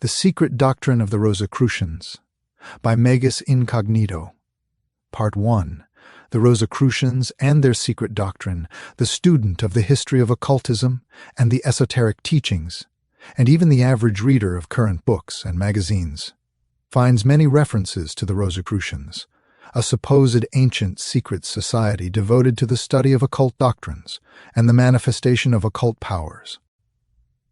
The Secret Doctrine of the Rosicrucians by Magus Incognito. Part 1. The Rosicrucians and Their Secret Doctrine, the student of the history of occultism and the esoteric teachings, and even the average reader of current books and magazines, finds many references to the Rosicrucians, a supposed ancient secret society devoted to the study of occult doctrines and the manifestation of occult powers.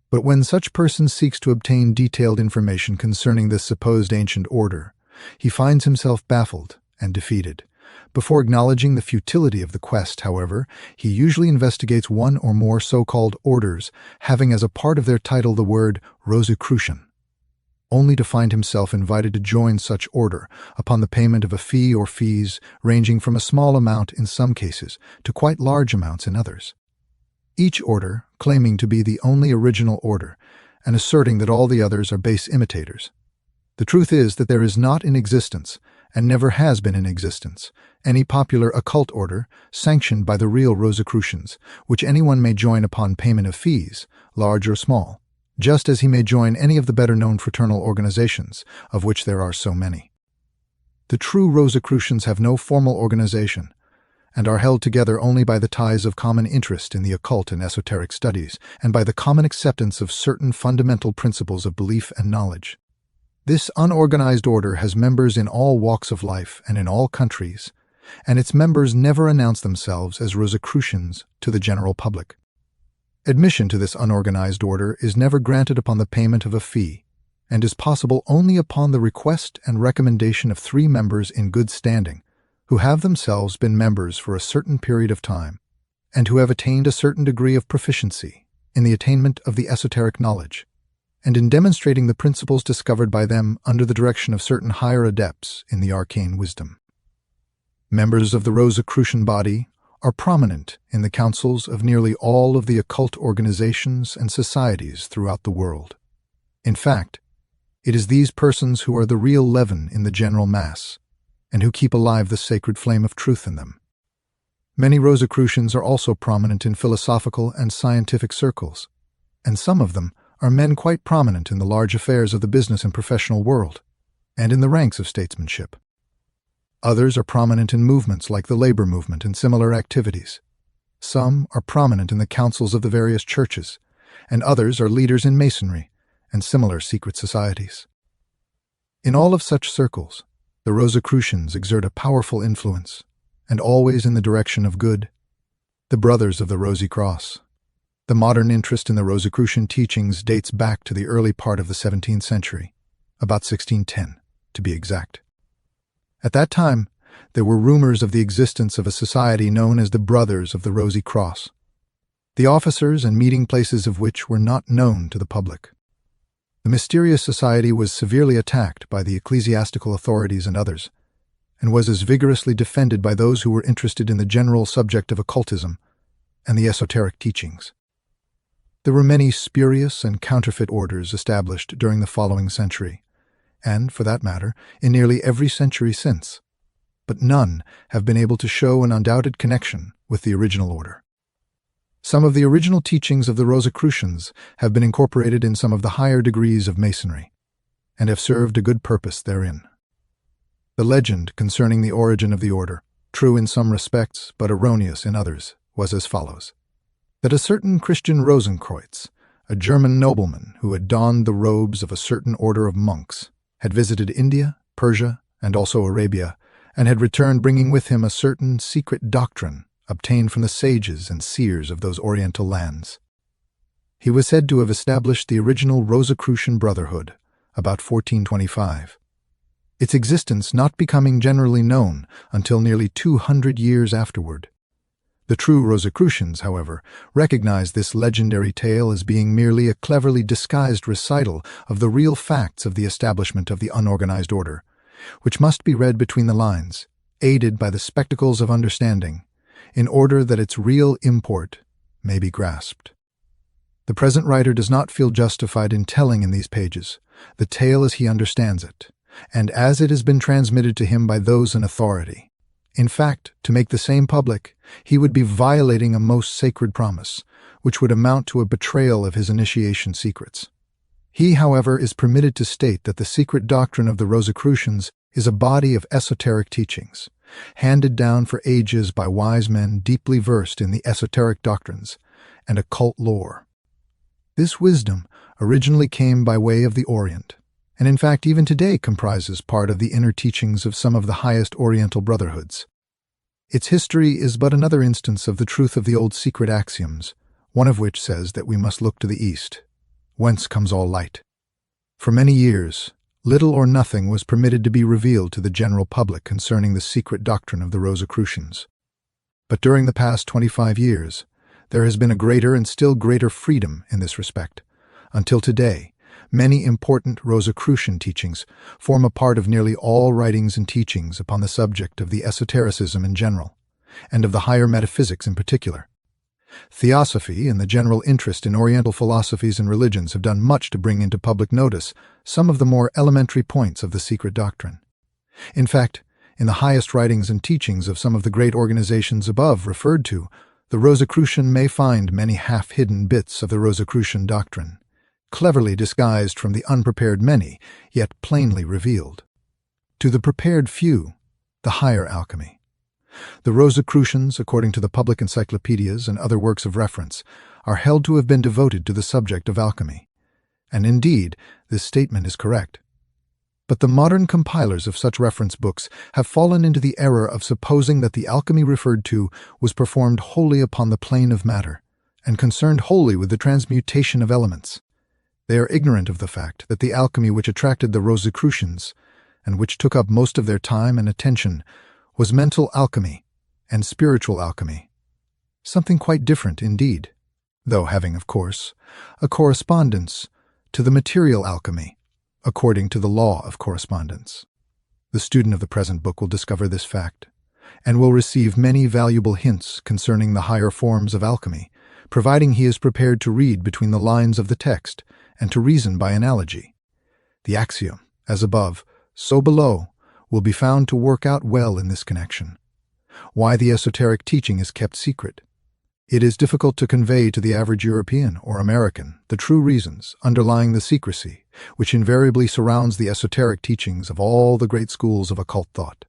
But when such person seeks to obtain detailed information concerning this supposed ancient order, he finds himself baffled and defeated. Before acknowledging the futility of the quest, however, he usually investigates one or more so-called orders having as a part of their title the word Rosicrucian, only to find himself invited to join such order upon the payment of a fee or fees ranging from a small amount in some cases to quite large amounts in others. Each order claiming to be the only original order and asserting that all the others are base imitators. The truth is that there is not in existence, and never has been in existence, any popular occult order sanctioned by the real Rosicrucians, which anyone may join upon payment of fees, large or small, just as he may join any of the better-known fraternal organizations, of which there are so many. The true Rosicrucians have no formal organization, and are held together only by the ties of common interest in the occult and esoteric studies, and by the common acceptance of certain fundamental principles of belief and knowledge. This unorganized order has members in all walks of life and in all countries, and its members never announce themselves as Rosicrucians to the general public. Admission to this unorganized order is never granted upon the payment of a fee, and is possible only upon the request and recommendation of 3 members in good standing, who have themselves been members for a certain period of time, and who have attained a certain degree of proficiency in the attainment of the esoteric knowledge, and in demonstrating the principles discovered by them under the direction of certain higher adepts in the arcane wisdom. Members of the Rosicrucian body are prominent in the councils of nearly all of the occult organizations and societies throughout the world. In fact, it is these persons who are the real leaven in the general mass, and who keep alive the sacred flame of truth in them. Many Rosicrucians are also prominent in philosophical and scientific circles, and some of them are men quite prominent in the large affairs of the business and professional world, and in the ranks of statesmanship. Others are prominent in movements like the labor movement and similar activities. Some are prominent in the councils of the various churches, and others are leaders in masonry and similar secret societies. In all of such circles, the Rosicrucians exert a powerful influence, and always in the direction of good. The Brothers of the Rosy Cross. The modern interest in the Rosicrucian teachings dates back to the early part of the 17th century, about 1610, to be exact. At that time, there were rumors of the existence of a society known as the Brothers of the Rosy Cross, the officers and meeting places of which were not known to the public. The mysterious society was severely attacked by the ecclesiastical authorities and others, and was as vigorously defended by those who were interested in the general subject of occultism and the esoteric teachings. There were many spurious and counterfeit orders established during the following century, and, for that matter, in nearly every century since, but none have been able to show an undoubted connection with the original order. Some of the original teachings of the Rosicrucians have been incorporated in some of the higher degrees of Masonry, and have served a good purpose therein. The legend concerning the origin of the order, true in some respects but erroneous in others, was as follows: that a certain Christian Rosenkreuz, a German nobleman who had donned the robes of a certain order of monks, had visited India, Persia, and also Arabia, and had returned bringing with him a certain secret doctrine obtained from the sages and seers of those oriental lands. He was said to have established the original Rosicrucian Brotherhood about 1425, its existence not becoming generally known until nearly 200 years afterward. The true Rosicrucians, however, recognized this legendary tale as being merely a cleverly disguised recital of the real facts of the establishment of the unorganized order, which must be read between the lines, aided by the spectacles of understanding, in order that its real import may be grasped. The present writer does not feel justified in telling in these pages the tale as he understands it, and as it has been transmitted to him by those in authority. In fact, to make the same public, he would be violating a most sacred promise, which would amount to a betrayal of his initiation secrets. He, however, is permitted to state that the secret doctrine of the Rosicrucians is a body of esoteric teachings, handed down for ages by wise men deeply versed in the esoteric doctrines and occult lore. This wisdom originally came by way of the Orient, and in fact even today comprises part of the inner teachings of some of the highest Oriental brotherhoods. Its history is but another instance of the truth of the old secret axioms, one of which says that we must look to the East, whence comes all light. For many years, little or nothing was permitted to be revealed to the general public concerning the secret doctrine of the Rosicrucians. But during the past 25 years, there has been a greater and still greater freedom in this respect. Until today, many important Rosicrucian teachings form a part of nearly all writings and teachings upon the subject of the esotericism in general, and of the higher metaphysics in particular. Theosophy and the general interest in Oriental philosophies and religions have done much to bring into public notice some of the more elementary points of the secret doctrine. In fact, in the highest writings and teachings of some of the great organizations above referred to, the Rosicrucian may find many half-hidden bits of the Rosicrucian doctrine, cleverly disguised from the unprepared many, yet plainly revealed. To the prepared few, the higher alchemy. The Rosicrucians, according to the public encyclopedias and other works of reference, are held to have been devoted to the subject of alchemy. And indeed, this statement is correct. But the modern compilers of such reference books have fallen into the error of supposing that the alchemy referred to was performed wholly upon the plane of matter, and concerned wholly with the transmutation of elements. They are ignorant of the fact that the alchemy which attracted the Rosicrucians, and which took up most of their time and attention, was mental alchemy and spiritual alchemy, something quite different indeed, though having, of course, a correspondence to the material alchemy, according to the law of correspondence. The student of the present book will discover this fact, and will receive many valuable hints concerning the higher forms of alchemy, providing he is prepared to read between the lines of the text and to reason by analogy. The axiom, as above, so below, will be found to work out well in this connection. Why the esoteric teaching is kept secret. It is difficult to convey to the average European or American the true reasons underlying the secrecy which invariably surrounds the esoteric teachings of all the great schools of occult thought.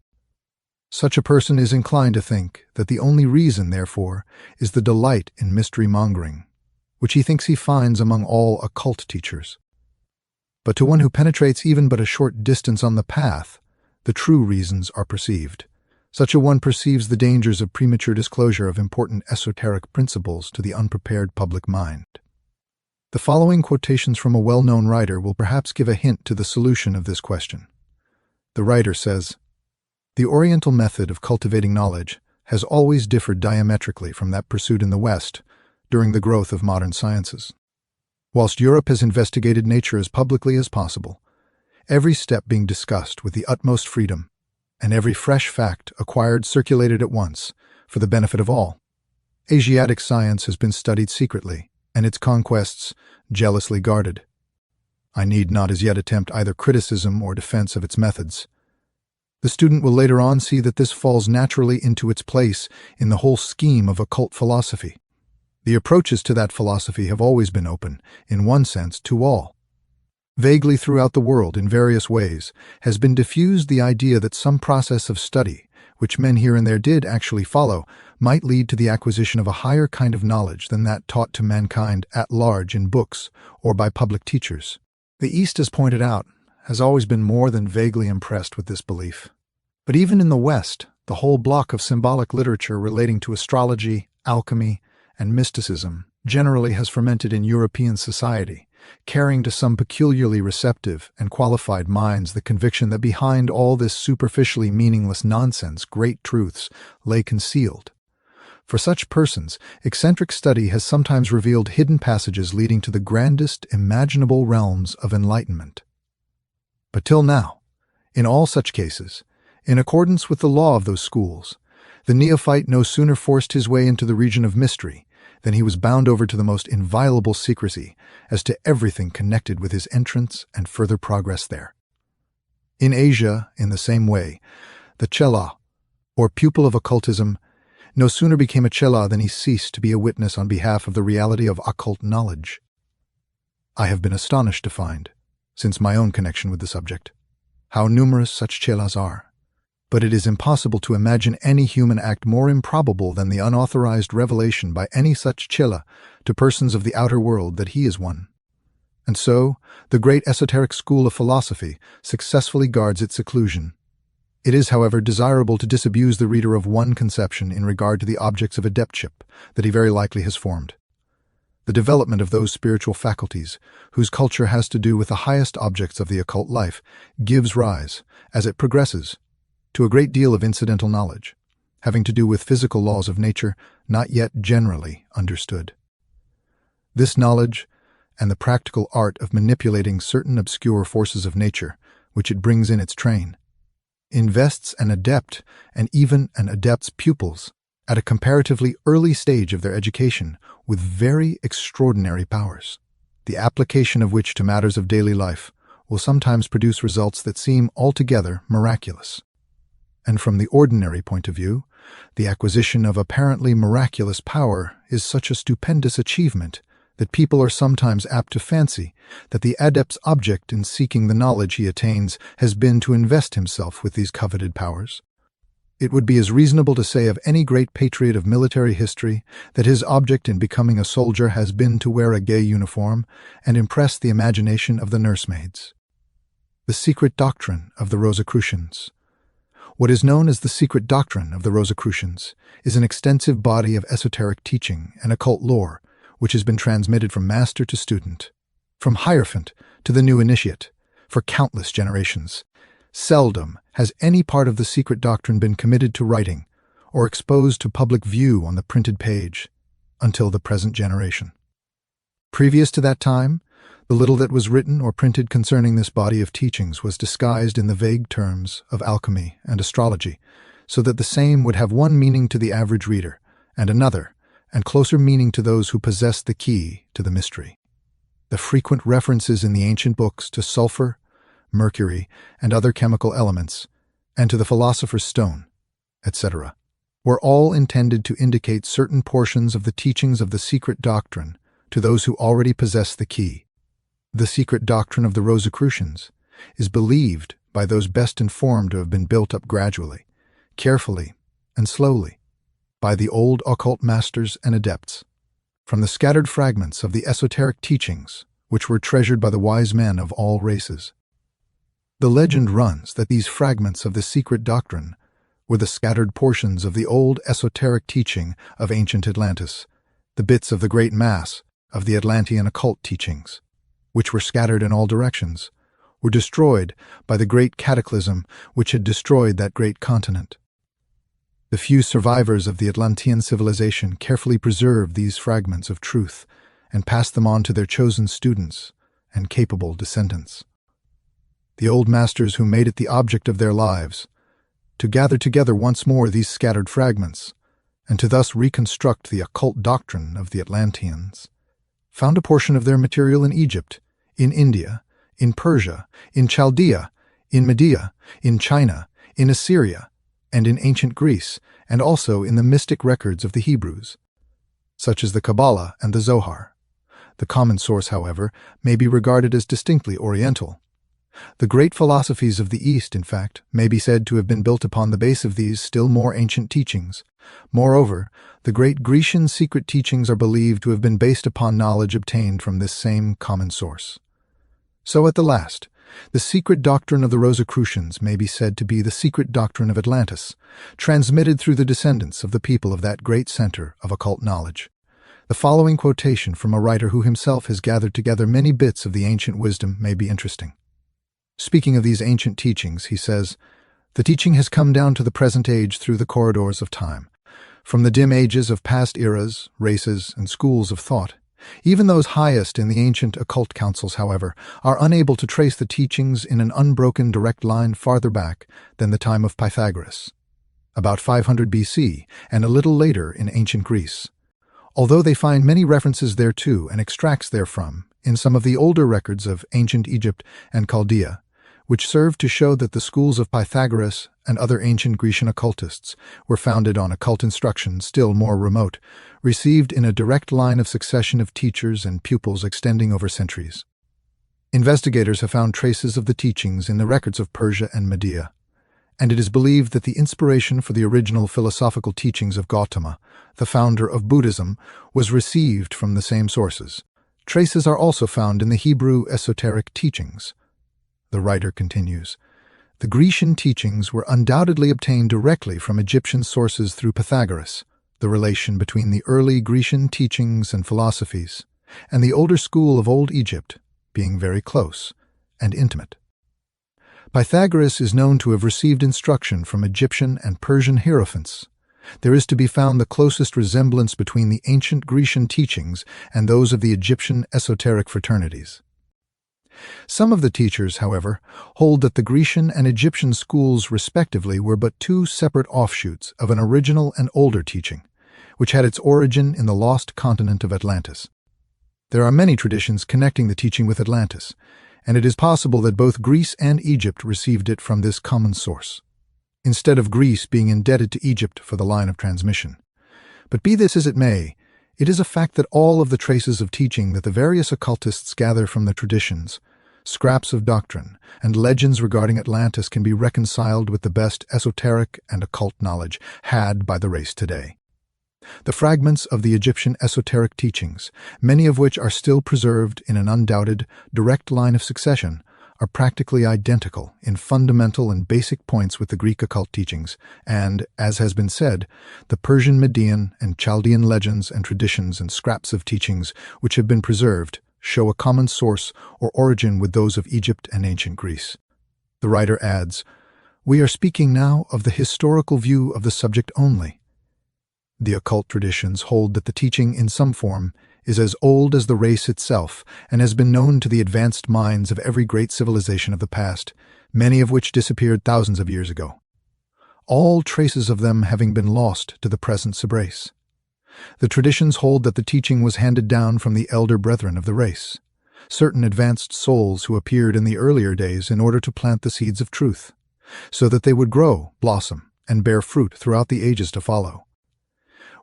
Such a person is inclined to think that the only reason, therefore, is the delight in mystery-mongering, which he thinks he finds among all occult teachers. But to one who penetrates even but a short distance on the path, the true reasons are perceived. Such a one perceives the dangers of premature disclosure of important esoteric principles to the unprepared public mind. The following quotations from a well-known writer will perhaps give a hint to the solution of this question. The writer says, "The Oriental method of cultivating knowledge has always differed diametrically from that pursued in the West during the growth of modern sciences. Whilst Europe has investigated nature as publicly as possible, every step being discussed with the utmost freedom, and every fresh fact acquired circulated at once, for the benefit of all. Asiatic science has been studied secretly, and its conquests jealously guarded. I need not as yet attempt either criticism or defense of its methods. The student will later on see that this falls naturally into its place in the whole scheme of occult philosophy. The approaches to that philosophy have always been open, in one sense, to all. Vaguely throughout the world, in various ways, has been diffused the idea that some process of study, which men here and there did actually follow, might lead to the acquisition of a higher kind of knowledge than that taught to mankind at large in books or by public teachers. The East, as pointed out, has always been more than vaguely impressed with this belief. But even in the West, the whole block of symbolic literature relating to astrology, alchemy, and mysticism generally has fermented in European society, carrying to some peculiarly receptive and qualified minds the conviction that behind all this superficially meaningless nonsense great truths lay concealed. For such persons, eccentric study has sometimes revealed hidden passages leading to the grandest imaginable realms of enlightenment. But till now, in all such cases, in accordance with the law of those schools, the neophyte no sooner forced his way into the region of mystery than he was bound over to the most inviolable secrecy as to everything connected with his entrance and further progress there. In Asia, in the same way, the chela, or pupil of occultism, no sooner became a chela than he ceased to be a witness on behalf of the reality of occult knowledge. I have been astonished to find, since my own connection with the subject, how numerous such chelas are. But it is impossible to imagine any human act more improbable than the unauthorized revelation by any such chela to persons of the outer world that he is one. And so, the great esoteric school of philosophy successfully guards its seclusion. It is, however, desirable to disabuse the reader of one conception in regard to the objects of adeptship that he very likely has formed. The development of those spiritual faculties, whose culture has to do with the highest objects of the occult life, gives rise, as it progresses, to a great deal of incidental knowledge, having to do with physical laws of nature not yet generally understood. This knowledge, and the practical art of manipulating certain obscure forces of nature, which it brings in its train, invests an adept and even an adept's pupils at a comparatively early stage of their education with very extraordinary powers, the application of which to matters of daily life will sometimes produce results that seem altogether miraculous. And from the ordinary point of view, the acquisition of apparently miraculous power is such a stupendous achievement that people are sometimes apt to fancy that the adept's object in seeking the knowledge he attains has been to invest himself with these coveted powers. It would be as reasonable to say of any great patriot of military history that his object in becoming a soldier has been to wear a gay uniform and impress the imagination of the nursemaids. The secret doctrine of the Rosicrucians. What is known as the secret doctrine of the Rosicrucians is an extensive body of esoteric teaching and occult lore which has been transmitted from master to student, from hierophant to the new initiate, for countless generations. Seldom has any part of the secret doctrine been committed to writing or exposed to public view on the printed page until the present generation. Previous to that time, the little that was written or printed concerning this body of teachings was disguised in the vague terms of alchemy and astrology, so that the same would have one meaning to the average reader, and another, and closer meaning to those who possessed the key to the mystery. The frequent references in the ancient books to sulfur, mercury, and other chemical elements, and to the philosopher's stone, etc., were all intended to indicate certain portions of the teachings of the secret doctrine to those who already possess the key. The secret doctrine of the Rosicrucians is believed by those best informed to have been built up gradually, carefully, and slowly by the old occult masters and adepts, from the scattered fragments of the esoteric teachings which were treasured by the wise men of all races. The legend runs that these fragments of the secret doctrine were the scattered portions of the old esoteric teaching of ancient Atlantis, the bits of the great mass of the Atlantean occult teachings, which were scattered in all directions, were destroyed by the great cataclysm which had destroyed that great continent. The few survivors of the Atlantean civilization carefully preserved these fragments of truth and passed them on to their chosen students and capable descendants. The old masters who made it the object of their lives to gather together once more these scattered fragments and to thus reconstruct the occult doctrine of the Atlanteans found a portion of their material in Egypt, in India, in Persia, in Chaldea, in Media, in China, in Assyria, and in ancient Greece, and also in the mystic records of the Hebrews, such as the Kabbalah and the Zohar. The common source, however, may be regarded as distinctly Oriental. The great philosophies of the East, in fact, may be said to have been built upon the base of these still more ancient teachings. Moreover, the great Grecian secret teachings are believed to have been based upon knowledge obtained from this same common source. So at the last, the secret doctrine of the Rosicrucians may be said to be the secret doctrine of Atlantis, transmitted through the descendants of the people of that great center of occult knowledge. The following quotation from a writer who himself has gathered together many bits of the ancient wisdom may be interesting. Speaking of these ancient teachings, he says, "The teaching has come down to the present age through the corridors of time. From the dim ages of past eras, races, and schools of thought, even those highest in the ancient occult councils, however, are unable to trace the teachings in an unbroken direct line farther back than the time of Pythagoras, about 500 BC, and a little later in ancient Greece, although they find many references thereto and extracts therefrom in some of the older records of ancient Egypt and Chaldea, which served to show that the schools of Pythagoras and other ancient Grecian occultists were founded on occult instruction still more remote, received in a direct line of succession of teachers and pupils extending over centuries. Investigators have found traces of the teachings in the records of Persia and Media, and it is believed that the inspiration for the original philosophical teachings of Gautama, the founder of Buddhism, was received from the same sources. Traces are also found in the Hebrew esoteric teachings. The writer continues, "The Grecian teachings were undoubtedly obtained directly from Egyptian sources through Pythagoras, the relation between the early Grecian teachings and philosophies, and the older school of Old Egypt, being very close and intimate. Pythagoras is known to have received instruction from Egyptian and Persian hierophants. There is to be found the closest resemblance between the ancient Grecian teachings and those of the Egyptian esoteric fraternities. Some of the teachers, however, hold that the Grecian and Egyptian schools respectively were but two separate offshoots of an original and older teaching, which had its origin in the lost continent of Atlantis. There are many traditions connecting the teaching with Atlantis, and it is possible that both Greece and Egypt received it from this common source, instead of Greece being indebted to Egypt for the line of transmission. But be this as it may, it is a fact that all of the traces of teaching that the various occultists gather from the traditions, scraps of doctrine, and legends regarding Atlantis can be reconciled with the best esoteric and occult knowledge had by the race today. The fragments of the Egyptian esoteric teachings, many of which are still preserved in an undoubted, direct line of succession, are practically identical in fundamental and basic points with the Greek occult teachings, and, as has been said, the Persian, Median, and Chaldean legends and traditions and scraps of teachings which have been preserved show a common source or origin with those of Egypt and ancient Greece. The writer adds, "We are speaking now of the historical view of the subject only. The occult traditions hold that the teaching in some form is as old as the race itself and has been known to the advanced minds of every great civilization of the past, many of which disappeared thousands of years ago, all traces of them having been lost to the present race. The traditions hold that the teaching was handed down from the elder brethren of the race, certain advanced souls who appeared in the earlier days in order to plant the seeds of truth, so that they would grow, blossom, and bear fruit throughout the ages to follow.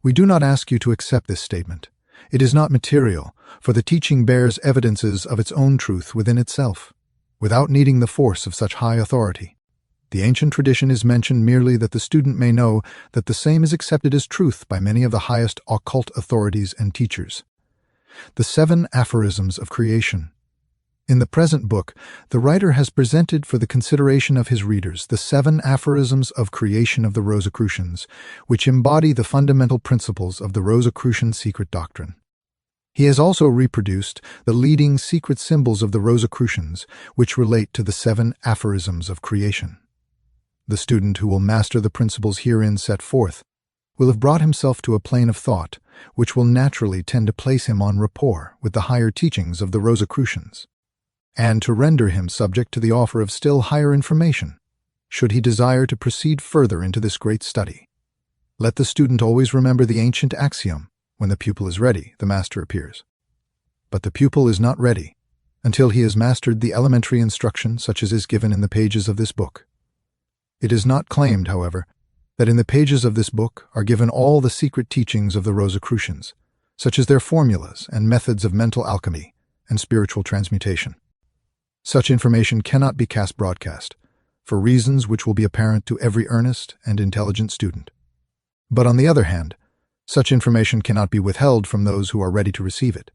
We do not ask you to accept this statement. It is not material, for the teaching bears evidences of its own truth within itself, without needing the force of such high authority. The ancient tradition is mentioned merely that the student may know that the same is accepted as truth by many of the highest occult authorities and teachers. The 7 aphorisms of creation. In the present book, the writer has presented for the consideration of his readers the 7 aphorisms of creation of the Rosicrucians, which embody the fundamental principles of the Rosicrucian secret doctrine. He has also reproduced the leading secret symbols of the Rosicrucians, which relate to the 7 aphorisms of creation. The student who will master the principles herein set forth will have brought himself to a plane of thought, which will naturally tend to place him on rapport with the higher teachings of the Rosicrucians, and to render him subject to the offer of still higher information, should he desire to proceed further into this great study. Let the student always remember the ancient axiom, when the pupil is ready, the master appears. But the pupil is not ready until he has mastered the elementary instruction such as is given in the pages of this book. It is not claimed, however, that in the pages of this book are given all the secret teachings of the Rosicrucians, such as their formulas and methods of mental alchemy and spiritual transmutation. Such information cannot be cast broadcast, for reasons which will be apparent to every earnest and intelligent student. But on the other hand, such information cannot be withheld from those who are ready to receive it,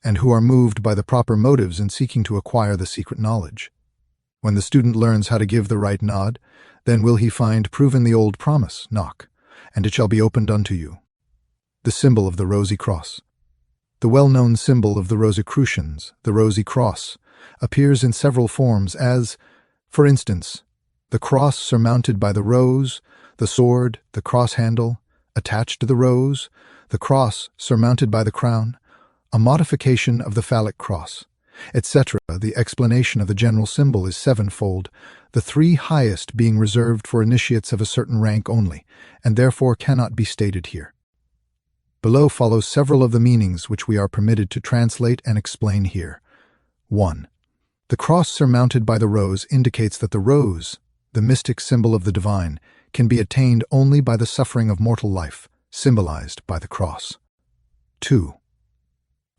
and who are moved by the proper motives in seeking to acquire the secret knowledge. When the student learns how to give the right nod, then will he find proven the old promise, knock, and it shall be opened unto you. The symbol of the rosy cross. The well-known symbol of the Rosicrucians, the rosy cross, appears in several forms as, for instance, the cross surmounted by the rose, the sword, the cross handle, attached to the rose, the cross surmounted by the crown, a modification of the phallic cross, etc. The explanation of the general symbol is 7-fold, the 3 highest being reserved for initiates of a certain rank only, and therefore cannot be stated here. Below follow several of the meanings which we are permitted to translate and explain here. 1. The cross surmounted by the rose indicates that the rose, the mystic symbol of the divine, can be attained only by the suffering of mortal life, symbolized by the cross. 2.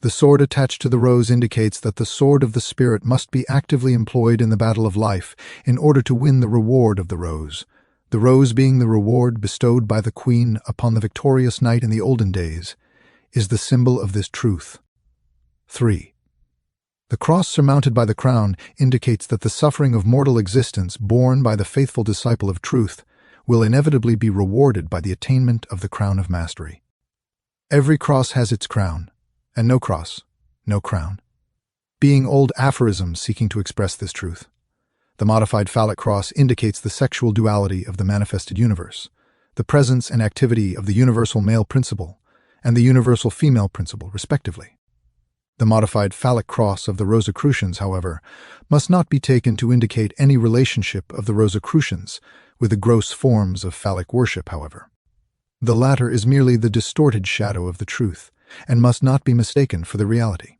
The sword attached to the rose indicates that the sword of the spirit must be actively employed in the battle of life in order to win the reward of the rose being the reward bestowed by the queen upon the victorious knight in the olden days, is the symbol of this truth. 3. The cross surmounted by the crown indicates that the suffering of mortal existence borne by the faithful disciple of truth will inevitably be rewarded by the attainment of the crown of mastery. Every cross has its crown, and no cross, no crown, being old aphorisms seeking to express this truth. The modified phallic cross indicates the sexual duality of the manifested universe, the presence and activity of the universal male principle and the universal female principle, respectively. The modified phallic cross of the Rosicrucians, however, must not be taken to indicate any relationship of the Rosicrucians with the gross forms of phallic worship, however. The latter is merely the distorted shadow of the truth, and must not be mistaken for the reality.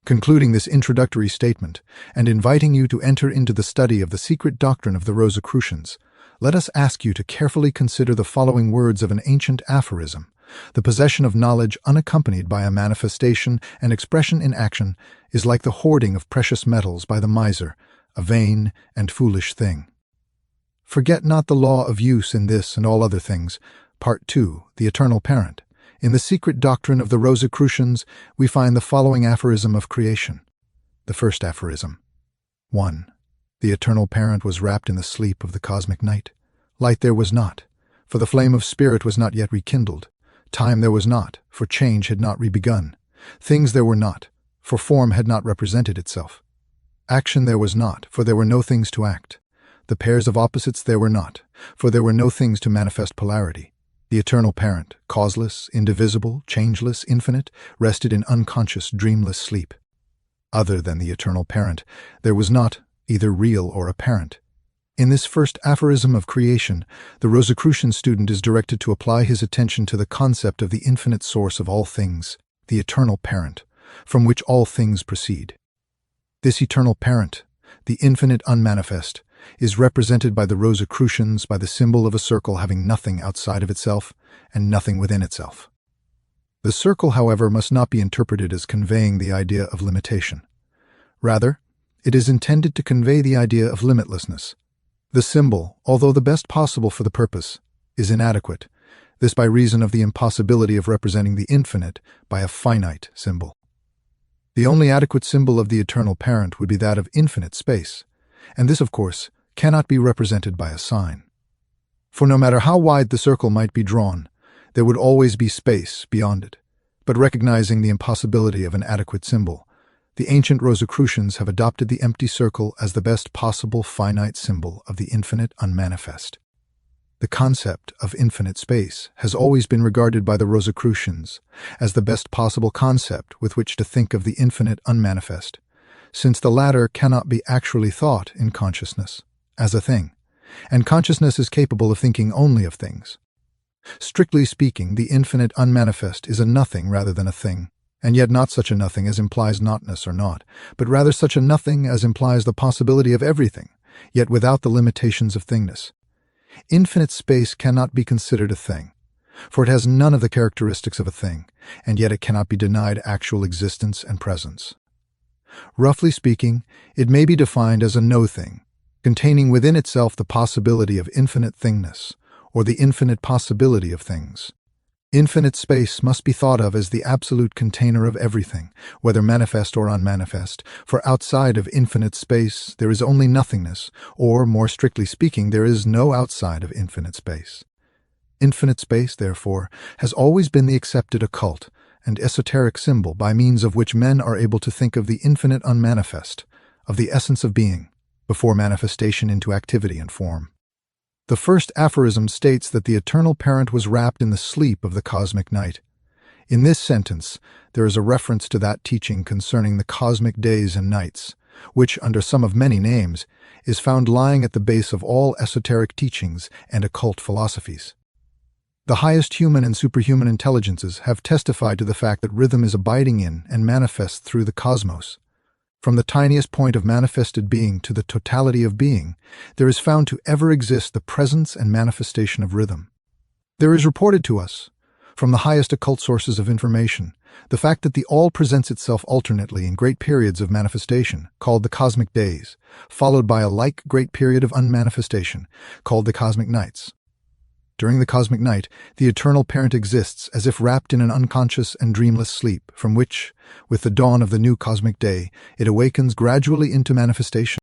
Concluding this introductory statement, and inviting you to enter into the study of the secret doctrine of the Rosicrucians, let us ask you to carefully consider the following words of an ancient aphorism: the possession of knowledge unaccompanied by a manifestation and expression in action is like the hoarding of precious metals by the miser, a vain and foolish thing. Forget not the law of use in this and all other things. Part 2, the Eternal Parent. In the secret doctrine of the Rosicrucians, we find the following aphorism of creation. The first aphorism. 1. The Eternal Parent was wrapped in the sleep of the cosmic night. Light there was not, for the flame of spirit was not yet rekindled. Time there was not, for change had not re-begun. Things there were not, for form had not represented itself. Action there was not, for there were no things to act. The pairs of opposites there were not, for there were no things to manifest polarity. The Eternal Parent, causeless, indivisible, changeless, infinite, rested in unconscious, dreamless sleep. Other than the Eternal Parent, there was not, either real or apparent. In this first aphorism of creation, the Rosicrucian student is directed to apply his attention to the concept of the infinite source of all things, the Eternal Parent, from which all things proceed. This Eternal Parent, the infinite unmanifest, is represented by the Rosicrucians by the symbol of a circle having nothing outside of itself and nothing within itself. The circle, however, must not be interpreted as conveying the idea of limitation. Rather, it is intended to convey the idea of limitlessness. The symbol, although the best possible for the purpose, is inadequate, this by reason of the impossibility of representing the infinite by a finite symbol. The only adequate symbol of the Eternal Parent would be that of infinite space, and this, of course, cannot be represented by a sign. For no matter how wide the circle might be drawn, there would always be space beyond it. But recognizing the impossibility of an adequate symbol, the ancient Rosicrucians have adopted the empty circle as the best possible finite symbol of the infinite unmanifest. The concept of infinite space has always been regarded by the Rosicrucians as the best possible concept with which to think of the infinite unmanifest, since the latter cannot be actually thought in consciousness as a thing, and consciousness is capable of thinking only of things. Strictly speaking, the infinite unmanifest is a nothing rather than a thing, and yet not such a nothing as implies notness or not, but rather such a nothing as implies the possibility of everything, yet without the limitations of thingness. Infinite space cannot be considered a thing, for it has none of the characteristics of a thing, and yet it cannot be denied actual existence and presence. Roughly speaking, it may be defined as a no-thing, containing within itself the possibility of infinite thingness, or the infinite possibility of things. Infinite space must be thought of as the absolute container of everything, whether manifest or unmanifest, for outside of infinite space there is only nothingness, or, more strictly speaking, there is no outside of infinite space. Infinite space, therefore, has always been the accepted occult and esoteric symbol by means of which men are able to think of the infinite unmanifest, of the essence of being, before manifestation into activity and form. The first aphorism states that the Eternal Parent was wrapped in the sleep of the cosmic night. In this sentence, there is a reference to that teaching concerning the cosmic days and nights, which, under some of many names, is found lying at the base of all esoteric teachings and occult philosophies. The highest human and superhuman intelligences have testified to the fact that rhythm is abiding in and manifests through the cosmos. From the tiniest point of manifested being to the totality of being, there is found to ever exist the presence and manifestation of rhythm. There is reported to us, from the highest occult sources of information, the fact that the all presents itself alternately in great periods of manifestation, called the cosmic days, followed by a like great period of unmanifestation, called the cosmic nights. During the cosmic night, the eternal parent exists as if wrapped in an unconscious and dreamless sleep, from which, with the dawn of the new cosmic day, it awakens gradually into manifestation.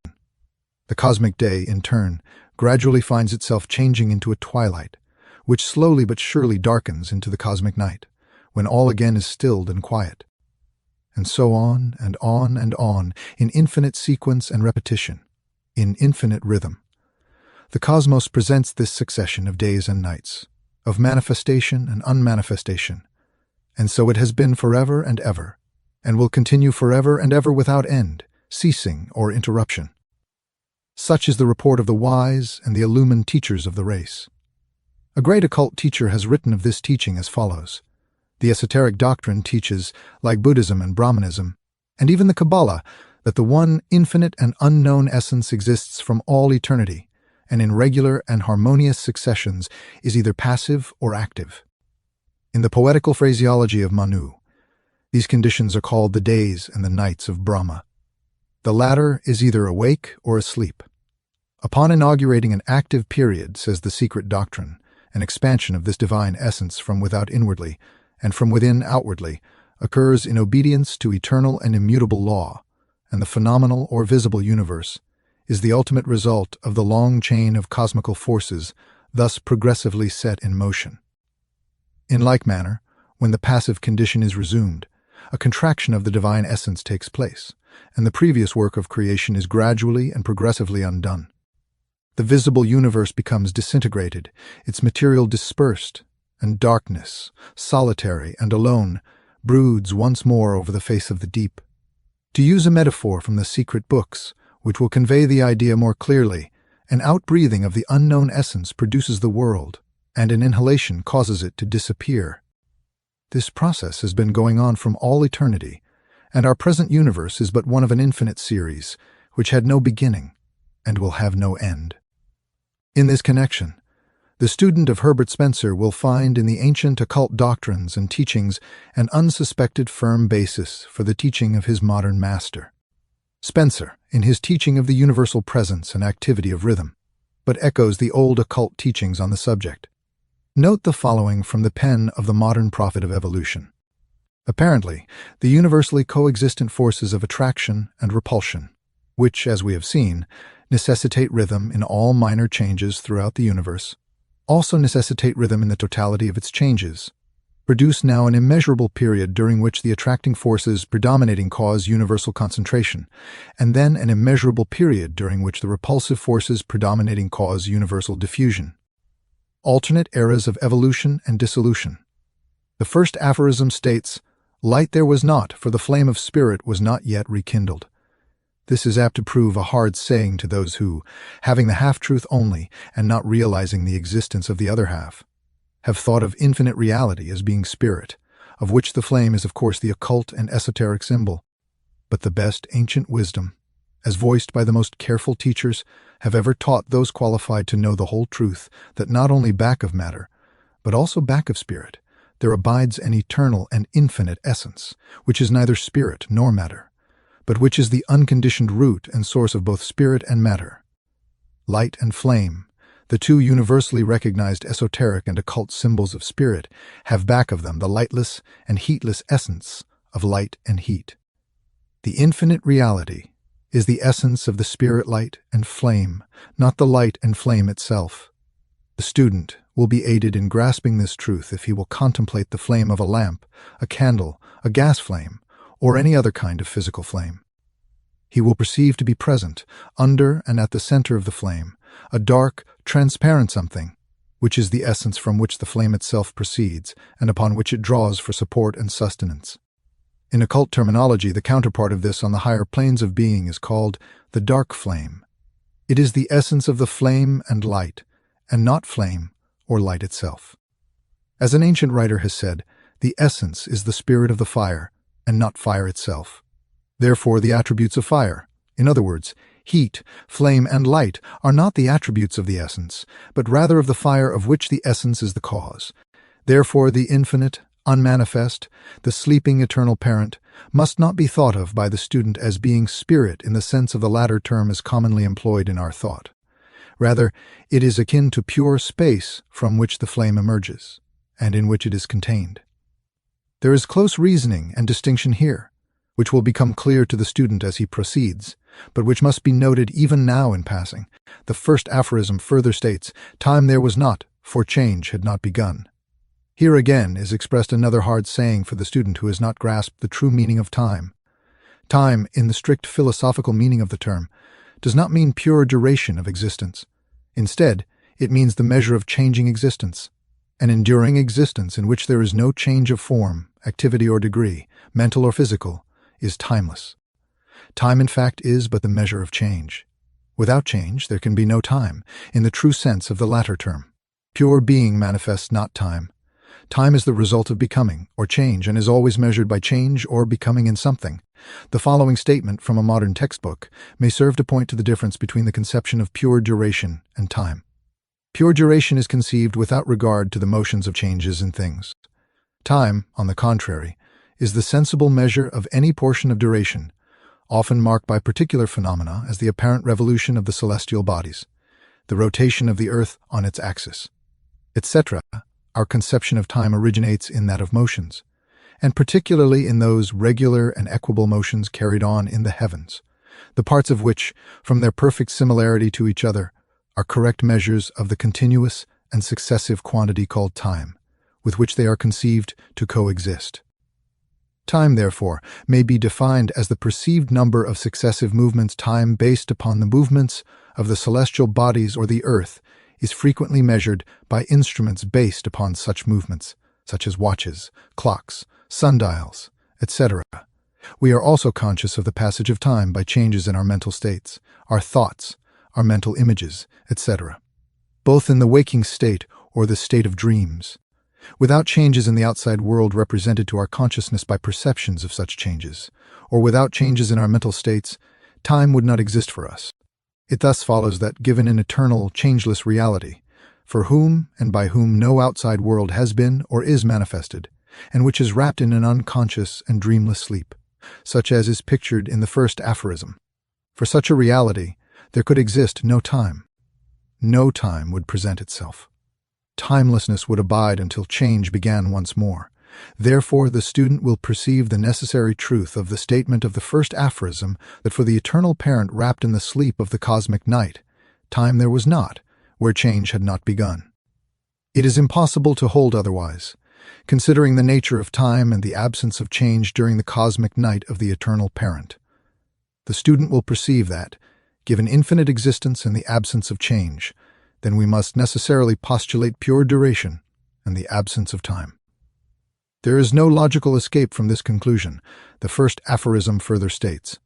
The cosmic day, in turn, gradually finds itself changing into a twilight, which slowly but surely darkens into the cosmic night, when all again is stilled and quiet. And so on and on and on, in infinite sequence and repetition, in infinite rhythm. The cosmos presents this succession of days and nights, of manifestation and unmanifestation, and so it has been forever and ever, and will continue forever and ever without end, ceasing or interruption. Such is the report of the wise and the illumined teachers of the race. A great occult teacher has written of this teaching as follows. The esoteric doctrine teaches, like Buddhism and Brahmanism, and even the Kabbalah, that the one infinite and unknown essence exists from all eternity, and in regular and harmonious successions is either passive or active. In the poetical phraseology of Manu, these conditions are called the days and the nights of Brahma. The latter is either awake or asleep. Upon inaugurating an active period, says the secret doctrine, an expansion of this divine essence from without inwardly, and from within outwardly, occurs in obedience to eternal and immutable law, and the phenomenal or visible universe is the ultimate result of the long chain of cosmical forces thus progressively set in motion. In like manner, when the passive condition is resumed, a contraction of the divine essence takes place, and the previous work of creation is gradually and progressively undone. The visible universe becomes disintegrated, its material dispersed, and darkness, solitary and alone, broods once more over the face of the deep. To use a metaphor from the secret books, which will convey the idea more clearly, an outbreathing of the unknown essence produces the world, and an inhalation causes it to disappear. This process has been going on from all eternity, and our present universe is but one of an infinite series, which had no beginning, and will have no end. In this connection, the student of Herbert Spencer will find in the ancient occult doctrines and teachings an unsuspected firm basis for the teaching of his modern master. Spencer, in his teaching of the universal presence and activity of rhythm, but echoes the old occult teachings on the subject. Note the following from the pen of the modern prophet of evolution. Apparently, the universally coexistent forces of attraction and repulsion, which, as we have seen, necessitate rhythm in all minor changes throughout the universe, also necessitate rhythm in the totality of its changes, produce now an immeasurable period during which the attracting forces predominating cause universal concentration, and then an immeasurable period during which the repulsive forces predominating cause universal diffusion. Alternate eras of evolution and dissolution. The first aphorism states, "Light there was not, for the flame of spirit was not yet rekindled." This is apt to prove a hard saying to those who, having the half-truth only and not realizing the existence of the other half, have thought of infinite reality as being spirit, of which the flame is of course the occult and esoteric symbol. But the best ancient wisdom, as voiced by the most careful teachers, have ever taught those qualified to know the whole truth that not only back of matter, but also back of spirit, there abides an eternal and infinite essence, which is neither spirit nor matter, but which is the unconditioned root and source of both spirit and matter. Light and flame, the two universally recognized esoteric and occult symbols of spirit, have back of them the lightless and heatless essence of light and heat. The infinite reality is the essence of the spirit light and flame, not the light and flame itself. The student will be aided in grasping this truth if he will contemplate the flame of a lamp, a candle, a gas flame, or any other kind of physical flame. He will perceive to be present, under and at the center of the flame, a dark, transparent something, which is the essence from which the flame itself proceeds and upon which it draws for support and sustenance. In occult terminology, the counterpart of this on the higher planes of being is called the dark flame. It is the essence of the flame and light, and not flame or light itself. As an ancient writer has said, the essence is the spirit of the fire, and not fire itself. Therefore, the attributes of fire, in other words, heat, flame, and light, are not the attributes of the essence, but rather of the fire of which the essence is the cause. Therefore, the infinite, unmanifest, the sleeping eternal parent, must not be thought of by the student as being spirit in the sense of the latter term as commonly employed in our thought. Rather, it is akin to pure space from which the flame emerges, and in which it is contained. There is close reasoning and distinction here, which will become clear to the student as he proceeds, but which must be noted even now in passing. The first aphorism further states, "Time there was not, for change had not begun." Here again is expressed another hard saying for the student who has not grasped the true meaning of time. Time, in the strict philosophical meaning of the term, does not mean pure duration of existence. Instead, it means the measure of changing existence, an enduring existence in which there is no change of form, activity, or degree, mental or physical, is timeless. Time, in fact, is but the measure of change. Without change, there can be no time, in the true sense of the latter term. Pure being manifests not time. Time is the result of becoming, or change, and is always measured by change or becoming in something. The following statement from a modern textbook may serve to point to the difference between the conception of pure duration and time. Pure duration is conceived without regard to the motions of changes in things. Time, on the contrary, is the sensible measure of any portion of duration, often marked by particular phenomena as the apparent revolution of the celestial bodies, the rotation of the earth on its axis, etc. Our conception of time originates in that of motions, and particularly in those regular and equable motions carried on in the heavens, the parts of which, from their perfect similarity to each other, are correct measures of the continuous and successive quantity called time, with which they are conceived to coexist. Time, therefore, may be defined as the perceived number of successive movements. Time based upon the movements of the celestial bodies or the earth is frequently measured by instruments based upon such movements, such as watches, clocks, sundials, etc. We are also conscious of the passage of time by changes in our mental states, our thoughts, our mental images, etc., both in the waking state or the state of dreams. Without changes in the outside world represented to our consciousness by perceptions of such changes, or without changes in our mental states, time would not exist for us. It thus follows that, given an eternal, changeless reality, for whom and by whom no outside world has been or is manifested, and which is wrapped in an unconscious and dreamless sleep, such as is pictured in the first aphorism, for such a reality, there could exist no time. No time would present itself. Timelessness would abide until change began once more. Therefore, the student will perceive the necessary truth of the statement of the first aphorism that for the eternal parent wrapped in the sleep of the cosmic night, time there was not, where change had not begun. It is impossible to hold otherwise, considering the nature of time and the absence of change during the cosmic night of the eternal parent. The student will perceive that, given infinite existence and the absence of change, then we must necessarily postulate pure duration and the absence of time. There is no logical escape from this conclusion. The first aphorism further states,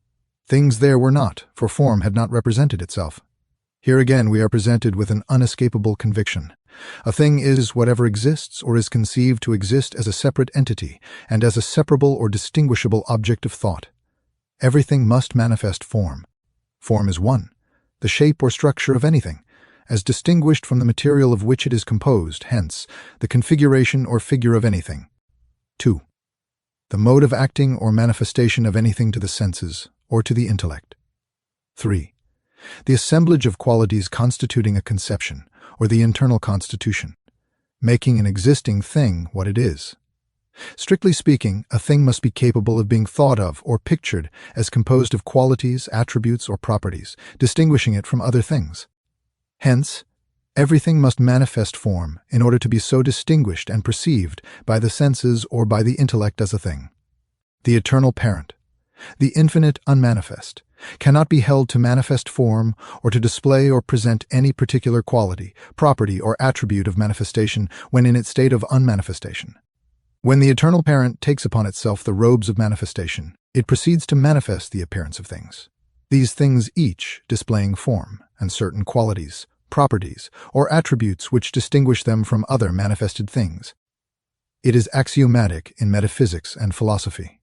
"Things there were not, for form had not represented itself." Here again we are presented with an unescapable conviction. A thing is whatever exists or is conceived to exist as a separate entity and as a separable or distinguishable object of thought. Everything must manifest form. Form is one, the shape or structure of anything, as distinguished from the material of which it is composed, hence, the configuration or figure of anything. 2. The mode of acting or manifestation of anything to the senses or to the intellect. 3. The assemblage of qualities constituting a conception or the internal constitution, making an existing thing what it is. Strictly speaking, a thing must be capable of being thought of or pictured as composed of qualities, attributes, or properties, distinguishing it from other things. Hence, everything must manifest form in order to be so distinguished and perceived by the senses or by the intellect as a thing. The eternal parent, the infinite unmanifest, cannot be held to manifest form or to display or present any particular quality, property, or attribute of manifestation when in its state of unmanifestation. When the eternal parent takes upon itself the robes of manifestation, it proceeds to manifest the appearance of things. These things each displaying form and certain qualities, properties, or attributes which distinguish them from other manifested things. It is axiomatic in metaphysics and philosophy.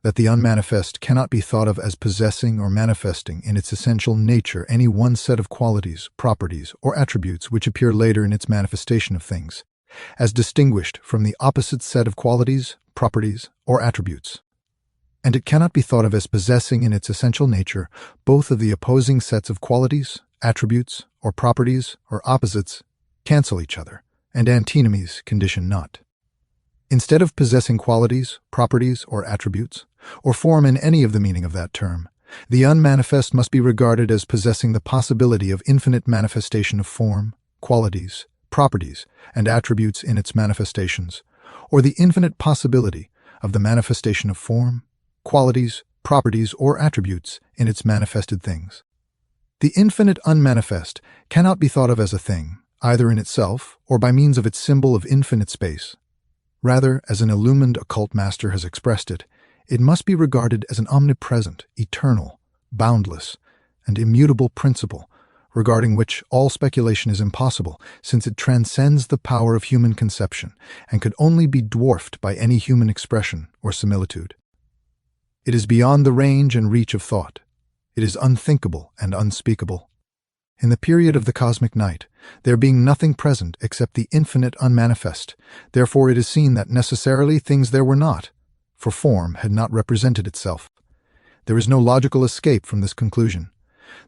that the unmanifest cannot be thought of as possessing or manifesting in its essential nature any one set of qualities, properties, or attributes which appear later in its manifestation of things, as distinguished from the opposite set of qualities, properties, or attributes. And it cannot be thought of as possessing in its essential nature both of the opposing sets of qualities, attributes, or properties, or opposites cancel each other, and antinomies condition not. Instead of possessing qualities, properties, or attributes, or form in any of the meaning of that term, the unmanifest must be regarded as possessing the possibility of infinite manifestation of form, qualities, properties, and attributes in its manifestations, or the infinite possibility of the manifestation of form, qualities, properties, or attributes in its manifested things. The infinite unmanifest cannot be thought of as a thing, either in itself or by means of its symbol of infinite space. Rather, as an illumined occult master has expressed it, it must be regarded as an omnipresent, eternal, boundless, and immutable principle, regarding which all speculation is impossible, since it transcends the power of human conception and could only be dwarfed by any human expression or similitude. It is beyond the range and reach of thought. It is unthinkable and unspeakable. In the period of the cosmic night, there being nothing present except the infinite unmanifest, therefore it is seen that necessarily things there were not, for form had not represented itself. There is no logical escape from this conclusion.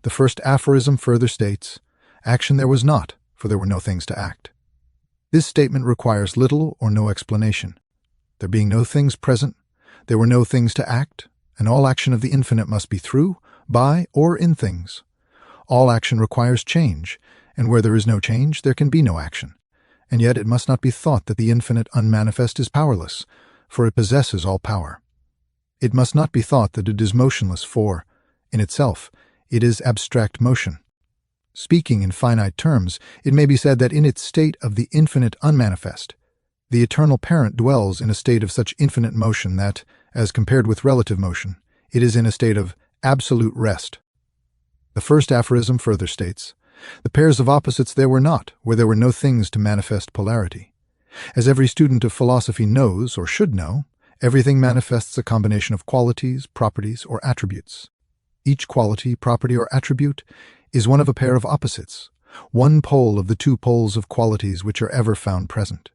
The first aphorism further states, "Action there was not, for there were no things to act." This statement requires little or no explanation. There being no things present, there were no things to act, and all action of the infinite must be through, by, or in things. All action requires change, and where there is no change, there can be no action. And yet it must not be thought that the infinite unmanifest is powerless, for it possesses all power. It must not be thought that it is motionless, for, in itself, it is abstract motion. Speaking in finite terms, it may be said that in its state of the infinite unmanifest, the eternal parent dwells in a state of such infinite motion that, as compared with relative motion, it is in a state of absolute rest. The first aphorism further states, "The pairs of opposites there were not, where there were no things to manifest polarity." As every student of philosophy knows, or should know, everything manifests a combination of qualities, properties, or attributes. Each quality, property, or attribute is one of a pair of opposites, one pole of the two poles of qualities which are ever found present.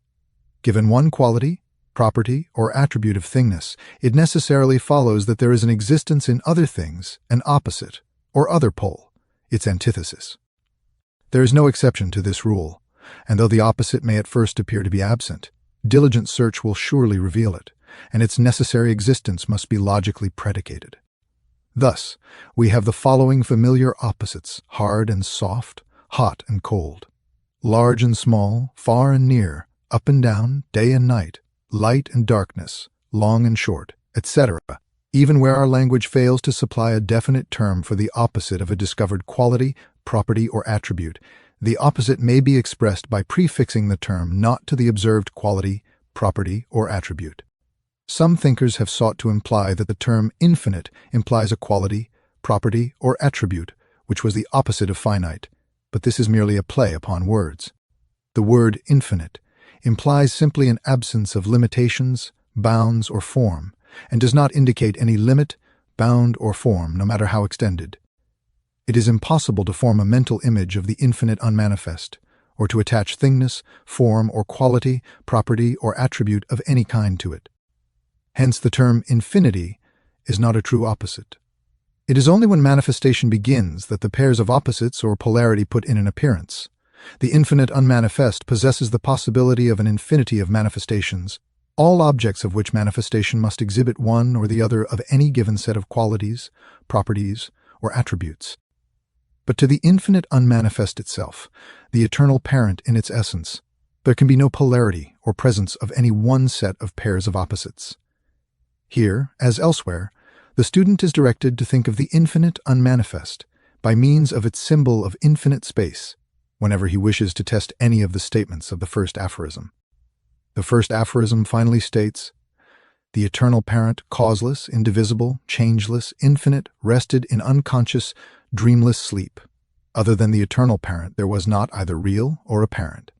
Given one quality, property, or attribute of thingness, it necessarily follows that there is an existence in other things, an opposite, or other pole, its antithesis. There is no exception to this rule, and though the opposite may at first appear to be absent, diligent search will surely reveal it, and its necessary existence must be logically predicated. Thus, we have the following familiar opposites, hard and soft, hot and cold, large and small, far and near, up and down, day and night, light and darkness, long and short, etc., even where our language fails to supply a definite term for the opposite of a discovered quality, property, or attribute. The opposite may be expressed by prefixing the term not to the observed quality, property, or attribute. Some thinkers have sought to imply that the term infinite implies a quality, property, or attribute, which was the opposite of finite, but this is merely a play upon words. The word infinite implies simply an absence of limitations, bounds, or form, and does not indicate any limit, bound, or form, no matter how extended. It is impossible to form a mental image of the infinite unmanifest, or to attach thingness, form, or quality, property, or attribute of any kind to it. Hence the term infinity is not a true opposite. It is only when manifestation begins that the pairs of opposites or polarity put in an appearance. The infinite unmanifest possesses the possibility of an infinity of manifestations, all objects of which manifestation must exhibit one or the other of any given set of qualities, properties, or attributes. But to the infinite unmanifest itself, the eternal parent in its essence, there can be no polarity or presence of any one set of pairs of opposites. Here, as elsewhere, the student is directed to think of the infinite unmanifest by means of its symbol of infinite space, whenever he wishes to test any of the statements of the first aphorism. The first aphorism finally states, "The eternal parent, causeless, indivisible, changeless, infinite, rested in unconscious, dreamless sleep. Other than the eternal parent, there was not either real or apparent."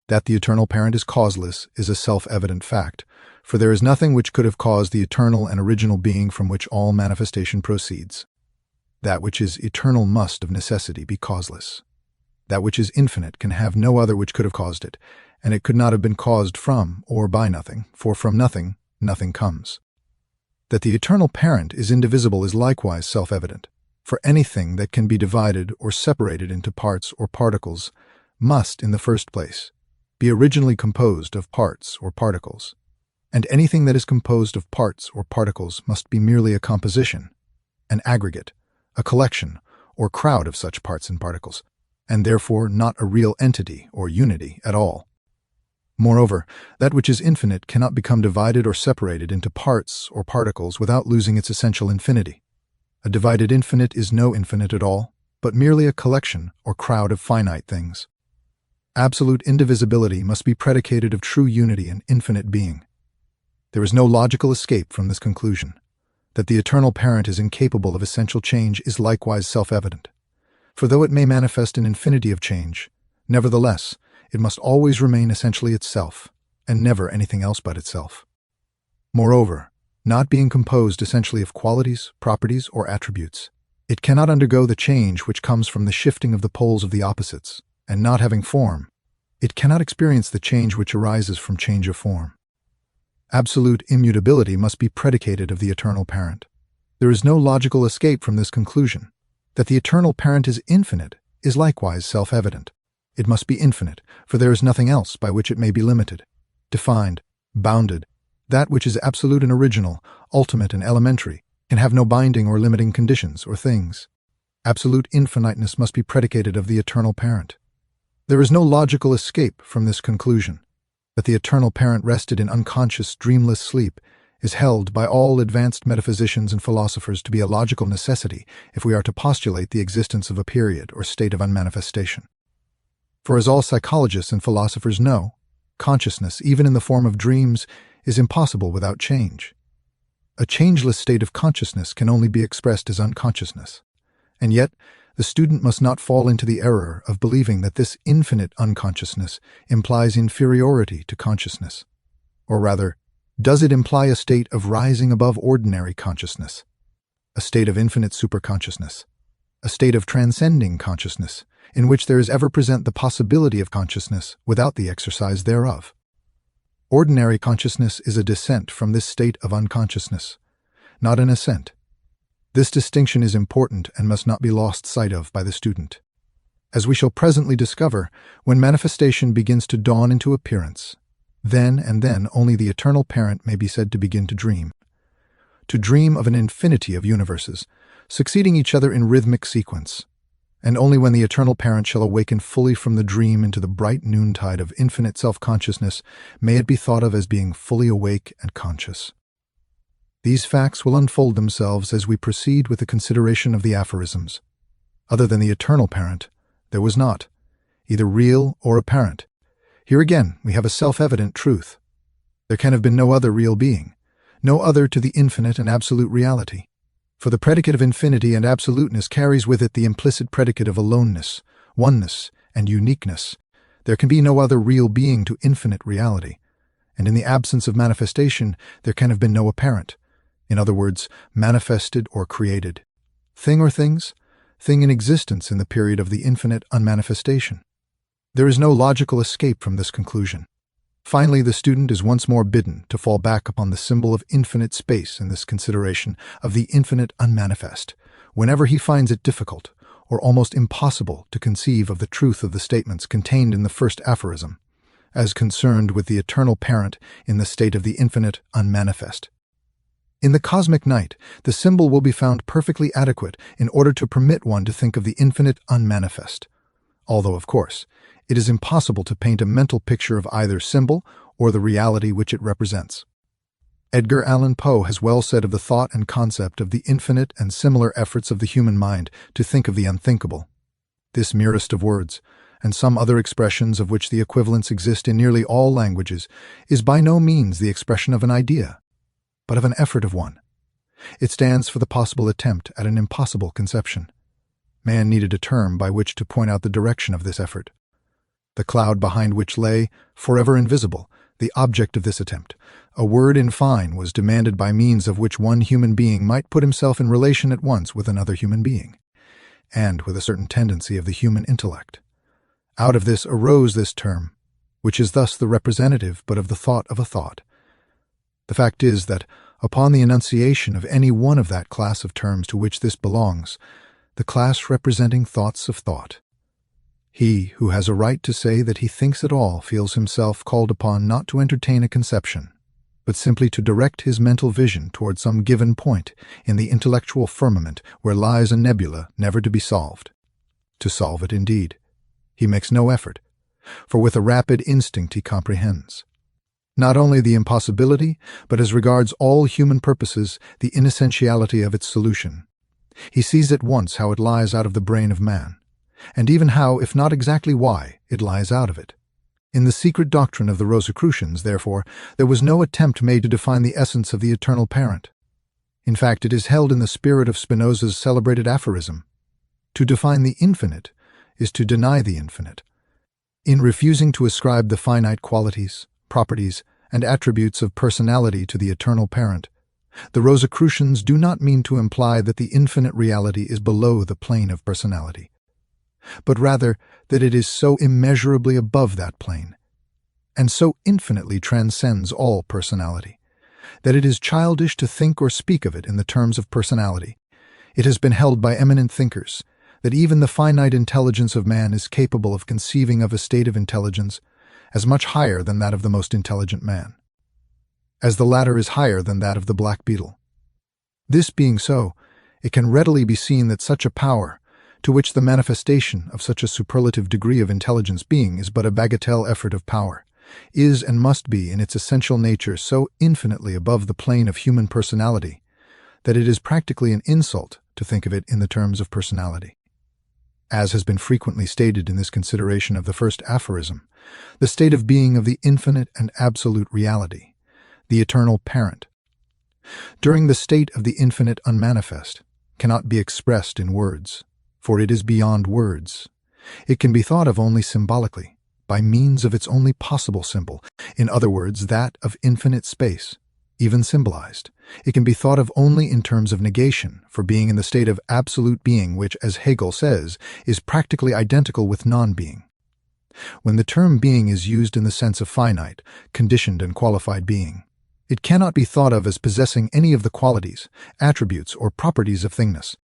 That the eternal parent is causeless is a self-evident fact, for there is nothing which could have caused the eternal and original being from which all manifestation proceeds. That which is eternal must of necessity be causeless. That which is infinite can have no other which could have caused it, and it could not have been caused from or by nothing, for from nothing, nothing comes. That the eternal parent is indivisible is likewise self-evident, for anything that can be divided or separated into parts or particles must, in the first place, be originally composed of parts or particles, and anything that is composed of parts or particles must be merely a composition, an aggregate, a collection or crowd of such parts and particles, and therefore not a real entity or unity at all. Moreover, that which is infinite cannot become divided or separated into parts or particles without losing its essential infinity. A divided infinite is no infinite at all, but merely a collection or crowd of finite things. Absolute indivisibility must be predicated of true unity and infinite being. There is no logical escape from this conclusion. That the eternal parent is incapable of essential change is likewise self-evident. For though it may manifest an infinity of change, nevertheless, it must always remain essentially itself, and never anything else but itself. Moreover, not being composed essentially of qualities, properties, or attributes, it cannot undergo the change which comes from the shifting of the poles of the opposites, and not having form, it cannot experience the change which arises from change of form. Absolute immutability must be predicated of the eternal parent. There is no logical escape from this conclusion. That the eternal parent is infinite is likewise self-evident. It must be infinite, for there is nothing else by which it may be limited, defined, bounded. That which is absolute and original, ultimate and elementary, can have no binding or limiting conditions or things. Absolute infiniteness must be predicated of the eternal parent. There is no logical escape from this conclusion. That the eternal parent rested in unconscious, dreamless sleep is held by all advanced metaphysicians and philosophers to be a logical necessity if we are to postulate the existence of a period or state of unmanifestation. For as all psychologists and philosophers know, consciousness, even in the form of dreams, is impossible without change. A changeless state of consciousness can only be expressed as unconsciousness. And yet, the student must not fall into the error of believing that this infinite unconsciousness implies inferiority to consciousness. Or rather, does it imply a state of rising above ordinary consciousness? A state of infinite superconsciousness? A state of transcending consciousness, in which there is ever present the possibility of consciousness without the exercise thereof? Ordinary consciousness is a descent from this state of unconsciousness, not an ascent. This distinction is important and must not be lost sight of by the student. As we shall presently discover, when manifestation begins to dawn into appearance, then and then only the eternal parent may be said to begin to dream. To dream of an infinity of universes, succeeding each other in rhythmic sequence. And only when the eternal parent shall awaken fully from the dream into the bright noontide of infinite self-consciousness may it be thought of as being fully awake and conscious. These facts will unfold themselves as we proceed with the consideration of the aphorisms. Other than the eternal parent, there was not, either real or apparent. Here again we have a self-evident truth. There can have been no other real being, no other to the infinite and absolute reality. For the predicate of infinity and absoluteness carries with it the implicit predicate of aloneness, oneness, and uniqueness. There can be no other real being to infinite reality. And in the absence of manifestation, there can have been no apparent. In other words, manifested or created. Thing or things? Thing in existence in the period of the infinite unmanifestation. There is no logical escape from this conclusion. Finally, the student is once more bidden to fall back upon the symbol of infinite space in this consideration of the infinite unmanifest, whenever he finds it difficult or almost impossible to conceive of the truth of the statements contained in the first aphorism, as concerned with the eternal parent in the state of the infinite unmanifest. In the cosmic night, the symbol will be found perfectly adequate in order to permit one to think of the infinite unmanifest, although, of course, it is impossible to paint a mental picture of either symbol or the reality which it represents. Edgar Allan Poe has well said of the thought and concept of the infinite and similar efforts of the human mind to think of the unthinkable. This merest of words, and some other expressions of which the equivalents exist in nearly all languages, is by no means the expression of an idea, but of an effort of one. It stands for the possible attempt at an impossible conception. Man needed a term by which to point out the direction of this effort. The cloud behind which lay, forever invisible, the object of this attempt. A word in fine was demanded by means of which one human being might put himself in relation at once with another human being, and with a certain tendency of the human intellect. Out of this arose this term, which is thus the representative but of the thought of a thought. The fact is that, upon the enunciation of any one of that class of terms to which this belongs, the class representing thoughts of thought, he who has a right to say that he thinks at all feels himself called upon not to entertain a conception, but simply to direct his mental vision toward some given point in the intellectual firmament where lies a nebula never to be solved. To solve it, indeed, he makes no effort, for with a rapid instinct he comprehends not only the impossibility, but as regards all human purposes, the inessentiality of its solution. He sees at once how it lies out of the brain of man, and even how, if not exactly why, it lies out of it. In the secret doctrine of the Rosicrucians, therefore, there was no attempt made to define the essence of the eternal parent. In fact, it is held in the spirit of Spinoza's celebrated aphorism, "To define the infinite is to deny the infinite." In refusing to ascribe the finite qualities, properties, and attributes of personality to the eternal parent, the Rosicrucians do not mean to imply that the infinite reality is below the plane of personality, but rather that it is so immeasurably above that plane, and so infinitely transcends all personality, that it is childish to think or speak of it in the terms of personality. It has been held by eminent thinkers that even the finite intelligence of man is capable of conceiving of a state of intelligence as much higher than that of the most intelligent man, as the latter is higher than that of the black beetle. This being so, it can readily be seen that such a power, to which the manifestation of such a superlative degree of intelligence being is but a bagatelle effort of power, is and must be in its essential nature so infinitely above the plane of human personality that it is practically an insult to think of it in the terms of personality. As has been frequently stated in this consideration of the first aphorism, the state of being of the infinite and absolute reality, the eternal parent, during the state of the infinite unmanifest, cannot be expressed in words, for it is beyond words. It can be thought of only symbolically, by means of its only possible symbol, in other words, that of infinite space, even symbolized. It can be thought of only in terms of negation, for being in the state of absolute being which, as Hegel says, is practically identical with non-being. When the term being is used in the sense of finite, conditioned and qualified being, it cannot be thought of as possessing any of the qualities, attributes, or properties of thingness.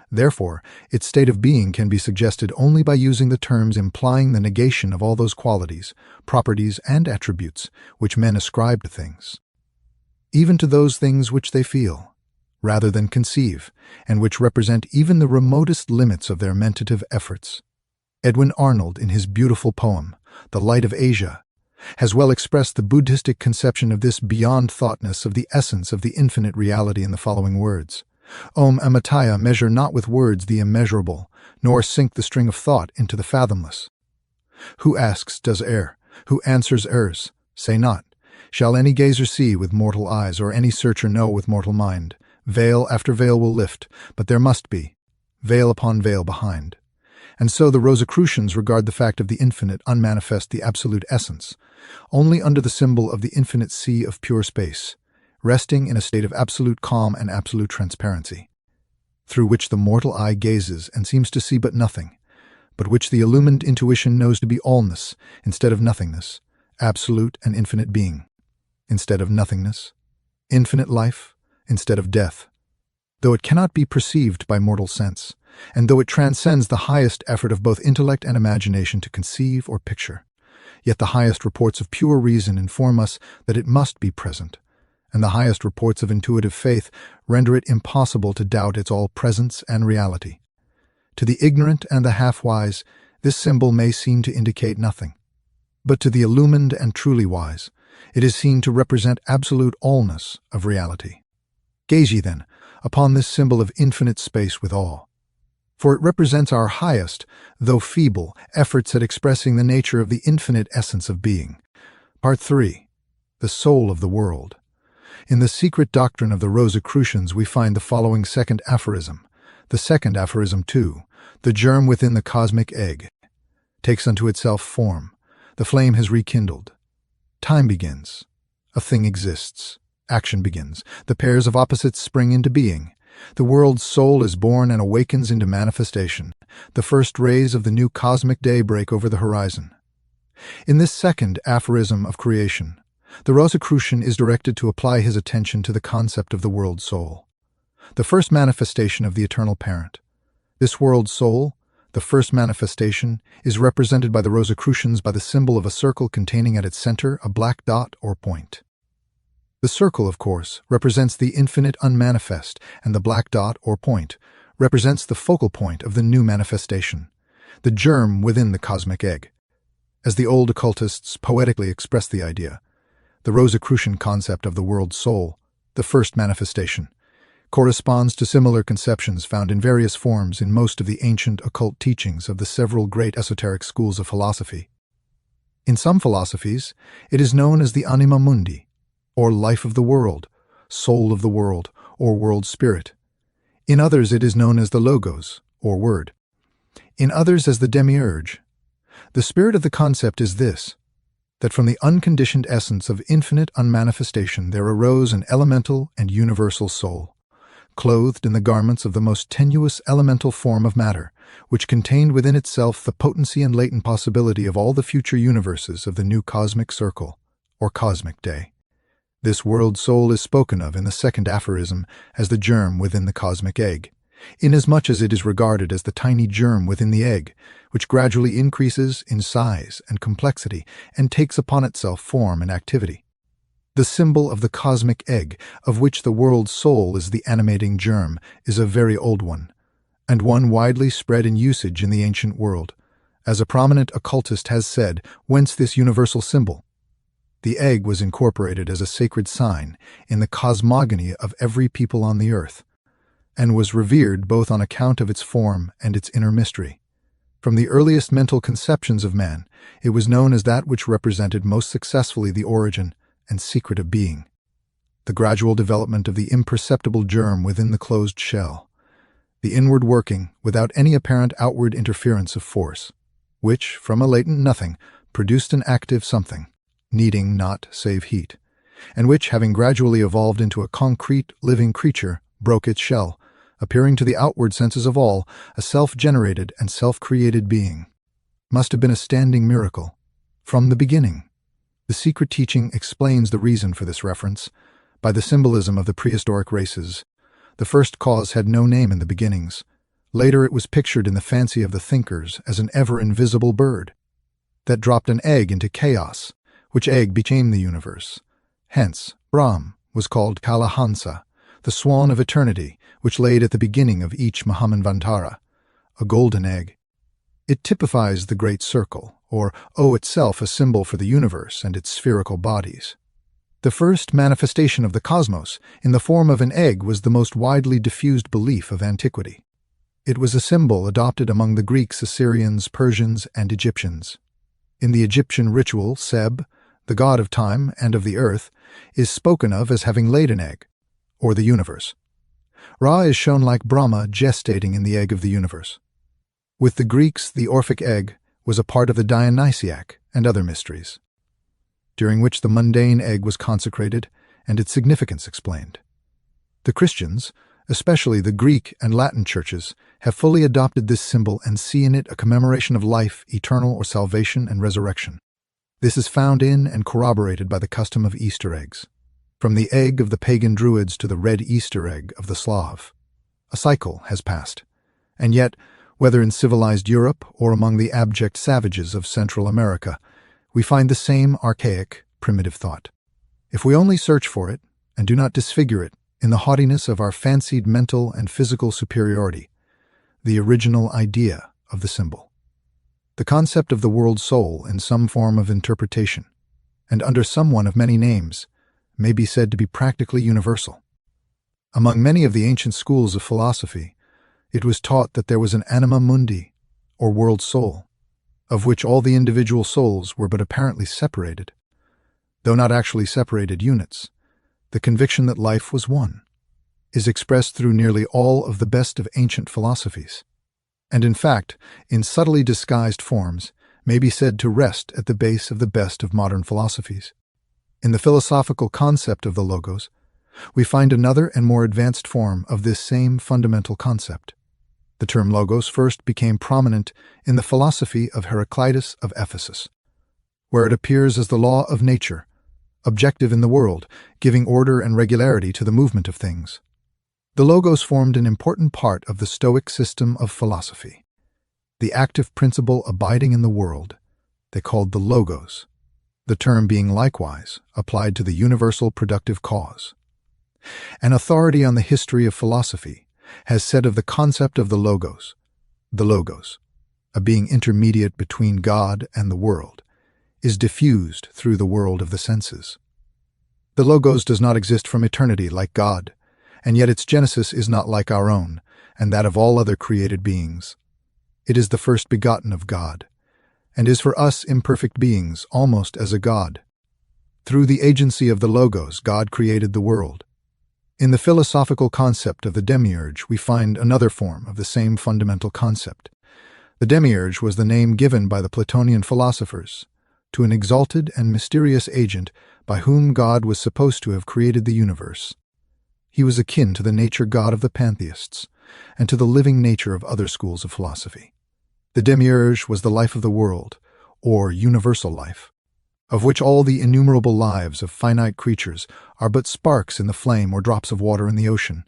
Therefore, its state of being can be suggested only by using the terms implying the negation of all those qualities, properties, and attributes which men ascribe to things, even to those things which they feel, rather than conceive, and which represent even the remotest limits of their mentative efforts. Edwin Arnold, in his beautiful poem, The Light of Asia, has well expressed the Buddhistic conception of this beyond thoughtness of the essence of the infinite reality in the following words: Om Amitaya, measure not with words the immeasurable, nor sink the string of thought into the fathomless. Who asks does err, who answers errs. Say not, shall any gazer see with mortal eyes, or any searcher know with mortal mind? Veil after veil will lift, but there must be veil upon veil behind. And so the Rosicrucians regard the fact of the infinite unmanifest, the absolute essence, only under the symbol of the infinite sea of pure space, resting in a state of absolute calm and absolute transparency, through which the mortal eye gazes and seems to see but nothing, but which the illumined intuition knows to be allness instead of nothingness, absolute and infinite being instead of nothingness, infinite life instead of death. Though it cannot be perceived by mortal sense, and though it transcends the highest effort of both intellect and imagination to conceive or picture, yet the highest reports of pure reason inform us that it must be present, and the highest reports of intuitive faith render it impossible to doubt its all-presence and reality. To the ignorant and the half-wise, this symbol may seem to indicate nothing, but to the illumined and truly wise, it is seen to represent absolute allness of reality. Gaze ye, then, upon this symbol of infinite space with awe, for it represents our highest, though feeble, efforts at expressing the nature of the infinite essence of being. Part 3. The Soul of the World. In the secret doctrine of the Rosicrucians we find the following second aphorism. The second aphorism, too, the germ within the cosmic egg, takes unto itself form. The flame has rekindled. Time begins. A thing exists. Action begins. The pairs of opposites spring into being. The world's soul is born and awakens into manifestation. The first rays of the new cosmic day break over the horizon. In this second aphorism of creation, the Rosicrucian is directed to apply his attention to the concept of the world soul, the first manifestation of the eternal parent. This world soul, the first manifestation, is represented by the Rosicrucians by the symbol of a circle containing at its center a black dot or point. The circle, of course, represents the infinite unmanifest, and the black dot or point represents the focal point of the new manifestation, the germ within the cosmic egg. As the old occultists poetically expressed the idea, the Rosicrucian concept of the world soul, the first manifestation, corresponds to similar conceptions found in various forms in most of the ancient occult teachings of the several great esoteric schools of philosophy. In some philosophies, it is known as the anima mundi, or life of the world, soul of the world, or world spirit. In others it is known as the logos, or word. In others as the demiurge. The spirit of the concept is this, that from the unconditioned essence of infinite unmanifestation there arose an elemental and universal soul, clothed in the garments of the most tenuous elemental form of matter, which contained within itself the potency and latent possibility of all the future universes of the new cosmic circle, or cosmic day. This world soul is spoken of in the second aphorism as the germ within the cosmic egg, inasmuch as it is regarded as the tiny germ within the egg, which gradually increases in size and complexity and takes upon itself form and activity. The symbol of the cosmic egg, of which the world soul is the animating germ, is a very old one, and one widely spread in usage in the ancient world. As a prominent occultist has said, whence this universal symbol? The egg was incorporated as a sacred sign in the cosmogony of every people on the earth, and was revered both on account of its form and its inner mystery. From the earliest mental conceptions of man, it was known as that which represented most successfully the origin and secret of being, the gradual development of the imperceptible germ within the closed shell, the inward working without any apparent outward interference of force, which, from a latent nothing, produced an active something, needing naught save heat, and which, having gradually evolved into a concrete, living creature, broke its shell, appearing to the outward senses of all, a self-generated and self-created being. Must have been a standing miracle. From the beginning. The secret teaching explains the reason for this reference. By the symbolism of the prehistoric races, the first cause had no name in the beginnings. Later it was pictured in the fancy of the thinkers as an ever-invisible bird that dropped an egg into chaos, which egg became the universe. Hence, Brahm was called Kalahansa, the swan of eternity, which laid at the beginning of each Mahamanvantara, a golden egg. It typifies the great circle, or O itself, a symbol for the universe and its spherical bodies. The first manifestation of the cosmos in the form of an egg was the most widely diffused belief of antiquity. It was a symbol adopted among the Greeks, Assyrians, Persians, and Egyptians. In the Egyptian ritual, Seb, the god of time and of the earth, is spoken of as having laid an egg, or the universe. Ra is shown like Brahma gestating in the egg of the universe. With the Greeks, the Orphic egg was a part of the Dionysiac and other mysteries, during which the mundane egg was consecrated and its significance explained. The Christians, especially the Greek and Latin churches, have fully adopted this symbol and see in it a commemoration of life, eternal or salvation and resurrection. This is found in and corroborated by the custom of Easter eggs, from the egg of the pagan Druids to the red Easter egg of the Slav. A cycle has passed, and yet, whether in civilized Europe or among the abject savages of Central America, we find the same archaic, primitive thought. If we only search for it, and do not disfigure it in the haughtiness of our fancied mental and physical superiority, the original idea of the symbol, the concept of the world soul in some form of interpretation, and under some one of many names, may be said to be practically universal. Among many of the ancient schools of philosophy, it was taught that there was an anima mundi, or world soul, of which all the individual souls were but apparently separated. Though not actually separated units, the conviction that life was one is expressed through nearly all of the best of ancient philosophies, and in fact, in subtly disguised forms, may be said to rest at the base of the best of modern philosophies. In the philosophical concept of the Logos, we find another and more advanced form of this same fundamental concept. The term Logos first became prominent in the philosophy of Heraclitus of Ephesus, where it appears as the law of nature, objective in the world, giving order and regularity to the movement of things. The Logos formed an important part of the Stoic system of philosophy. The active principle abiding in the world, they called the Logos, the term being likewise applied to the universal productive cause. An authority on the history of philosophy has said of the concept of the Logos, a being intermediate between God and the world, is diffused through the world of the senses. The Logos does not exist from eternity like God, and yet its genesis is not like our own, and that of all other created beings. It is the first begotten of God, and is for us imperfect beings almost as a God. Through the agency of the Logos, God created the world. In the philosophical concept of the demiurge, we find another form of the same fundamental concept. The demiurge was the name given by the Platonian philosophers to an exalted and mysterious agent by whom God was supposed to have created the universe. He was akin to the nature god of the pantheists and to the living nature of other schools of philosophy. The demiurge was the life of the world, or universal life, of which all the innumerable lives of finite creatures are but sparks in the flame or drops of water in the ocean.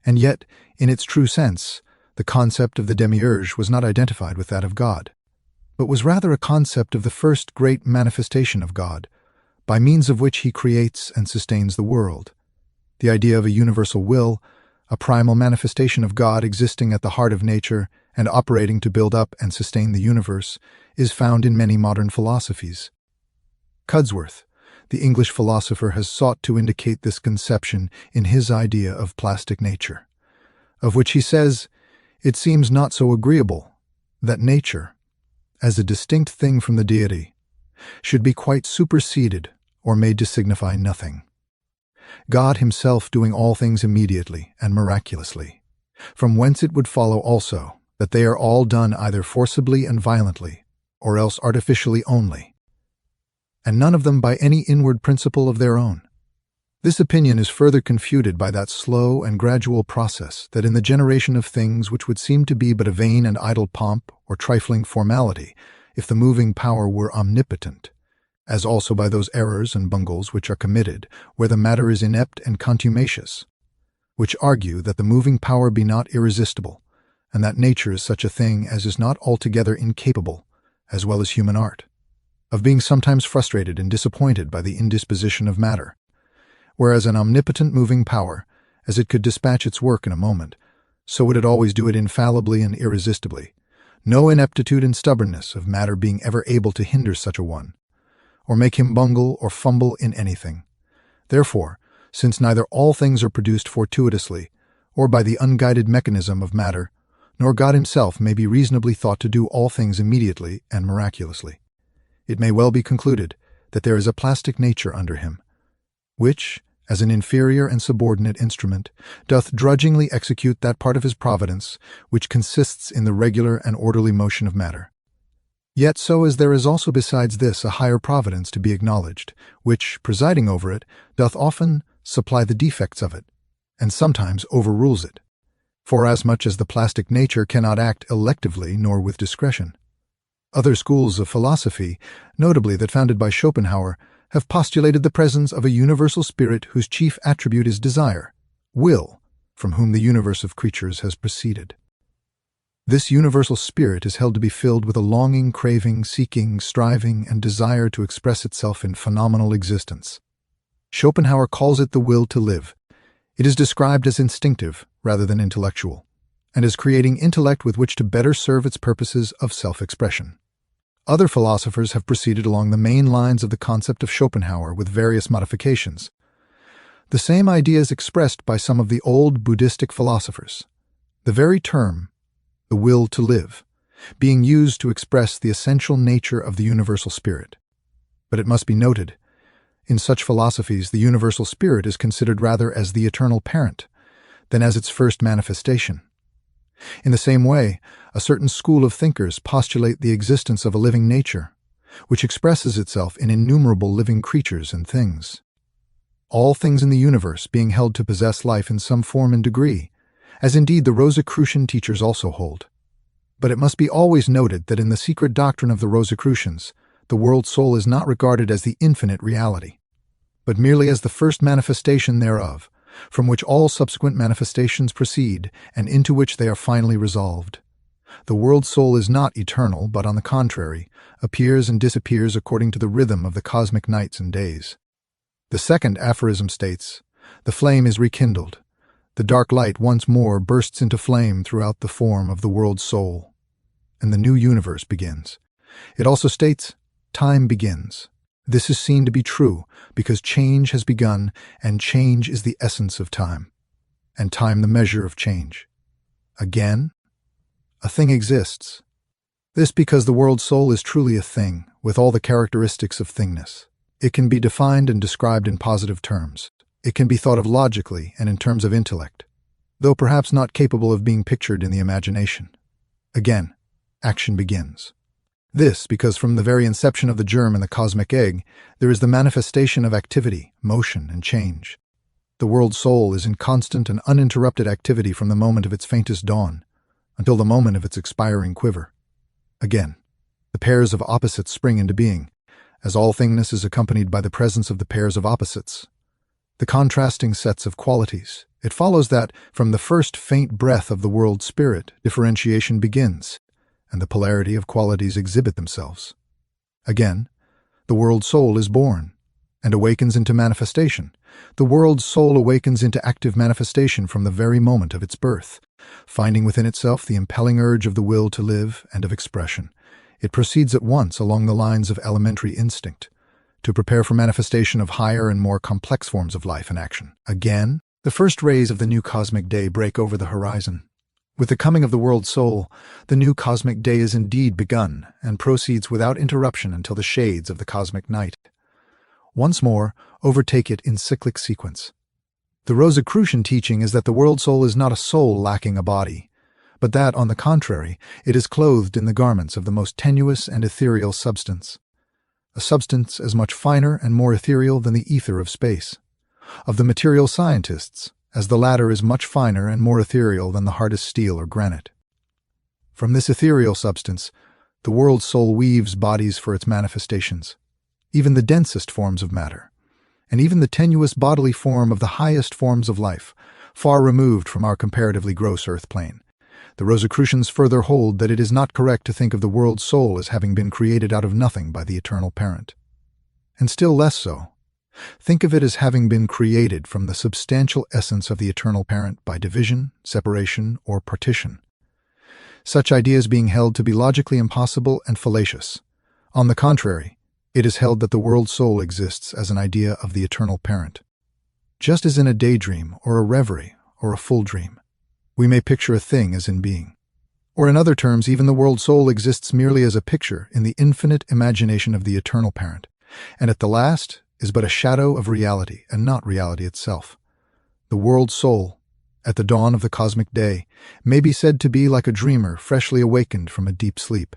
And yet, in its true sense, the concept of the demiurge was not identified with that of God, but was rather a concept of the first great manifestation of God, by means of which he creates and sustains the world. The idea of a universal will, a primal manifestation of God existing at the heart of nature and operating to build up and sustain the universe, is found in many modern philosophies. Cudsworth, the English philosopher, has sought to indicate this conception in his idea of plastic nature, of which he says, "It seems not so agreeable that nature, as a distinct thing from the deity, should be quite superseded or made to signify nothing. God himself doing all things immediately and miraculously, from whence it would follow also that they are all done either forcibly and violently, or else artificially only, and none of them by any inward principle of their own." This opinion is further confuted by that slow and gradual process that in the generation of things which would seem to be but a vain and idle pomp or trifling formality if the moving power were omnipotent, as also by those errors and bungles which are committed where the matter is inept and contumacious, which argue that the moving power be not irresistible, and that nature is such a thing as is not altogether incapable, as well as human art, of being sometimes frustrated and disappointed by the indisposition of matter, whereas an omnipotent moving power, as it could dispatch its work in a moment, so would it always do it infallibly and irresistibly, no ineptitude and stubbornness of matter being ever able to hinder such a one, or make him bungle or fumble in anything. Therefore, since neither all things are produced fortuitously, or by the unguided mechanism of matter, nor God himself may be reasonably thought to do all things immediately and miraculously, it may well be concluded that there is a plastic nature under him, which, as an inferior and subordinate instrument, doth drudgingly execute that part of his providence which consists in the regular and orderly motion of matter. Yet so as there is also besides this a higher providence to be acknowledged, which, presiding over it, doth often supply the defects of it, and sometimes overrules it, forasmuch as the plastic nature cannot act electively nor with discretion. Other schools of philosophy, notably that founded by Schopenhauer, have postulated the presence of a universal spirit whose chief attribute is desire, will, from whom the universe of creatures has proceeded. This universal spirit is held to be filled with a longing, craving, seeking, striving, and desire to express itself in phenomenal existence. Schopenhauer calls it the will to live. It is described as instinctive rather than intellectual, and as creating intellect with which to better serve its purposes of self-expression. Other philosophers have proceeded along the main lines of the concept of Schopenhauer with various modifications. The same idea is expressed by some of the old Buddhistic philosophers. The very term, the will to live, being used to express the essential nature of the universal spirit. But it must be noted, in such philosophies the universal spirit is considered rather as the eternal parent than as its first manifestation. In the same way, a certain school of thinkers postulate the existence of a living nature, which expresses itself in innumerable living creatures and things. All things in the universe being held to possess life in some form and degree, as indeed the Rosicrucian teachers also hold. But it must be always noted that in the secret doctrine of the Rosicrucians, the world soul is not regarded as the infinite reality, but merely as the first manifestation thereof, from which all subsequent manifestations proceed and into which they are finally resolved. The world soul is not eternal, but on the contrary, appears and disappears according to the rhythm of the cosmic nights and days. The second aphorism states, "The flame is rekindled. The dark light once more bursts into flame throughout the form of the world soul, and the new universe begins." It also states, "Time begins." This is seen to be true because change has begun, and change is the essence of time, and time the measure of change. Again, a thing exists. This because the world soul is truly a thing, with all the characteristics of thingness. It can be defined and described in positive terms. It can be thought of logically and in terms of intellect, though perhaps not capable of being pictured in the imagination. Again, action begins. This because from the very inception of the germ in the cosmic egg, there is the manifestation of activity, motion, and change. The world soul is in constant and uninterrupted activity from the moment of its faintest dawn until the moment of its expiring quiver. Again, the pairs of opposites spring into being, as all thingness is accompanied by the presence of the pairs of opposites, the contrasting sets of qualities. It follows that, from the first faint breath of the world spirit, differentiation begins, and the polarity of qualities exhibit themselves. Again, the world soul is born, and awakens into manifestation. The world soul awakens into active manifestation from the very moment of its birth, finding within itself the impelling urge of the will to live and of expression. It proceeds at once along the lines of elementary instinct, to prepare for manifestation of higher and more complex forms of life and action. Again, the first rays of the new cosmic day break over the horizon. With the coming of the world soul, the new cosmic day is indeed begun, and proceeds without interruption until the shades of the cosmic night once more overtake it in cyclic sequence. The Rosicrucian teaching is that the world soul is not a soul lacking a body, but that, on the contrary, it is clothed in the garments of the most tenuous and ethereal substance, a substance as much finer and more ethereal than the ether of space. Of the material scientists, as the latter is much finer and more ethereal than the hardest steel or granite. From this ethereal substance, the world soul weaves bodies for its manifestations, even the densest forms of matter, and even the tenuous bodily form of the highest forms of life, far removed from our comparatively gross earth plane. The Rosicrucians further hold that it is not correct to think of the world soul as having been created out of nothing by the eternal parent. And still less so, think of it as having been created from the substantial essence of the eternal parent by division, separation, or partition. Such ideas being held to be logically impossible and fallacious. On the contrary, it is held that the world soul exists as an idea of the eternal parent. Just as in a daydream or a reverie or a full dream, we may picture a thing as in being. Or in other terms, even the world soul exists merely as a picture in the infinite imagination of the eternal parent, and at the last is but a shadow of reality and not reality itself. The world soul, at the dawn of the cosmic day, may be said to be like a dreamer freshly awakened from a deep sleep,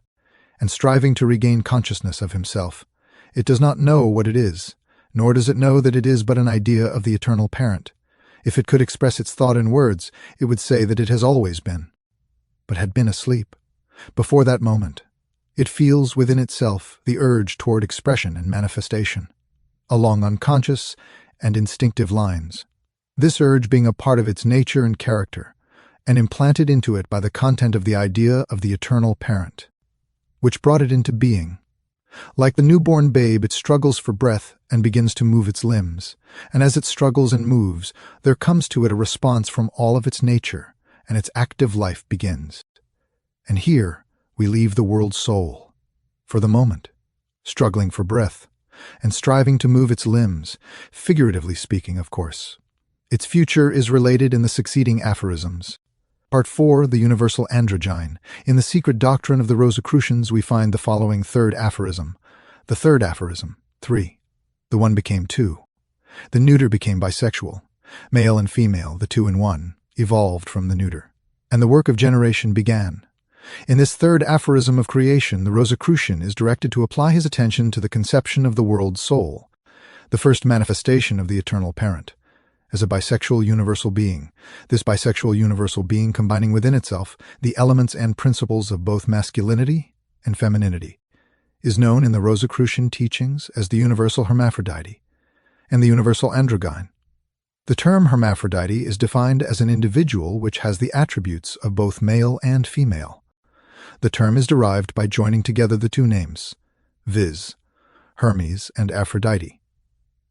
and striving to regain consciousness of himself. It does not know what it is, nor does it know that it is but an idea of the eternal parent. If it could express its thought in words, it would say that it has always been, but had been asleep. Before that moment, it feels within itself the urge toward expression and manifestation, along unconscious and instinctive lines. This urge being a part of its nature and character, and implanted into it by the content of the idea of the eternal parent, which brought it into being. Like the newborn babe, it struggles for breath and begins to move its limbs, and as it struggles and moves, there comes to it a response from all of its nature, and its active life begins. And here we leave the world soul, for the moment, struggling for breath, and striving to move its limbs, figuratively speaking, of course. Its future is related in the succeeding aphorisms. Part 4, the Universal Androgyne. In the secret doctrine of the Rosicrucians, we find the following third aphorism. The third aphorism, 3. The one became two. The neuter became bisexual. Male and female, the two in one, evolved from the neuter. And the work of generation began. In this third aphorism of creation, the Rosicrucian is directed to apply his attention to the conception of the world soul, the first manifestation of the eternal parent, as a bisexual universal being. This bisexual universal being combining within itself the elements and principles of both masculinity and femininity, is known in the Rosicrucian teachings as the Universal Hermaphrodite and the Universal Androgyne. The term hermaphrodite is defined as an individual which has the attributes of both male and female. The term is derived by joining together the two names, viz., Hermes and Aphrodite.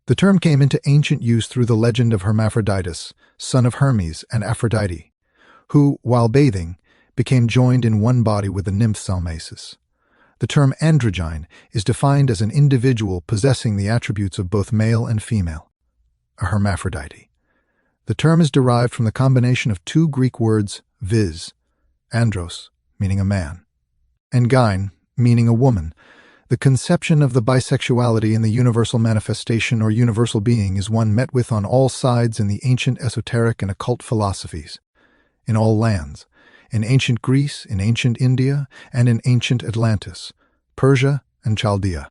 The term came into ancient use through the legend of Hermaphroditus, son of Hermes and Aphrodite, who, while bathing, became joined in one body with the nymph Salmacis. The term androgyne is defined as an individual possessing the attributes of both male and female, a hermaphrodite. The term is derived from the combination of two Greek words, viz., andros, meaning a man, and gyne, meaning a woman. The conception of the bisexuality in the universal manifestation or universal being is one met with on all sides in the ancient esoteric and occult philosophies, in all lands, in ancient Greece, in ancient India, and in ancient Atlantis, Persia, and Chaldea.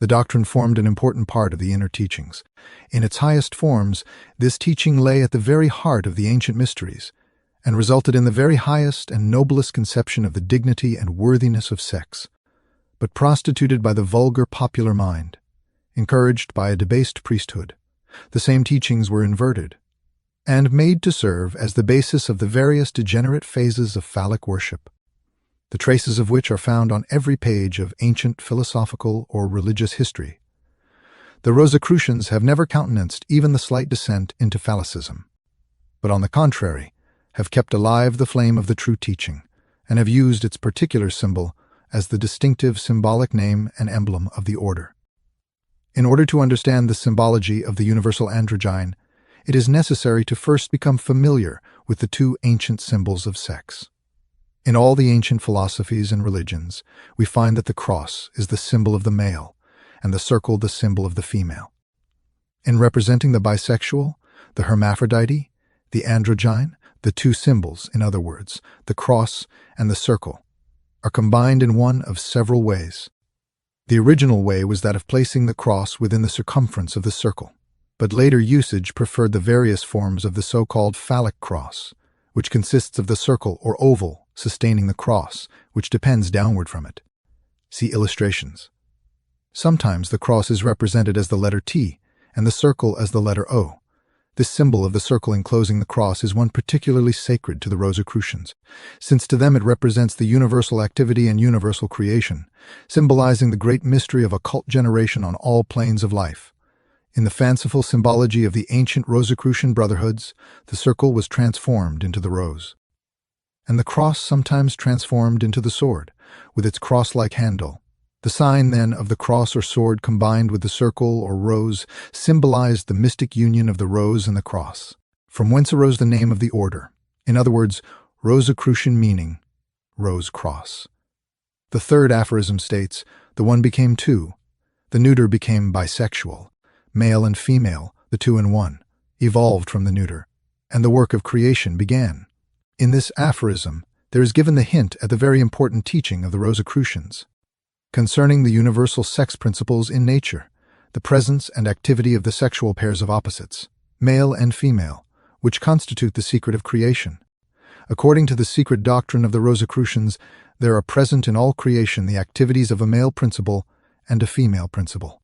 The doctrine formed an important part of the inner teachings. In its highest forms, this teaching lay at the very heart of the ancient mysteries, and resulted in the very highest and noblest conception of the dignity and worthiness of sex, but prostituted by the vulgar popular mind, encouraged by a debased priesthood. The same teachings were inverted, and made to serve as the basis of the various degenerate phases of phallic worship, the traces of which are found on every page of ancient philosophical or religious history. The Rosicrucians have never countenanced even the slight descent into phallicism, but on the contrary, have kept alive the flame of the true teaching, and have used its particular symbol as the distinctive symbolic name and emblem of the order. In order to understand the symbology of the Universal Androgyne, it is necessary to first become familiar with the two ancient symbols of sex. In all the ancient philosophies and religions, we find that the cross is the symbol of the male, and the circle the symbol of the female. In representing the bisexual, the hermaphrodite, the androgyne, the two symbols, in other words, the cross and the circle, are combined in one of several ways. The original way was that of placing the cross within the circumference of the circle, but later usage preferred the various forms of the so-called phallic cross, which consists of the circle or oval sustaining the cross, which depends downward from it. See illustrations. Sometimes the cross is represented as the letter T and the circle as the letter O. This symbol of the circle enclosing the cross is one particularly sacred to the Rosicrucians, since to them it represents the universal activity and universal creation, symbolizing the great mystery of occult generation on all planes of life. In the fanciful symbology of the ancient Rosicrucian brotherhoods, the circle was transformed into the rose, and the cross sometimes transformed into the sword, with its cross-like handle. The sign, then, of the cross or sword combined with the circle or rose symbolized the mystic union of the rose and the cross, from whence arose the name of the order. In other words, Rosicrucian meaning rose cross. The third aphorism states, the one became two, the neuter became bisexual, male and female, the two in one, evolved from the neuter, and the work of creation began. In this aphorism, there is given the hint at the very important teaching of the Rosicrucians concerning the universal sex principles in nature, the presence and activity of the sexual pairs of opposites, male and female, which constitute the secret of creation. According to the secret doctrine of the Rosicrucians, there are present in all creation the activities of a male principle and a female principle,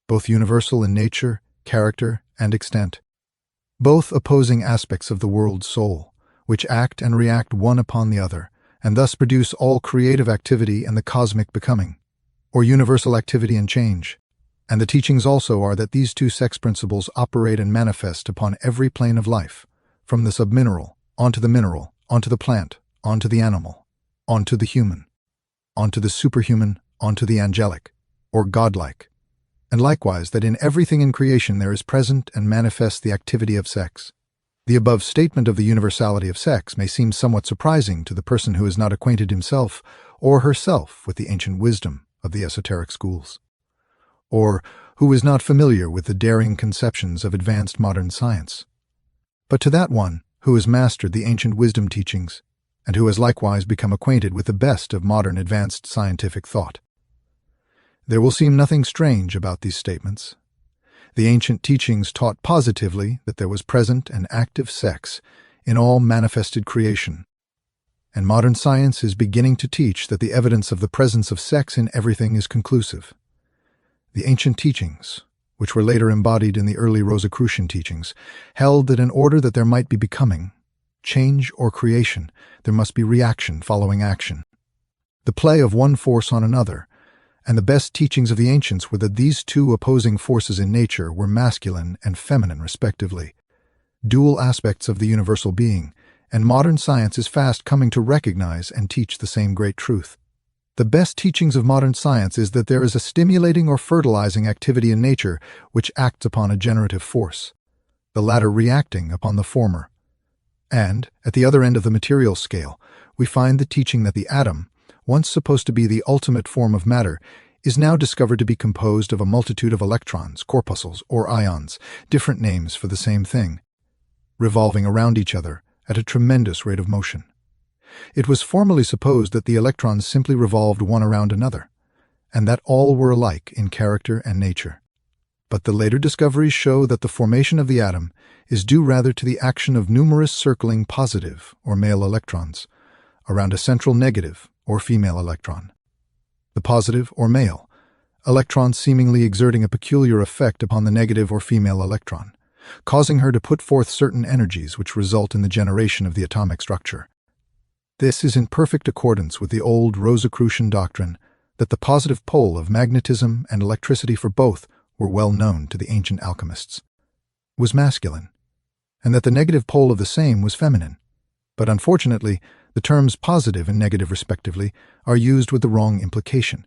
both universal in nature, character, and extent, both opposing aspects of the world soul, which act and react one upon the other, and thus produce all creative activity and the cosmic becoming, or universal activity and change. And the teachings also are that these two sex principles operate and manifest upon every plane of life, from the submineral, onto the mineral, onto the plant, onto the animal, onto the human, onto the superhuman, onto the angelic, or godlike, and likewise that in everything in creation there is present and manifest the activity of sex. The above statement of the universality of sex may seem somewhat surprising to the person who is not acquainted himself or herself with the ancient wisdom of the esoteric schools, or who is not familiar with the daring conceptions of advanced modern science. But to that one who has mastered the ancient wisdom teachings, and who has likewise become acquainted with the best of modern advanced scientific thought. There will seem nothing strange about these statements. The ancient teachings taught positively that there was present and active sex in all manifested creation, and modern science is beginning to teach that the evidence of the presence of sex in everything is conclusive. The ancient teachings, which were later embodied in the early Rosicrucian teachings, held that in order that there might be becoming, change, or creation, there must be reaction following action, the play of one force on another, and the best teachings of the ancients were that these two opposing forces in nature were masculine and feminine respectively, dual aspects of the universal being, and modern science is fast coming to recognize and teach the same great truth. The best teachings of modern science is that there is a stimulating or fertilizing activity in nature which acts upon a generative force, the latter reacting upon the former. And, at the other end of the material scale, we find the teaching that the atom, once supposed to be the ultimate form of matter, is now discovered to be composed of a multitude of electrons, corpuscles, or ions, different names for the same thing, revolving around each other at a tremendous rate of motion. It was formerly supposed that the electrons simply revolved one around another, and that all were alike in character and nature. But the later discoveries show that the formation of the atom is due rather to the action of numerous circling positive or male electrons around a central negative or female electron. The positive or male electron seemingly exerting a peculiar effect upon the negative or female electron, causing her to put forth certain energies which result in the generation of the atomic structure. This is in perfect accordance with the old Rosicrucian doctrine that the positive pole of magnetism and electricity for both were well known to the ancient alchemists, was masculine, and that the negative pole of the same was feminine. But unfortunately, the terms positive and negative respectively are used with the wrong implication,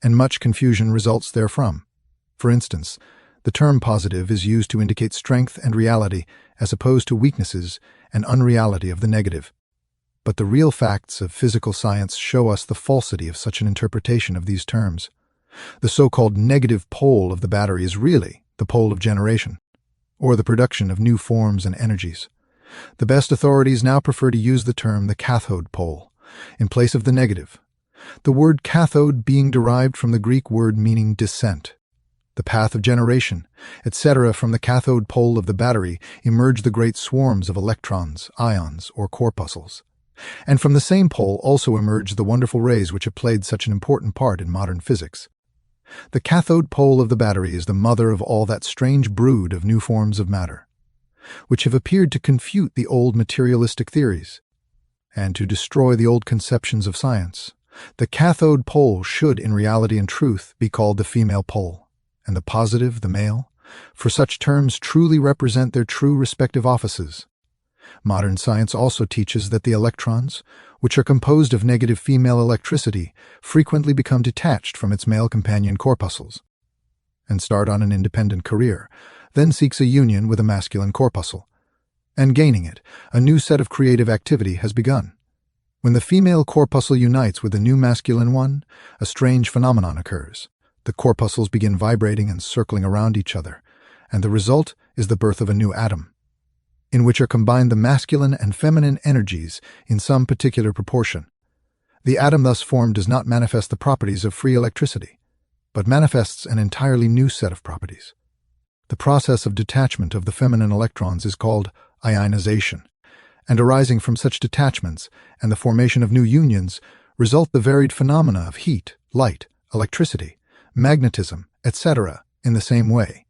and much confusion results therefrom. For instance, the term positive is used to indicate strength and reality as opposed to weaknesses and unreality of the negative. But the real facts of physical science show us the falsity of such an interpretation of these terms. The so-called negative pole of the battery is really the pole of generation, or the production of new forms and energies. The best authorities now prefer to use the term the cathode pole in place of the negative, the word cathode being derived from the Greek word meaning descent. The path of generation, etc. From the cathode pole of the battery emerge the great swarms of electrons, ions, or corpuscles. And from the same pole also emerge the wonderful rays which have played such an important part in modern physics. The cathode pole of the battery is the mother of all that strange brood of new forms of matter, which have appeared to confute the old materialistic theories, and to destroy the old conceptions of science. The cathode pole should, in reality and truth, be called the female pole, and the positive the male, for such terms truly represent their true respective offices. Modern science also teaches that the electrons, which are composed of negative female electricity, frequently become detached from its male companion corpuscles, and start on an independent career, then seeks a union with a masculine corpuscle, and gaining it, a new set of creative activity has begun. When the female corpuscle unites with the new masculine one, a strange phenomenon occurs. The corpuscles begin vibrating and circling around each other, and the result is the birth of a new atom, in which are combined the masculine and feminine energies in some particular proportion. The atom thus formed does not manifest the properties of free electricity, but manifests an entirely new set of properties. The process of detachment of the feminine electrons is called ionization, and arising from such detachments and the formation of new unions result the varied phenomena of heat, light, electricity, magnetism, etc. in the same way.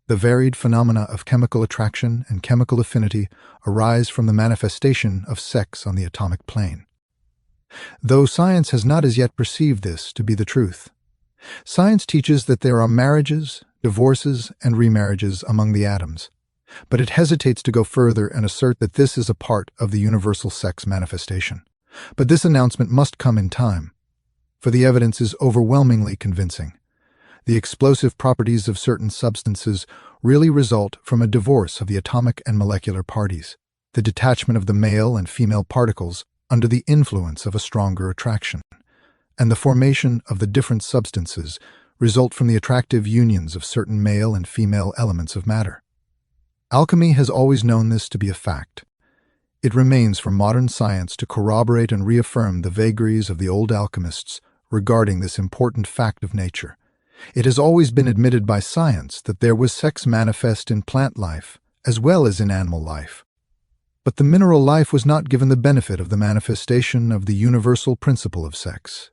The varied phenomena of chemical attraction and chemical affinity arise from the manifestation of sex on the atomic plane. Though science has not as yet perceived this to be the truth, science teaches that there are marriages, divorces, and remarriages among the atoms, but it hesitates to go further and assert that this is a part of the universal sex manifestation. But this announcement must come in time, for the evidence is overwhelmingly convincing. The explosive properties of certain substances really result from a divorce of the atomic and molecular parties, the detachment of the male and female particles under the influence of a stronger attraction, and the formation of the different substances result from the attractive unions of certain male and female elements of matter. Alchemy has always known this to be a fact. It remains for modern science to corroborate and reaffirm the vagaries of the old alchemists regarding this important fact of nature. It has always been admitted by science that there was sex manifest in plant life as well as in animal life. But the mineral life was not given the benefit of the manifestation of the universal principle of sex.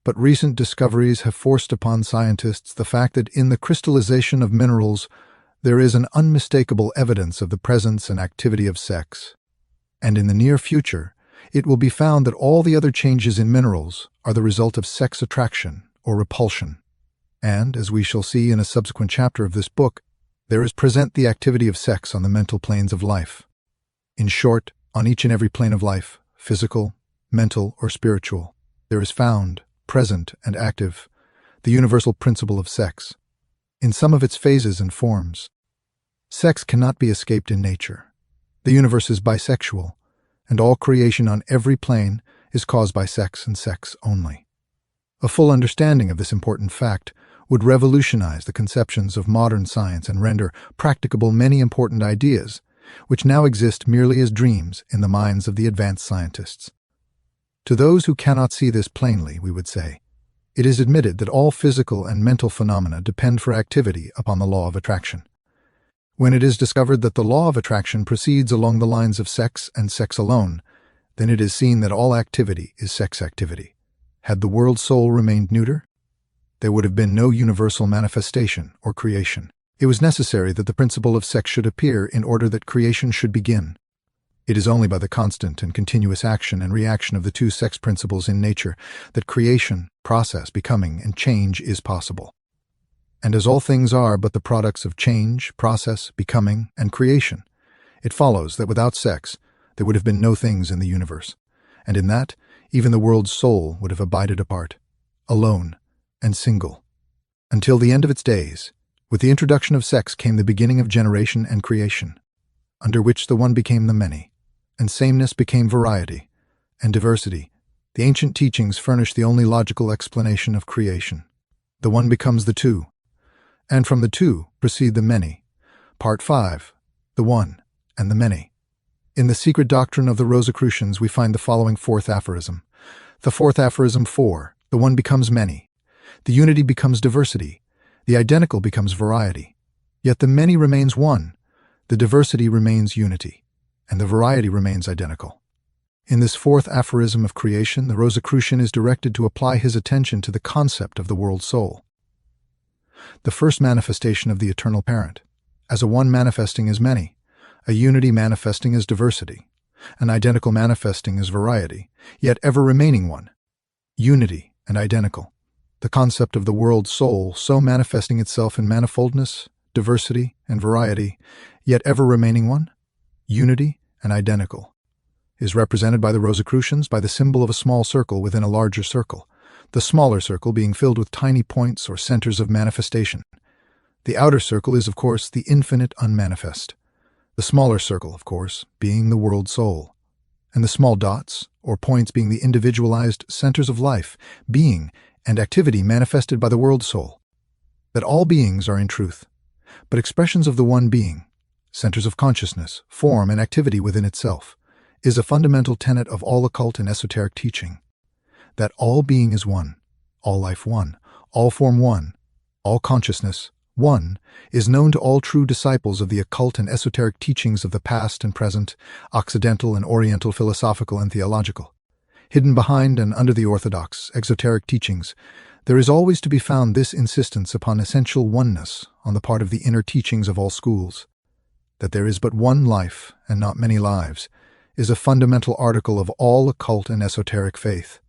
But recent discoveries have forced upon scientists the fact that in the crystallization of minerals there is an unmistakable evidence of the presence and activity of sex. And in the near future, it will be found that all the other changes in minerals are the result of sex attraction or repulsion. And, as we shall see in a subsequent chapter of this book, there is present the activity of sex on the mental planes of life. In short, on each and every plane of life, physical, mental, or spiritual, there is found, present, and active, the universal principle of sex, in some of its phases and forms. Sex cannot be escaped in nature. The universe is bisexual, and all creation on every plane is caused by sex and sex only. A full understanding of this important fact would revolutionize the conceptions of modern science and render practicable many important ideas, which now exist merely as dreams in the minds of the advanced scientists. To those who cannot see this plainly, we would say, it is admitted that all physical and mental phenomena depend for activity upon the law of attraction. When it is discovered that the law of attraction proceeds along the lines of sex and sex alone, then it is seen that all activity is sex activity. Had the world soul remained neuter, there would have been no universal manifestation or creation. It was necessary that the principle of sex should appear in order that creation should begin. It is only by the constant and continuous action and reaction of the two sex principles in nature that creation, process, becoming, and change is possible. And as all things are but the products of change, process, becoming, and creation, it follows that without sex there would have been no things in the universe, and in that even the world's soul would have abided apart, alone, and single, until the end of its days. With the introduction of sex came the beginning of generation and creation, under which the one became the many, and sameness became variety, and diversity. The ancient teachings furnish the only logical explanation of creation. The one becomes the two, and from the two proceed the many. Part 5. The One and the Many. In the secret doctrine of the Rosicrucians we find the following fourth aphorism. The fourth aphorism 4. The one becomes many. The unity becomes diversity. The identical becomes variety. Yet the many remains one. The diversity remains unity. And the variety remains identical. In this fourth aphorism of creation, the Rosicrucian is directed to apply his attention to the concept of the world soul, the first manifestation of the eternal parent, as a one manifesting as many, a unity manifesting as diversity, an identical manifesting as variety, yet ever remaining one, unity and identical. The concept of the world soul, so manifesting itself in manifoldness, diversity, and variety, yet ever remaining one, unity and identical, is represented by the Rosicrucians by the symbol of a small circle within a larger circle, the smaller circle being filled with tiny points or centers of manifestation. The outer circle is, of course, the infinite unmanifest. The smaller circle, of course, being the world soul, and the small dots, or points, being the individualized centers of life, being, and activity manifested by the world soul. That all beings are in truth, but expressions of the one being, centers of consciousness, form, and activity within itself, is a fundamental tenet of all occult and esoteric teaching. That all being is one, all life one, all form one, all consciousness one, is known to all true disciples of the occult and esoteric teachings of the past and present, Occidental and Oriental philosophical and theological. Hidden behind and under the orthodox, exoteric teachings, there is always to be found this insistence upon essential oneness on the part of the inner teachings of all schools. That there is but one life and not many lives is a fundamental article of all occult and esoteric faith.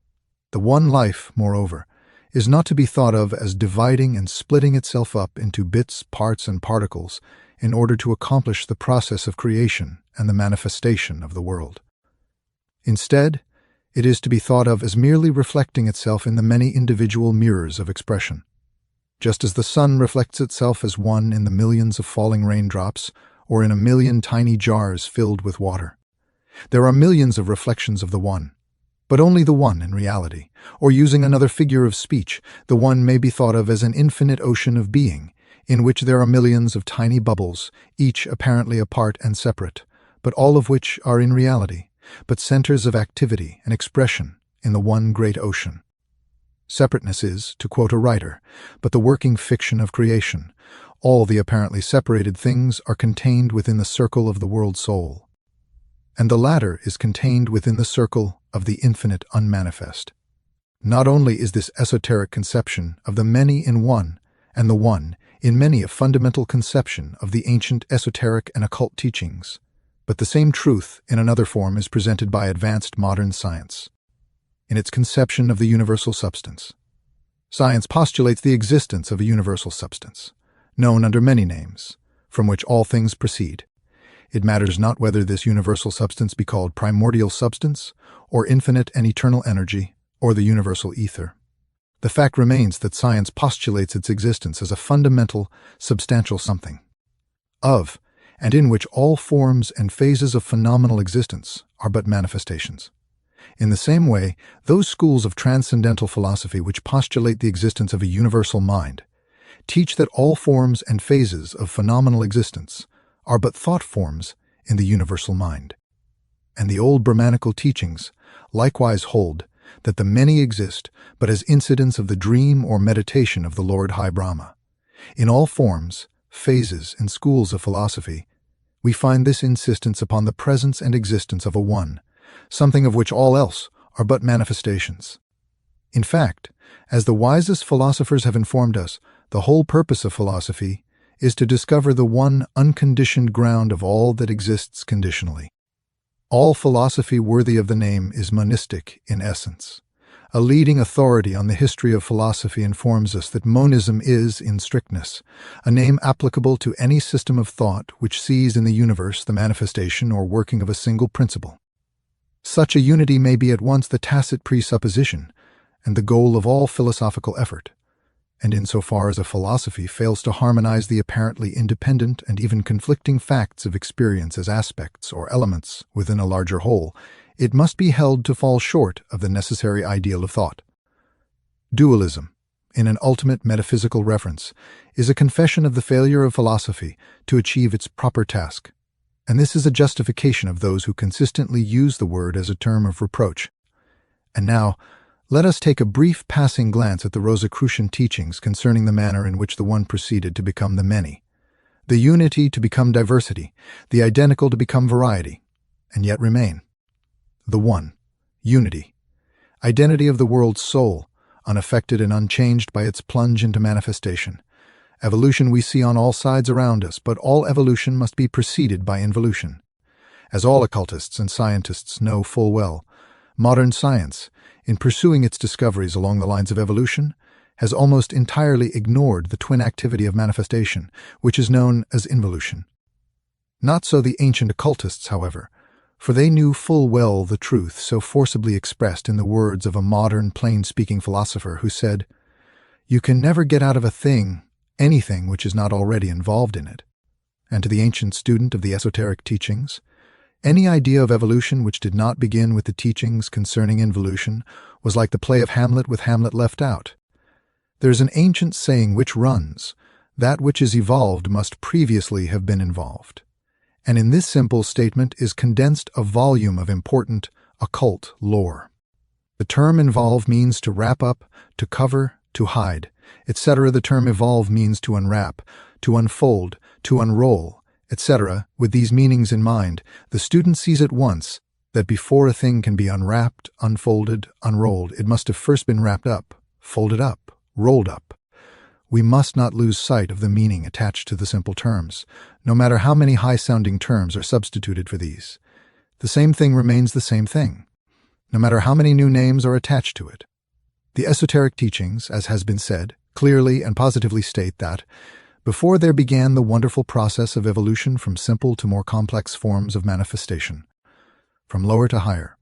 The one life, moreover, is not to be thought of as dividing and splitting itself up into bits, parts, and particles in order to accomplish the process of creation and the manifestation of the world. Instead, it is to be thought of as merely reflecting itself in the many individual mirrors of expression. Just as the sun reflects itself as one in the millions of falling raindrops or in a million tiny jars filled with water. There are millions of reflections of the one, but only the one in reality, or using another figure of speech, the one may be thought of as an infinite ocean of being, in which there are millions of tiny bubbles, each apparently apart and separate, but all of which are in reality but centers of activity and expression in the one great ocean. Separateness is, to quote a writer, but the working fiction of creation. All the apparently separated things are contained within the circle of the world soul, and the latter is contained within the circle of the infinite unmanifest. Not only is this esoteric conception of the many in one, and the one in many a fundamental conception of the ancient esoteric and occult teachings, but the same truth in another form is presented by advanced modern science, in its conception of the universal substance. Science postulates the existence of a universal substance, known under many names, from which all things proceed. It matters not whether this universal substance be called primordial substance, or infinite and eternal energy, or the universal ether. The fact remains that science postulates its existence as a fundamental, substantial something, of, and in which all forms and phases of phenomenal existence are but manifestations. In the same way, those schools of transcendental philosophy which postulate the existence of a universal mind teach that all forms and phases of phenomenal existence are but thought forms in the universal mind. And the old Brahmanical teachings likewise hold that the many exist but as incidents of the dream or meditation of the Lord High Brahma. In all forms, phases, and schools of philosophy, we find this insistence upon the presence and existence of a one, something of which all else are but manifestations. In fact, as the wisest philosophers have informed us, the whole purpose of philosophy is to discover the one unconditioned ground of all that exists conditionally. All philosophy worthy of the name is monistic in essence. A leading authority on the history of philosophy informs us that monism is, in strictness, a name applicable to any system of thought which sees in the universe the manifestation or working of a single principle. Such a unity may be at once the tacit presupposition and the goal of all philosophical effort, and insofar as a philosophy fails to harmonize the apparently independent and even conflicting facts of experience as aspects or elements within a larger whole, it must be held to fall short of the necessary ideal of thought. Dualism, in an ultimate metaphysical reference, is a confession of the failure of philosophy to achieve its proper task, and this is a justification of those who consistently use the word as a term of reproach. And now, let us take a brief passing glance at the Rosicrucian teachings concerning the manner in which the one proceeded to become the many, the unity to become diversity, the identical to become variety, and yet remain. The one, unity, identity of the world's soul, unaffected and unchanged by its plunge into manifestation. Evolution we see on all sides around us, but all evolution must be preceded by involution. As all occultists and scientists know full well, modern science, in pursuing its discoveries along the lines of evolution, has almost entirely ignored the twin activity of manifestation, which is known as involution. Not so the ancient occultists, however, for they knew full well the truth so forcibly expressed in the words of a modern, plain-speaking philosopher who said, "You can never get out of a thing anything which is not already involved in it." And to the ancient student of the esoteric teachings, any idea of evolution which did not begin with the teachings concerning involution was like the play of Hamlet with Hamlet left out. There is an ancient saying which runs, "That which is evolved must previously have been involved." And in this simple statement is condensed a volume of important, occult lore. The term involve means to wrap up, to cover, to hide, etc. The term evolve means to unwrap, to unfold, to unroll, etc. With these meanings in mind, the student sees at once that before a thing can be unwrapped, unfolded, unrolled, it must have first been wrapped up, folded up, rolled up. We must not lose sight of the meaning attached to the simple terms, no matter how many high-sounding terms are substituted for these. The same thing remains the same thing, no matter how many new names are attached to it. The esoteric teachings, as has been said, clearly and positively state that, before there began the wonderful process of evolution from simple to more complex forms of manifestation, from lower to higher,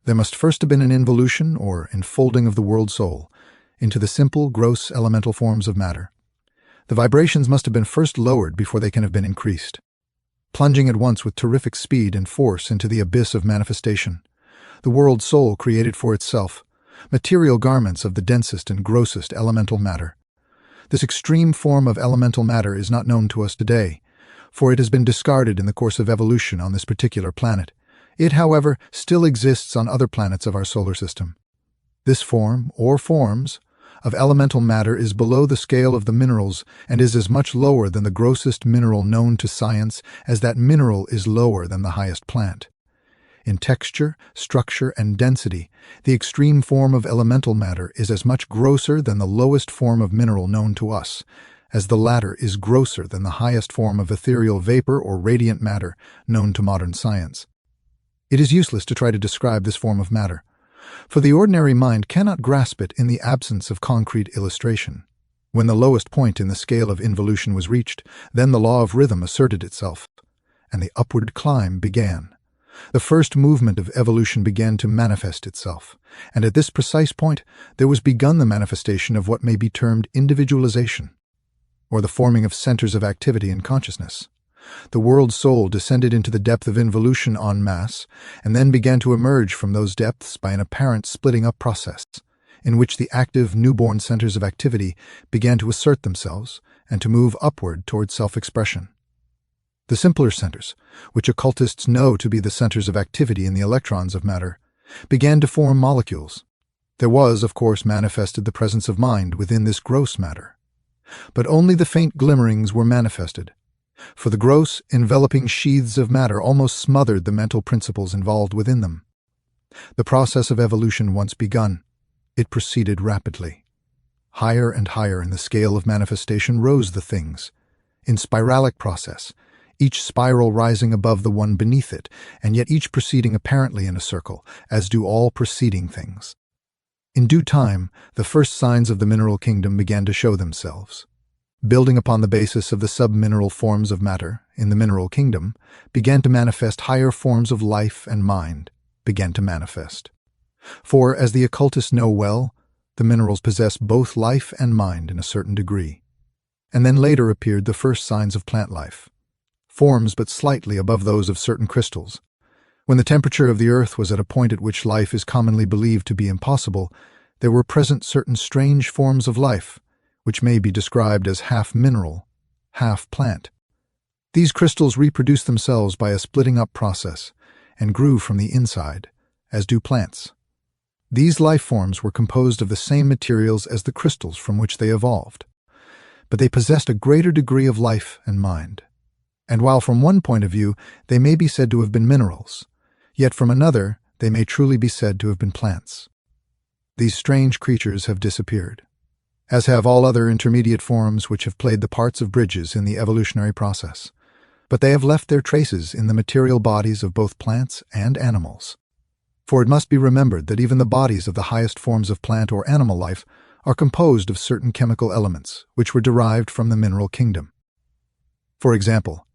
there must first have been an involution or enfolding of the world soul into the simple, gross, elemental forms of matter. The vibrations must have been first lowered before they can have been increased, plunging at once with terrific speed and force into the abyss of manifestation. The world soul created for itself material garments of the densest and grossest elemental matter. This extreme form of elemental matter is not known to us today, for it has been discarded in the course of evolution on this particular planet. It, however, still exists on other planets of our solar system. This form, or forms, of elemental matter is below the scale of the minerals and is as much lower than the grossest mineral known to science as that mineral is lower than the highest plant. In texture, structure, and density, the extreme form of elemental matter is as much grosser than the lowest form of mineral known to us, as the latter is grosser than the highest form of ethereal vapor or radiant matter known to modern science. It is useless to try to describe this form of matter, for the ordinary mind cannot grasp it in the absence of concrete illustration. When the lowest point in the scale of involution was reached, then the law of rhythm asserted itself, and the upward climb began. The first movement of evolution began to manifest itself, and at this precise point there was begun the manifestation of what may be termed individualization, or the forming of centers of activity in consciousness. The world soul descended into the depth of involution en masse, and then began to emerge from those depths by an apparent splitting-up process, in which the active, newborn centers of activity began to assert themselves and to move upward toward self-expression. The simpler centers, which occultists know to be the centers of activity in the electrons of matter, began to form molecules. There was, of course, manifested the presence of mind within this gross matter. But only the faint glimmerings were manifested, for the gross, enveloping sheaths of matter almost smothered the mental principles involved within them. The process of evolution once begun, it proceeded rapidly. Higher and higher in the scale of manifestation rose the things, in spiralic process, each spiral rising above the one beneath it, and yet each proceeding apparently in a circle, as do all preceding things. In due time, the first signs of the mineral kingdom began to show themselves. Building upon the basis of the sub-mineral forms of matter in the mineral kingdom, began to manifest higher forms of life and mind, began to manifest. For, as the occultists know well, the minerals possess both life and mind in a certain degree. And then later appeared the first signs of plant life, forms but slightly above those of certain crystals. When the temperature of the earth was at a point at which life is commonly believed to be impossible, there were present certain strange forms of life, which may be described as half mineral, half plant. These crystals reproduced themselves by a splitting-up process and grew from the inside, as do plants. These life forms were composed of the same materials as the crystals from which they evolved, but they possessed a greater degree of life and mind. And while from one point of view they may be said to have been minerals, yet from another they may truly be said to have been plants. These strange creatures have disappeared, as have all other intermediate forms which have played the parts of bridges in the evolutionary process, but they have left their traces in the material bodies of both plants and animals. For it must be remembered that even the bodies of the highest forms of plant or animal life are composed of certain chemical elements which were derived from the mineral kingdom. For example,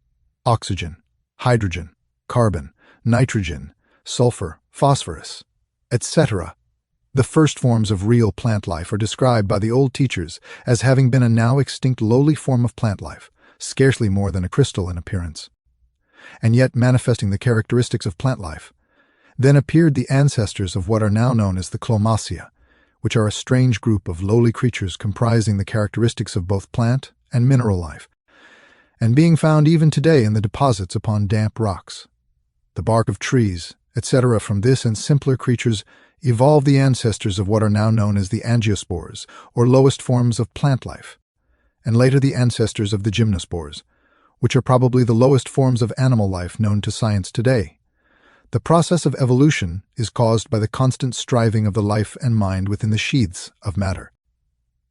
oxygen, hydrogen, carbon, nitrogen, sulfur, phosphorus, etc. The first forms of real plant life are described by the old teachers as having been a now extinct lowly form of plant life, scarcely more than a crystal in appearance, and yet manifesting the characteristics of plant life. Then appeared the ancestors of what are now known as the clomacia, which are a strange group of lowly creatures comprising the characteristics of both plant and mineral life, and being found even today in the deposits upon damp rocks. The bark of trees, etc. From this and simpler creatures evolved the ancestors of what are now known as the angiospores, or lowest forms of plant life, and later the ancestors of the gymnospores, which are probably the lowest forms of animal life known to science today. The process of evolution is caused by the constant striving of the life and mind within the sheaths of matter,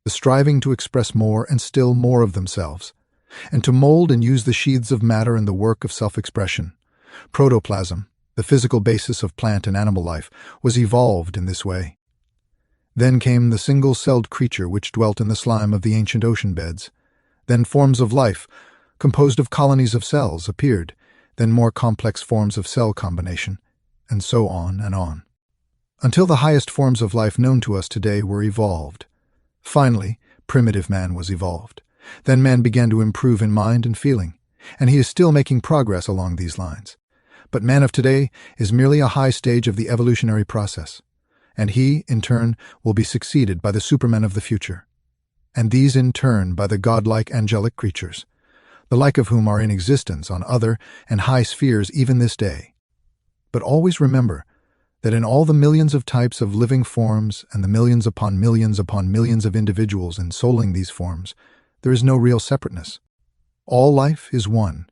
the striving to express more and still more of themselves, and to mold and use the sheaths of matter in the work of self-expression. Protoplasm, the physical basis of plant and animal life, was evolved in this way. Then came the single-celled creature which dwelt in the slime of the ancient ocean beds. Then forms of life, composed of colonies of cells, appeared, then more complex forms of cell combination, and so on and on, until the highest forms of life known to us today were evolved. Finally, primitive man was evolved. Then man began to improve in mind and feeling, and he is still making progress along these lines. But man of today is merely a high stage of the evolutionary process, and he, in turn, will be succeeded by the supermen of the future, and these in turn by the godlike angelic creatures. the like of whom are in existence on other and high spheres even this day. But always remember that in all the millions of types of living forms and the millions upon millions of individuals ensouling these forms, there is no real separateness. All life is one,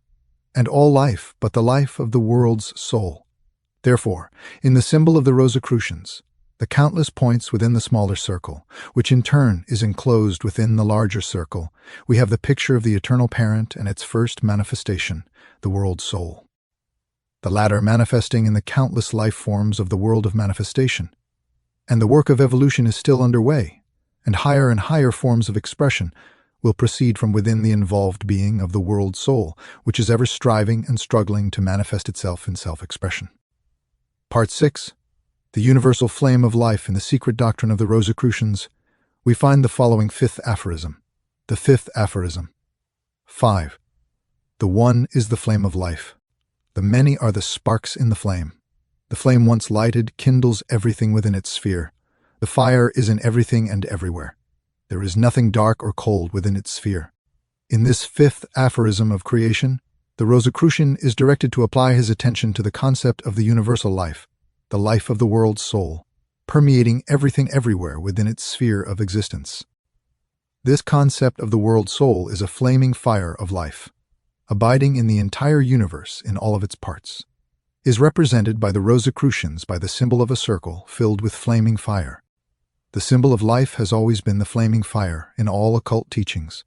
and all life but the life of the world's soul. Therefore, in the symbol of the Rosicrucians, the countless points within the smaller circle, which in turn is enclosed within the larger circle, we have the picture of the eternal parent and its first manifestation, the world's soul. The latter manifesting in the countless life forms of the world of manifestation. And the work of evolution is still underway, and higher forms of expression will proceed from within the involved being of the world's soul, which is ever striving and struggling to manifest itself in self-expression. Part 6. The Universal Flame of Life in the Secret Doctrine of the Rosicrucians, we find the following fifth aphorism. The fifth aphorism. 5. The one is the flame of life. The many are the sparks in the flame. The flame once lighted kindles everything within its sphere. The fire is in everything and everywhere. There is nothing dark or cold within its sphere. In this fifth aphorism of creation, the Rosicrucian is directed to apply his attention to the concept of the universal life, the life of the world's soul, permeating everything everywhere within its sphere of existence. This concept of the world's soul is a flaming fire of life, abiding in the entire universe in all of its parts, is represented by the Rosicrucians by the symbol of a circle filled with flaming fire. The symbol of life has always been the flaming fire in all occult teachings,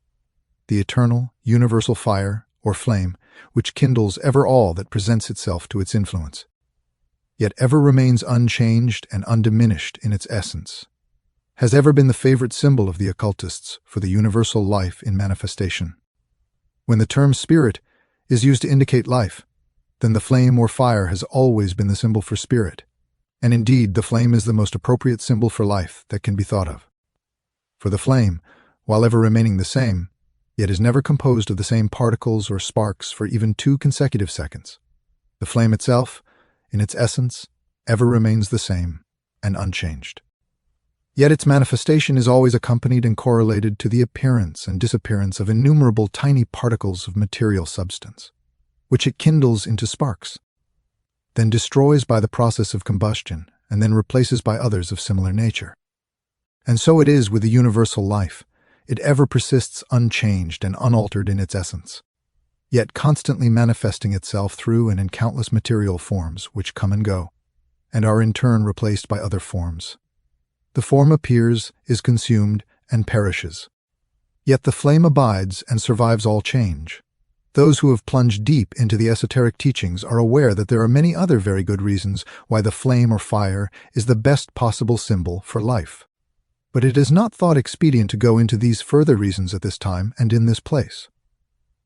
the eternal, universal fire, or flame, which kindles ever all that presents itself to its influence, yet ever remains unchanged and undiminished in its essence, has ever been the favorite symbol of the occultists for the universal life in manifestation. When the term spirit is used to indicate life, then the flame or fire has always been the symbol for spirit, and indeed the flame is the most appropriate symbol for life that can be thought of. For the flame, while ever remaining the same, yet is never composed of the same particles or sparks for even 2 consecutive seconds. The flame itself, in its essence, ever remains the same and unchanged. Yet its manifestation is always accompanied and correlated to the appearance and disappearance of innumerable tiny particles of material substance, which it kindles into sparks, then destroys by the process of combustion, and then replaces by others of similar nature. And so it is with the universal life. It ever persists unchanged and unaltered in its essence, yet constantly manifesting itself through and in countless material forms which come and go, and are in turn replaced by other forms. The form appears, is consumed, and perishes. Yet the flame abides and survives all change. Those who have plunged deep into the esoteric teachings are aware that there are many other very good reasons why the flame or fire is the best possible symbol for life. But it is not thought expedient to go into these further reasons at this time and in this place.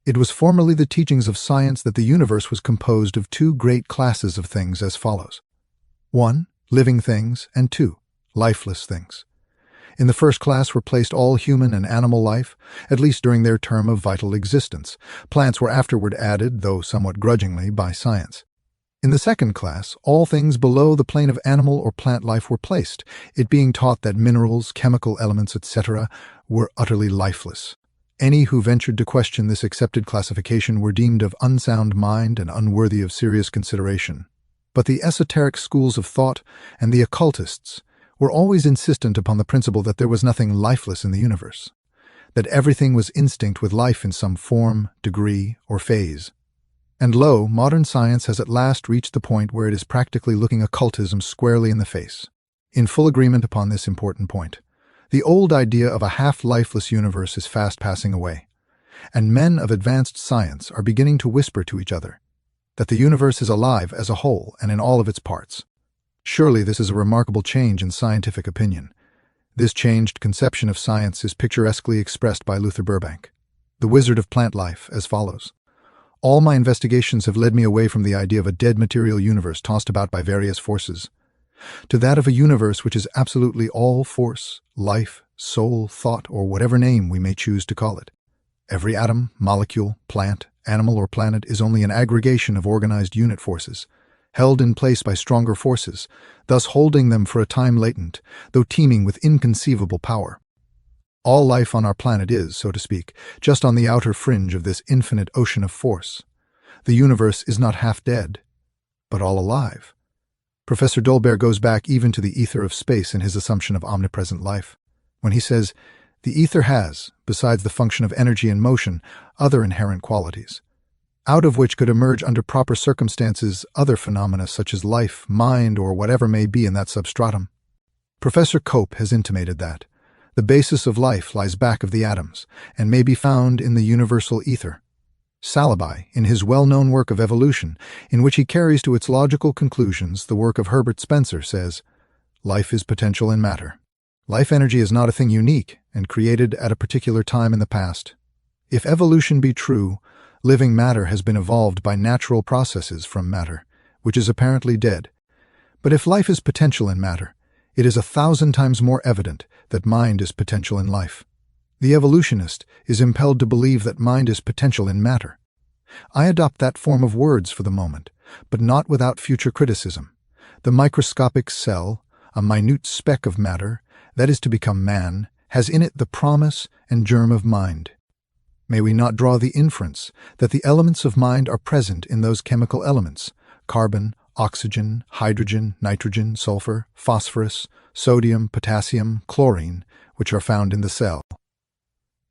It was formerly the teachings of science that the universe was composed of 2 great classes of things as follows. 1. Living things, and 2. Lifeless things. In the first class were placed all human and animal life, at least during their term of vital existence. Plants were afterward added, though somewhat grudgingly, by science. In the second class, all things below the plane of animal or plant life were placed, it being taught that minerals, chemical elements, etc. were utterly lifeless. Any who ventured to question this accepted classification were deemed of unsound mind and unworthy of serious consideration. But the esoteric schools of thought and the occultists were always insistent upon the principle that there was nothing lifeless in the universe, that everything was instinct with life in some form, degree, or phase. And lo, modern science has at last reached the point where it is practically looking occultism squarely in the face, in full agreement upon this important point. The old idea of a half-lifeless universe is fast passing away, and men of advanced science are beginning to whisper to each other that the universe is alive as a whole and in all of its parts. Surely this is a remarkable change in scientific opinion. This changed conception of science is picturesquely expressed by Luther Burbank, the wizard of plant life, as follows. All my investigations have led me away from the idea of a dead material universe tossed about by various forces, to that of a universe which is absolutely all force, life, soul, thought, or whatever name we may choose to call it. Every atom, molecule, plant, animal, or planet is only an aggregation of organized unit forces, held in place by stronger forces, thus holding them for a time latent, though teeming with inconceivable power. All life on our planet is, so to speak, just on the outer fringe of this infinite ocean of force. The universe is not half dead, but all alive. Professor Dolbear goes back even to the ether of space in his assumption of omnipresent life, when he says, the ether has, besides the function of energy and motion, other inherent qualities, out of which could emerge under proper circumstances other phenomena such as life, mind, or whatever may be in that substratum. Professor Cope has intimated that the basis of life lies back of the atoms and may be found in the universal ether. Salibi, in his well-known work of evolution, in which he carries to its logical conclusions the work of Herbert Spencer, says, life is potential in matter. Life energy is not a thing unique and created at a particular time in the past. If evolution be true, living matter has been evolved by natural processes from matter, which is apparently dead. But if life is potential in matter, it is 1,000 times more evident that mind is potential in life. The evolutionist is impelled to believe that mind is potential in matter. I adopt that form of words for the moment, but not without future criticism. The microscopic cell, a minute speck of matter, that is to become man, has in it the promise and germ of mind. May we not draw the inference that the elements of mind are present in those chemical elements, carbon, oxygen, hydrogen, nitrogen, sulfur, phosphorus, sodium, potassium, chlorine, which are found in the cell.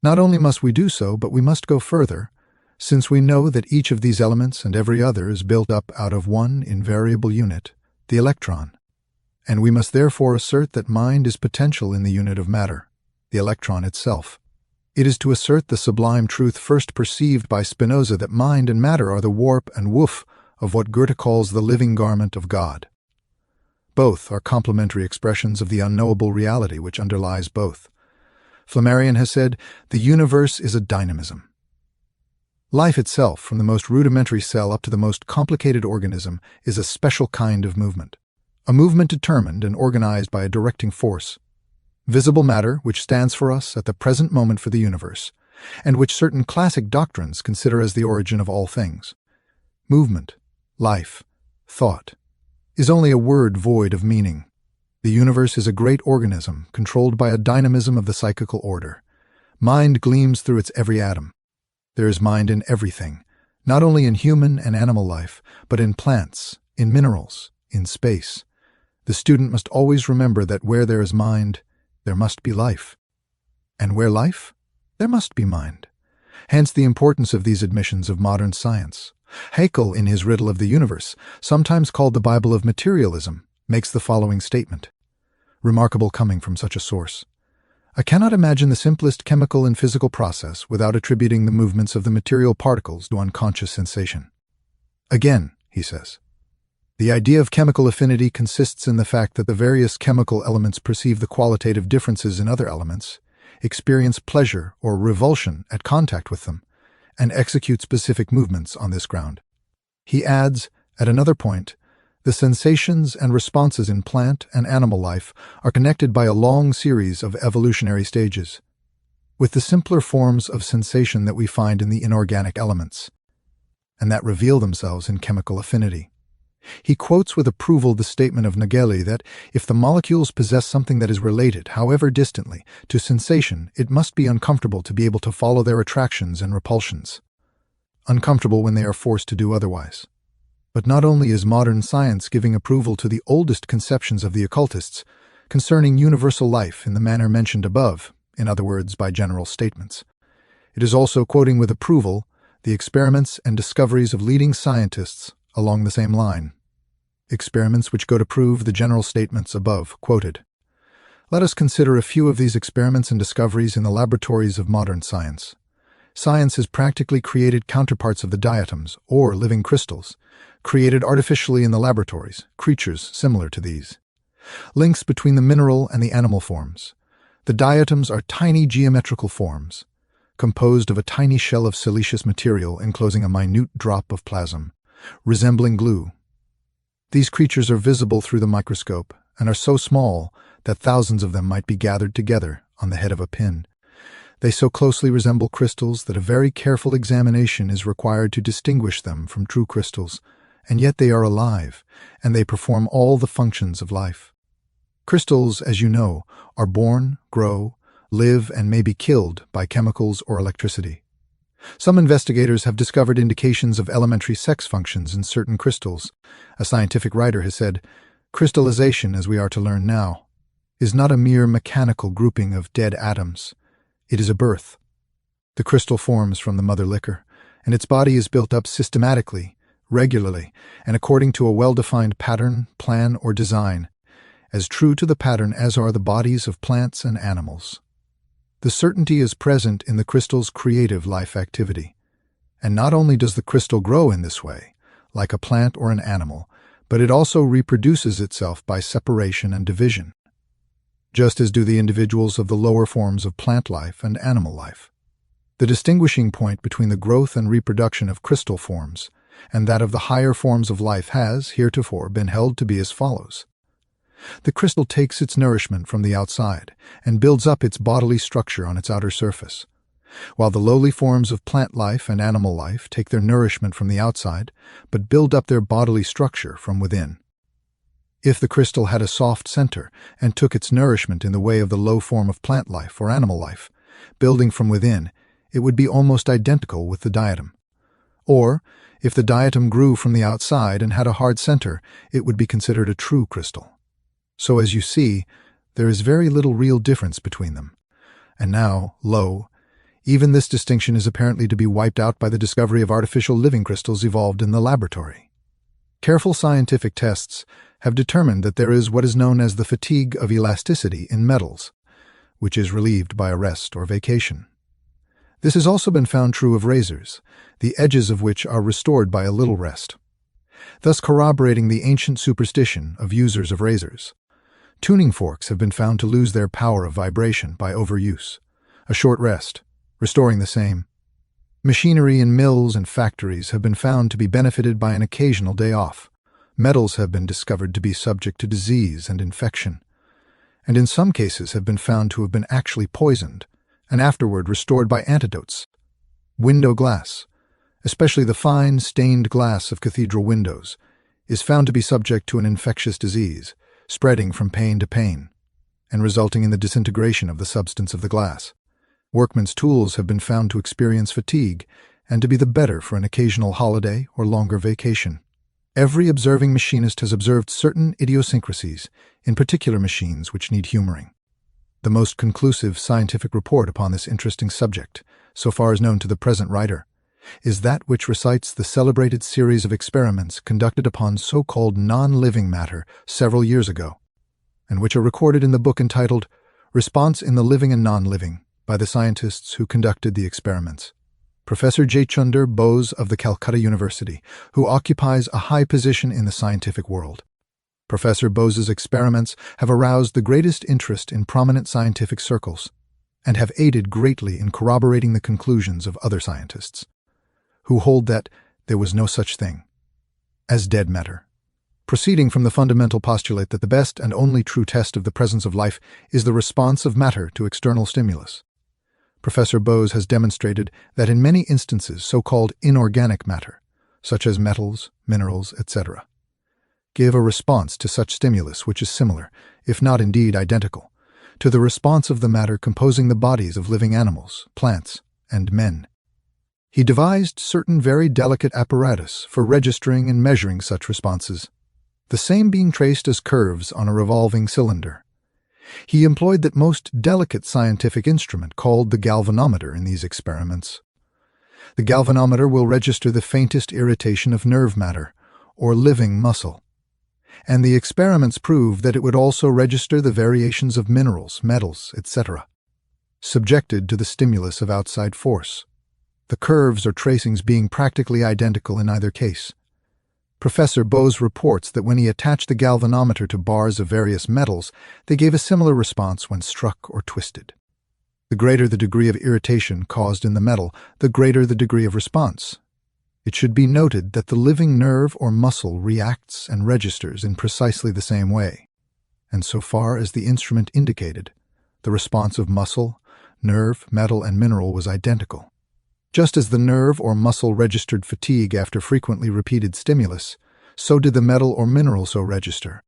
Not only must we do so, but we must go further, since we know that each of these elements and every other is built up out of one invariable unit, the electron. And we must therefore assert that mind is potential in the unit of matter, the electron itself. It is to assert the sublime truth first perceived by Spinoza that mind and matter are the warp and woof of what Goethe calls the living garment of God. Both are complementary expressions of the unknowable reality which underlies both. Flammarion has said, the universe is a dynamism. Life itself, from the most rudimentary cell up to the most complicated organism, is a special kind of movement. A movement determined and organized by a directing force. Visible matter, which stands for us at the present moment for the universe, and which certain classic doctrines consider as the origin of all things. Movement, life, thought, is only a word void of meaning. The universe is a great organism controlled by a dynamism of the psychical order. Mind gleams through its every atom. There is mind in everything, not only in human and animal life, but in plants, in minerals, in space. The student must always remember that where there is mind, there must be life. And where life, there must be mind. Hence the importance of these admissions of modern science. Haeckel, in his Riddle of the Universe, sometimes called the Bible of Materialism, makes the following statement, remarkable coming from such a source. I cannot imagine the simplest chemical and physical process without attributing the movements of the material particles to unconscious sensation. Again, he says, the idea of chemical affinity consists in the fact that the various chemical elements perceive the qualitative differences in other elements, experience pleasure or revulsion at contact with them, and execute specific movements on this ground. He adds, at another point, the sensations and responses in plant and animal life are connected by a long series of evolutionary stages, with the simpler forms of sensation that we find in the inorganic elements, and that reveal themselves in chemical affinity. He quotes with approval the statement of Nageli that if the molecules possess something that is related, however distantly, to sensation, it must be uncomfortable to be able to follow their attractions and repulsions. Uncomfortable when they are forced to do otherwise. But not only is modern science giving approval to the oldest conceptions of the occultists concerning universal life in the manner mentioned above, in other words, by general statements, it is also quoting with approval the experiments and discoveries of leading scientists along the same line, experiments which go to prove the general statements above quoted. Let us consider a few of these experiments and discoveries in the laboratories of modern science. Science has practically created counterparts of the diatoms, or living crystals, created artificially in the laboratories, creatures similar to these. Links between the mineral and the animal forms. The diatoms are tiny geometrical forms, composed of a tiny shell of siliceous material enclosing a minute drop of plasm, resembling glue. These creatures are visible through the microscope and are so small that thousands of them might be gathered together on the head of a pin. They so closely resemble crystals that a very careful examination is required to distinguish them from true crystals, and yet they are alive, and they perform all the functions of life. Crystals, as you know, are born, grow, live and may be killed by chemicals or electricity. Some investigators have discovered indications of elementary sex functions in certain crystals. A scientific writer has said, "Crystallization, as we are to learn now, is not a mere mechanical grouping of dead atoms. It is a birth. The crystal forms from the mother liquor, and its body is built up systematically, regularly, and according to a well-defined pattern, plan, or design, as true to the pattern as are the bodies of plants and animals. The certainty is present in the crystal's creative life activity. And not only does the crystal grow in this way, like a plant or an animal, but it also reproduces itself by separation and division, just as do the individuals of the lower forms of plant life and animal life. The distinguishing point between the growth and reproduction of crystal forms and that of the higher forms of life has, heretofore, been held to be as follows. The crystal takes its nourishment from the outside and builds up its bodily structure on its outer surface, while the lowly forms of plant life and animal life take their nourishment from the outside but build up their bodily structure from within. If the crystal had a soft center and took its nourishment in the way of the low form of plant life or animal life, building from within, it would be almost identical with the diatom. Or, if the diatom grew from the outside and had a hard center, it would be considered a true crystal. So as you see, there is very little real difference between them. And now, lo, even this distinction is apparently to be wiped out by the discovery of artificial living crystals evolved in the laboratory. Careful scientific tests have determined that there is what is known as the fatigue of elasticity in metals, which is relieved by a rest or vacation. This has also been found true of razors, the edges of which are restored by a little rest, thus corroborating the ancient superstition of users of razors. Tuning forks have been found to lose their power of vibration by overuse. A short rest, restoring the same. Machinery in mills and factories have been found to be benefited by an occasional day off. Metals have been discovered to be subject to disease and infection, and in some cases have been found to have been actually poisoned, and afterward restored by antidotes. Window glass, especially the fine, stained glass of cathedral windows, is found to be subject to an infectious disease, spreading from pane to pane, and resulting in the disintegration of the substance of the glass. Workmen's tools have been found to experience fatigue and to be the better for an occasional holiday or longer vacation. Every observing machinist has observed certain idiosyncrasies in particular machines which need humoring. The most conclusive scientific report upon this interesting subject, so far as known to the present writer, is that which recites the celebrated series of experiments conducted upon so-called non-living matter several years ago, and which are recorded in the book entitled Response in the Living and Non-Living by the scientists who conducted the experiments. Professor Jaichunder Bose of the Calcutta University, who occupies a high position in the scientific world. Professor Bose's experiments have aroused the greatest interest in prominent scientific circles and have aided greatly in corroborating the conclusions of other scientists, who hold that there was no such thing as dead matter, proceeding from the fundamental postulate that the best and only true test of the presence of life is the response of matter to external stimulus. Professor Bose has demonstrated that in many instances so-called inorganic matter, such as metals, minerals, etc., give a response to such stimulus which is similar, if not indeed identical, to the response of the matter composing the bodies of living animals, plants, and men. He devised certain very delicate apparatus for registering and measuring such responses, the same being traced as curves on a revolving cylinder. He employed that most delicate scientific instrument called the galvanometer in these experiments. The galvanometer will register the faintest irritation of nerve matter, or living muscle, and the experiments prove that it would also register the variations of minerals, metals, etc., subjected to the stimulus of outside force, the curves or tracings being practically identical in either case. Professor Bose reports that when he attached the galvanometer to bars of various metals, they gave a similar response when struck or twisted. The greater the degree of irritation caused in the metal, the greater the degree of response. It should be noted that the living nerve or muscle reacts and registers in precisely the same way, and so far as the instrument indicated, the response of muscle, nerve, metal, and mineral was identical. Just as the nerve or muscle registered fatigue after frequently repeated stimulus, so did the metal or mineral so register.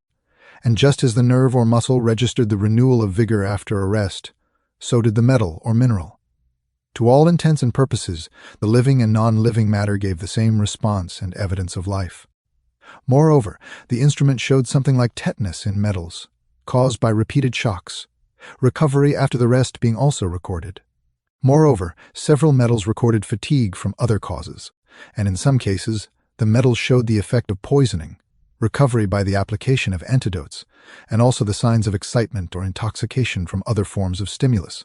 And just as the nerve or muscle registered the renewal of vigor after a rest, so did the metal or mineral. To all intents and purposes, the living and non-living matter gave the same response and evidence of life. Moreover, the instrument showed something like tetanus in metals, caused by repeated shocks, recovery after the rest being also recorded. Moreover, several metals recorded fatigue from other causes, and in some cases, the metals showed the effect of poisoning, recovery by the application of antidotes, and also the signs of excitement or intoxication from other forms of stimulus.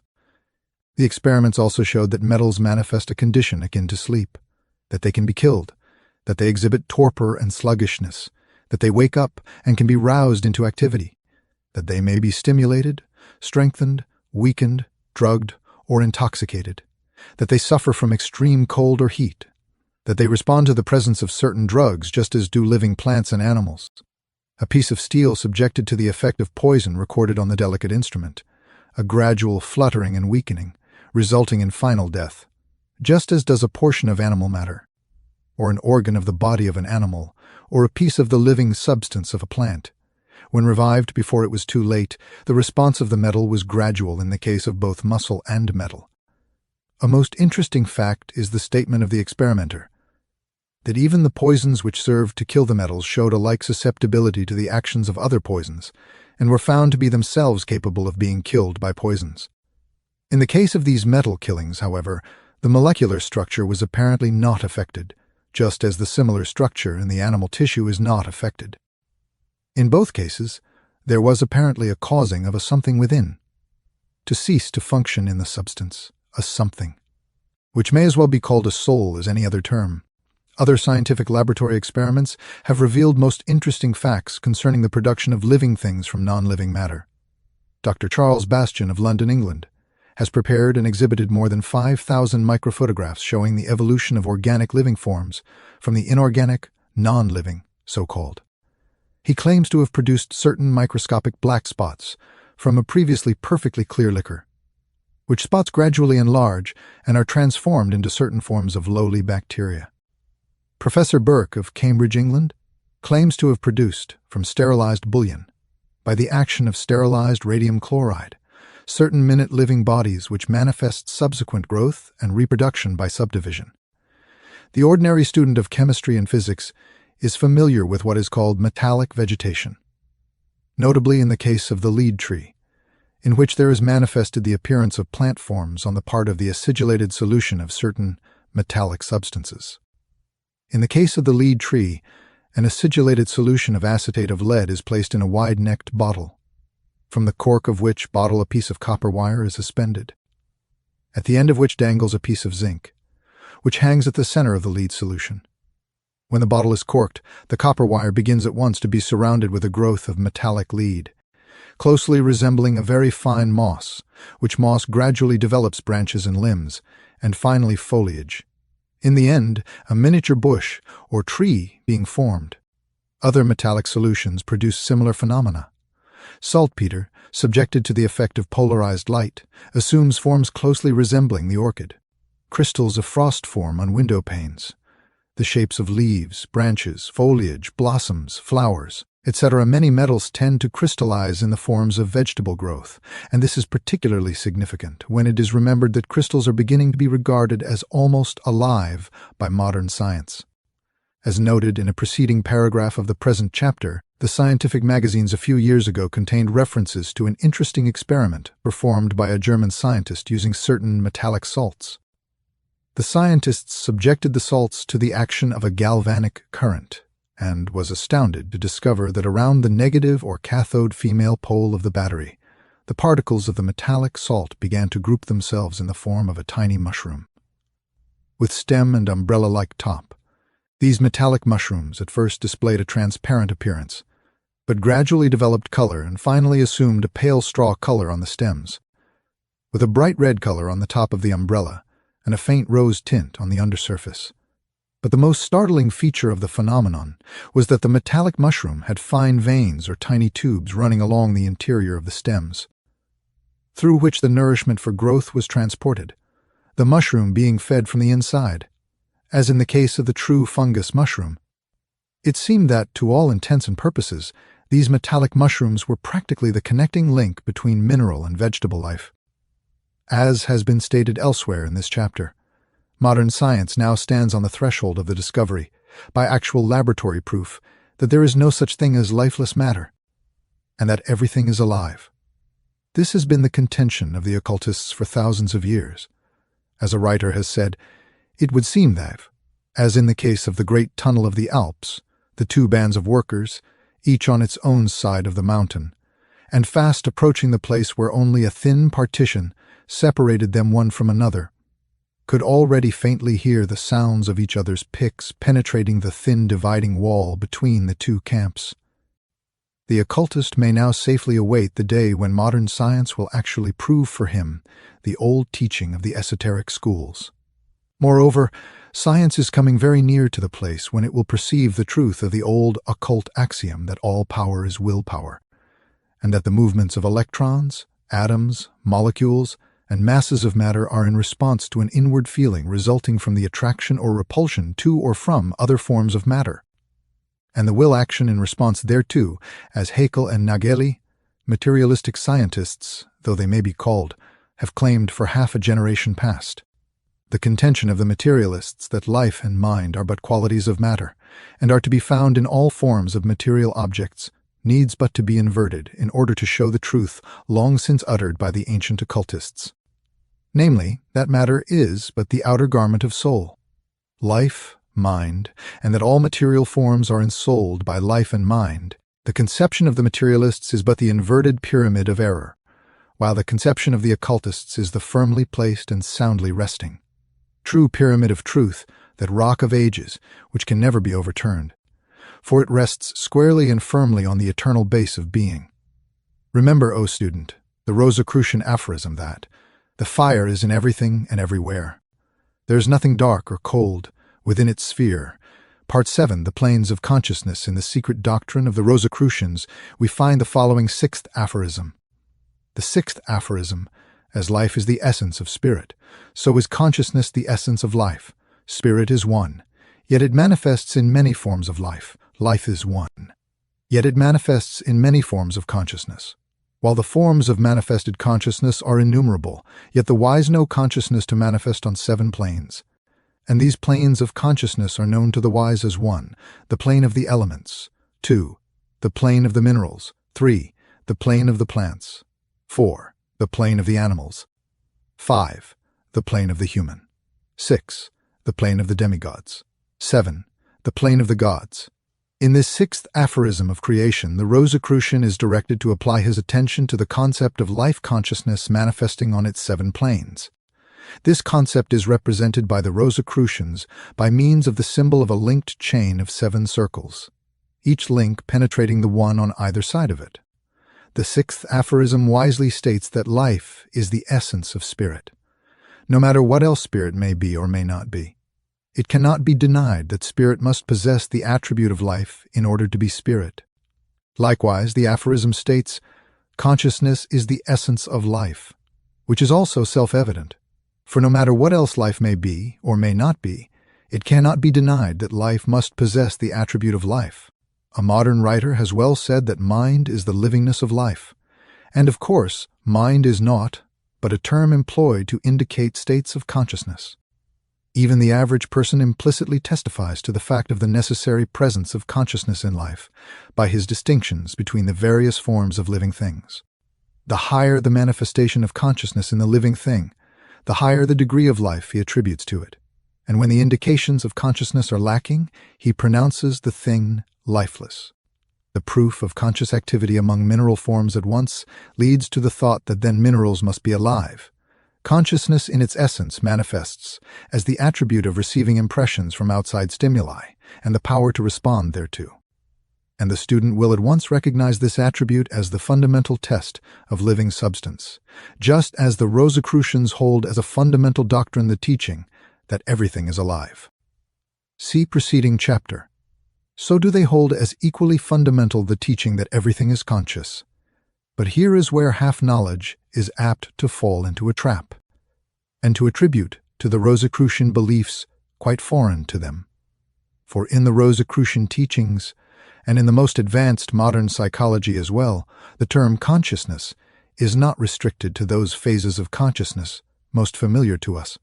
The experiments also showed that metals manifest a condition akin to sleep, that they can be killed, that they exhibit torpor and sluggishness, that they wake up and can be roused into activity, that they may be stimulated, strengthened, weakened, drugged, or intoxicated, that they suffer from extreme cold or heat, that they respond to the presence of certain drugs just as do living plants and animals. A piece of steel subjected to the effect of poison recorded on the delicate instrument, a gradual fluttering and weakening, resulting in final death, just as does a portion of animal matter, or an organ of the body of an animal, or a piece of the living substance of a plant. When revived before it was too late, the response of the metal was gradual in the case of both muscle and metal. A most interesting fact is the statement of the experimenter, that even the poisons which served to kill the metals showed a like susceptibility to the actions of other poisons, and were found to be themselves capable of being killed by poisons. In the case of these metal killings, however, the molecular structure was apparently not affected, just as the similar structure in the animal tissue is not affected. In both cases, there was apparently a causing of a something within, to cease to function in the substance, a something, which may as well be called a soul as any other term. Other scientific laboratory experiments have revealed most interesting facts concerning the production of living things from non-living matter. Dr. Charles Bastian of London, England, has prepared and exhibited more than 5,000 microphotographs showing the evolution of organic living forms from the inorganic, non-living, so-called. He claims to have produced certain microscopic black spots from a previously perfectly clear liquor, which spots gradually enlarge and are transformed into certain forms of lowly bacteria. Professor Burke of Cambridge, England, claims to have produced, from sterilized bouillon, by the action of sterilized radium chloride, certain minute living bodies which manifest subsequent growth and reproduction by subdivision. The ordinary student of chemistry and physics is familiar with what is called metallic vegetation, notably in the case of the lead tree, in which there is manifested the appearance of plant forms on the part of the acidulated solution of certain metallic substances. In the case of the lead tree, an acidulated solution of acetate of lead is placed in a wide-necked bottle, from the cork of which bottle a piece of copper wire is suspended, at the end of which dangles a piece of zinc, which hangs at the center of the lead solution. When the bottle is corked, the copper wire begins at once to be surrounded with a growth of metallic lead, closely resembling a very fine moss, which moss gradually develops branches and limbs, and finally foliage. In the end, a miniature bush or tree being formed. Other metallic solutions produce similar phenomena. Saltpeter, subjected to the effect of polarized light, assumes forms closely resembling the orchid. Crystals of frost form on window panes. The shapes of leaves, branches, foliage, blossoms, flowers, etc. Many metals tend to crystallize in the forms of vegetable growth, and this is particularly significant when it is remembered that crystals are beginning to be regarded as almost alive by modern science. As noted in a preceding paragraph of the present chapter, the scientific magazines a few years ago contained references to an interesting experiment performed by a German scientist using certain metallic salts. The scientists subjected the salts to the action of a galvanic current, and was astounded to discover that around the negative or cathode female pole of the battery, the particles of the metallic salt began to group themselves in the form of a tiny mushroom. With stem and umbrella-like top, these metallic mushrooms at first displayed a transparent appearance, but gradually developed color and finally assumed a pale straw color on the stems, with a bright red color on the top of the umbrella and a faint rose tint on the undersurface. But the most startling feature of the phenomenon was that the metallic mushroom had fine veins or tiny tubes running along the interior of the stems, through which the nourishment for growth was transported, the mushroom being fed from the inside, as in the case of the true fungus mushroom. It seemed that, to all intents and purposes, these metallic mushrooms were practically the connecting link between mineral and vegetable life. As has been stated elsewhere in this chapter, modern science now stands on the threshold of the discovery, by actual laboratory proof, that there is no such thing as lifeless matter, and that everything is alive. This has been the contention of the occultists for thousands of years. As a writer has said, it would seem that, as in the case of the Great Tunnel of the Alps, the two bands of workers, each on its own side of the mountain, and fast approaching the place where only a thin partition separated them one from another, could already faintly hear the sounds of each other's picks penetrating the thin dividing wall between the two camps. The occultist may now safely await the day when modern science will actually prove for him the old teaching of the esoteric schools. Moreover, science is coming very near to the place when it will perceive the truth of the old occult axiom that all power is willpower, and that the movements of electrons, atoms, molecules, and masses of matter are in response to an inward feeling resulting from the attraction or repulsion to or from other forms of matter, and the will action in response thereto, as Haeckel and Nageli, materialistic scientists, though they may be called, have claimed for half a generation past. The contention of the materialists that life and mind are but qualities of matter, and are to be found in all forms of material objects, needs but to be inverted in order to show the truth long since uttered by the ancient occultists. Namely, that matter is but the outer garment of soul, life, mind, and that all material forms are ensouled by life and mind. The conception of the materialists is but the inverted pyramid of error, while the conception of the occultists is the firmly placed and soundly resting, true pyramid of truth, that rock of ages, which can never be overturned, for it rests squarely and firmly on the eternal base of being. Remember, O student, the Rosicrucian aphorism that the fire is in everything and everywhere. There is nothing dark or cold within its sphere. Part 7, The Planes of Consciousness. In the secret doctrine of the Rosicrucians, we find the following sixth aphorism. The sixth aphorism: as life is the essence of spirit, so is consciousness the essence of life. Spirit is one, yet it manifests in many forms of life. Life is one, yet it manifests in many forms of consciousness. While the forms of manifested consciousness are innumerable, yet the wise know consciousness to manifest on 7 planes. And these planes of consciousness are known to the wise as 1, the plane of the elements; 2, the plane of the minerals; 3, the plane of the plants; 4, the plane of the animals; 5, the plane of the human; 6, the plane of the demigods; 7, the plane of the gods. In this sixth aphorism of creation, the Rosicrucian is directed to apply his attention to the concept of life consciousness manifesting on its 7 planes. This concept is represented by the Rosicrucians by means of the symbol of a linked chain of 7 circles, each link penetrating the one on either side of it. The sixth aphorism wisely states that life is the essence of spirit, no matter what else spirit may be or may not be. It cannot be denied that spirit must possess the attribute of life in order to be spirit. Likewise, the aphorism states, consciousness is the essence of life, which is also self-evident. For no matter what else life may be or may not be, it cannot be denied that life must possess the attribute of life. A modern writer has well said that mind is the livingness of life. And of course, mind is naught but a term employed to indicate states of consciousness. Even the average person implicitly testifies to the fact of the necessary presence of consciousness in life by his distinctions between the various forms of living things. The higher the manifestation of consciousness in the living thing, the higher the degree of life he attributes to it. And when the indications of consciousness are lacking, he pronounces the thing lifeless. The proof of conscious activity among mineral forms at once leads to the thought that then minerals must be alive. Consciousness in its essence manifests as the attribute of receiving impressions from outside stimuli and the power to respond thereto. And the student will at once recognize this attribute as the fundamental test of living substance, just as the Rosicrucians hold as a fundamental doctrine the teaching that everything is alive. See preceding chapter. So do they hold as equally fundamental the teaching that everything is conscious. But here is where half-knowledge is apt to fall into a trap, and to attribute to the Rosicrucian beliefs quite foreign to them. For in the Rosicrucian teachings, and in the most advanced modern psychology as well, the term consciousness is not restricted to those phases of consciousness most familiar to us,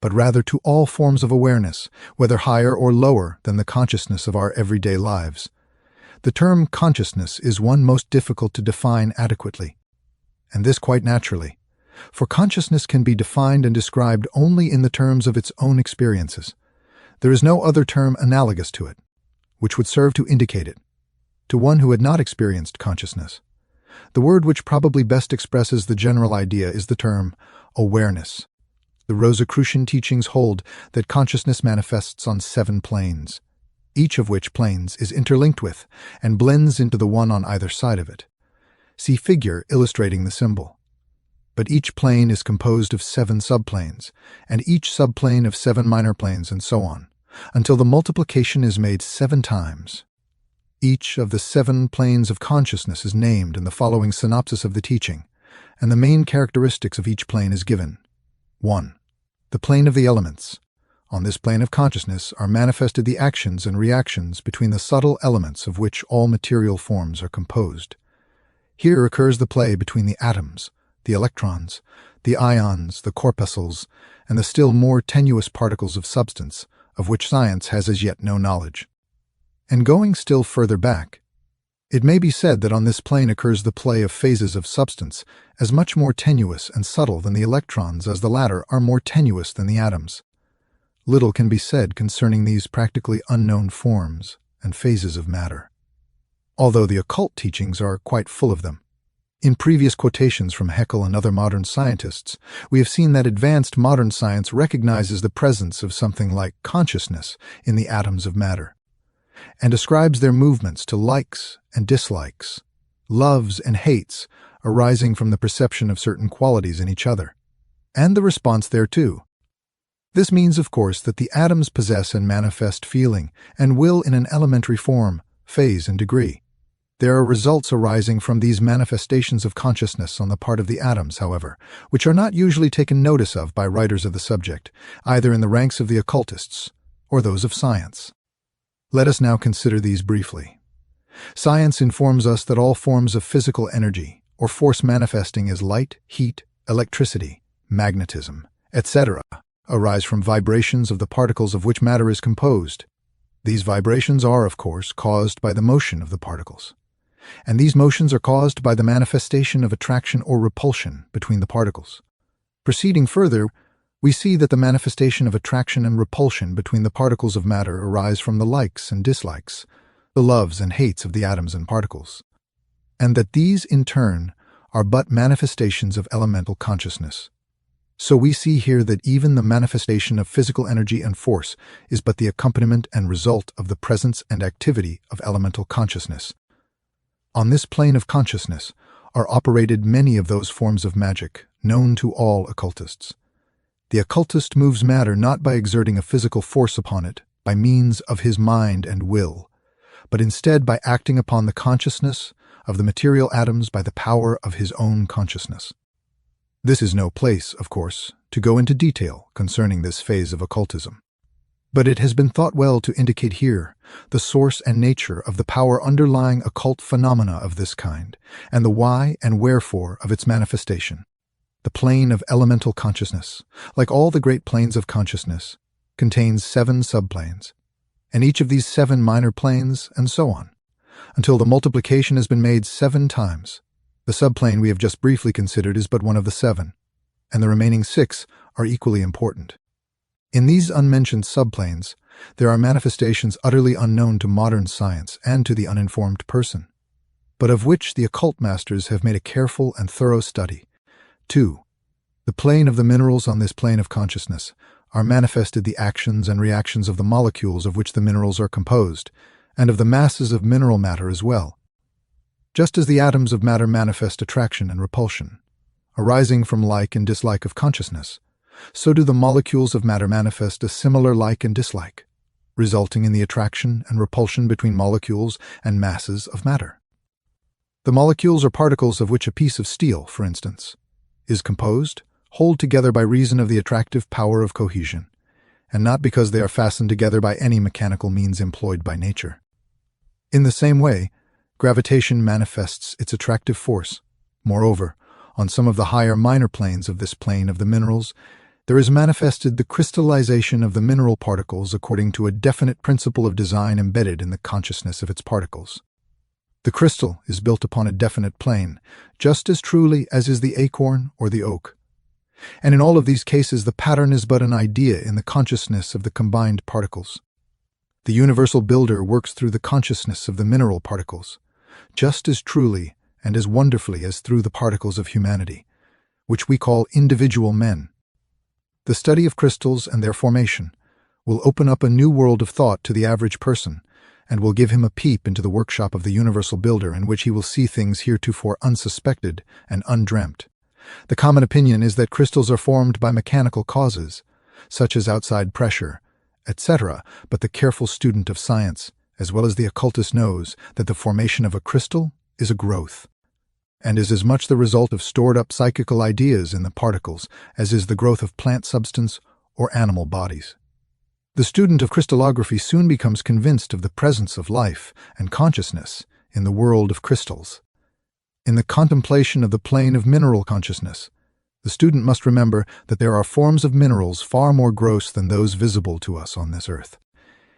but rather to all forms of awareness, whether higher or lower than the consciousness of our everyday lives. The term consciousness is one most difficult to define adequately, and this quite naturally, for consciousness can be defined and described only in the terms of its own experiences. There is no other term analogous to it, which would serve to indicate it, to one who had not experienced consciousness. The word which probably best expresses the general idea is the term awareness. The Rosicrucian teachings hold that consciousness manifests on 7 planes, each of which planes is interlinked with and blends into the one on either side of it. See figure illustrating the symbol. But each plane is composed of 7 subplanes, and each subplane of 7 minor planes, and so on, until the multiplication is made 7 times. Each of the 7 planes of consciousness is named in the following synopsis of the teaching, and the main characteristics of each plane is given. 1. The plane of the elements. On this plane of consciousness are manifested the actions and reactions between the subtle elements of which all material forms are composed. Here occurs the play between the atoms, the electrons, the ions, the corpuscles, and the still more tenuous particles of substance, of which science has as yet no knowledge. And going still further back, it may be said that on this plane occurs the play of phases of substance, as much more tenuous and subtle than the electrons as the latter are more tenuous than the atoms. Little can be said concerning these practically unknown forms and phases of matter, although the occult teachings are quite full of them. In previous quotations from Haeckel and other modern scientists, we have seen that advanced modern science recognizes the presence of something like consciousness in the atoms of matter, and ascribes their movements to likes and dislikes, loves and hates arising from the perception of certain qualities in each other, and the response thereto. This means, of course, that the atoms possess and manifest feeling and will in an elementary form, phase, and degree. There are results arising from these manifestations of consciousness on the part of the atoms, however, which are not usually taken notice of by writers of the subject, either in the ranks of the occultists or those of science. Let us now consider these briefly. Science informs us that all forms of physical energy, or force manifesting as light, heat, electricity, magnetism, etc., arise from vibrations of the particles of which matter is composed. These vibrations are, of course, caused by the motion of the particles, and these motions are caused by the manifestation of attraction or repulsion between the particles. Proceeding further, we see that the manifestation of attraction and repulsion between the particles of matter arise from the likes and dislikes, the loves and hates of the atoms and particles, and that these, in turn, are but manifestations of elemental consciousness. So we see here that even the manifestation of physical energy and force is but the accompaniment and result of the presence and activity of elemental consciousness. On this plane of consciousness are operated many of those forms of magic known to all occultists. The occultist moves matter not by exerting a physical force upon it by means of his mind and will, but instead by acting upon the consciousness of the material atoms by the power of his own consciousness. This is no place, of course, to go into detail concerning this phase of occultism, but it has been thought well to indicate here the source and nature of the power underlying occult phenomena of this kind, and the why and wherefore of its manifestation. The plane of elemental consciousness, like all the great planes of consciousness, contains 7 subplanes, and each of these 7 minor planes, and so on, until the multiplication has been made 7 times. The subplane we have just briefly considered is but one of the 7, and the remaining 6 are equally important. In these unmentioned subplanes, there are manifestations utterly unknown to modern science and to the uninformed person, but of which the occult masters have made a careful and thorough study. 2. The plane of the minerals. On this plane of consciousness are manifested the actions and reactions of the molecules of which the minerals are composed, and of the masses of mineral matter as well. Just as the atoms of matter manifest attraction and repulsion, arising from like and dislike of consciousness, so do the molecules of matter manifest a similar like and dislike, resulting in the attraction and repulsion between molecules and masses of matter. The molecules or particles of which a piece of steel, for instance, is composed, hold together by reason of the attractive power of cohesion, and not because they are fastened together by any mechanical means employed by nature. In the same way, gravitation manifests its attractive force Moreover, on some of the higher minor planes of this plane of the minerals, there is manifested the crystallization of the mineral particles according to a definite principle of design embedded in the consciousness of its particles. The crystal is built upon a definite plane, just as truly as is the acorn or the oak. And in all of these cases, the pattern is but an idea in the consciousness of the combined particles. The universal builder works through the consciousness of the mineral particles, just as truly and as wonderfully as through the particles of humanity, which we call individual men. The study of crystals and their formation will open up a new world of thought to the average person and will give him a peep into the workshop of the universal builder, in which he will see things heretofore unsuspected and undreamt. The common opinion is that crystals are formed by mechanical causes, such as outside pressure, etc., but the careful student of science, as well as the occultist, knows that the formation of a crystal is a growth, and is as much the result of stored-up psychical ideas in the particles as is the growth of plant substance or animal bodies. The student of crystallography soon becomes convinced of the presence of life and consciousness in the world of crystals. In the contemplation of the plane of mineral consciousness, the student must remember that there are forms of minerals far more gross than those visible to us on this earth,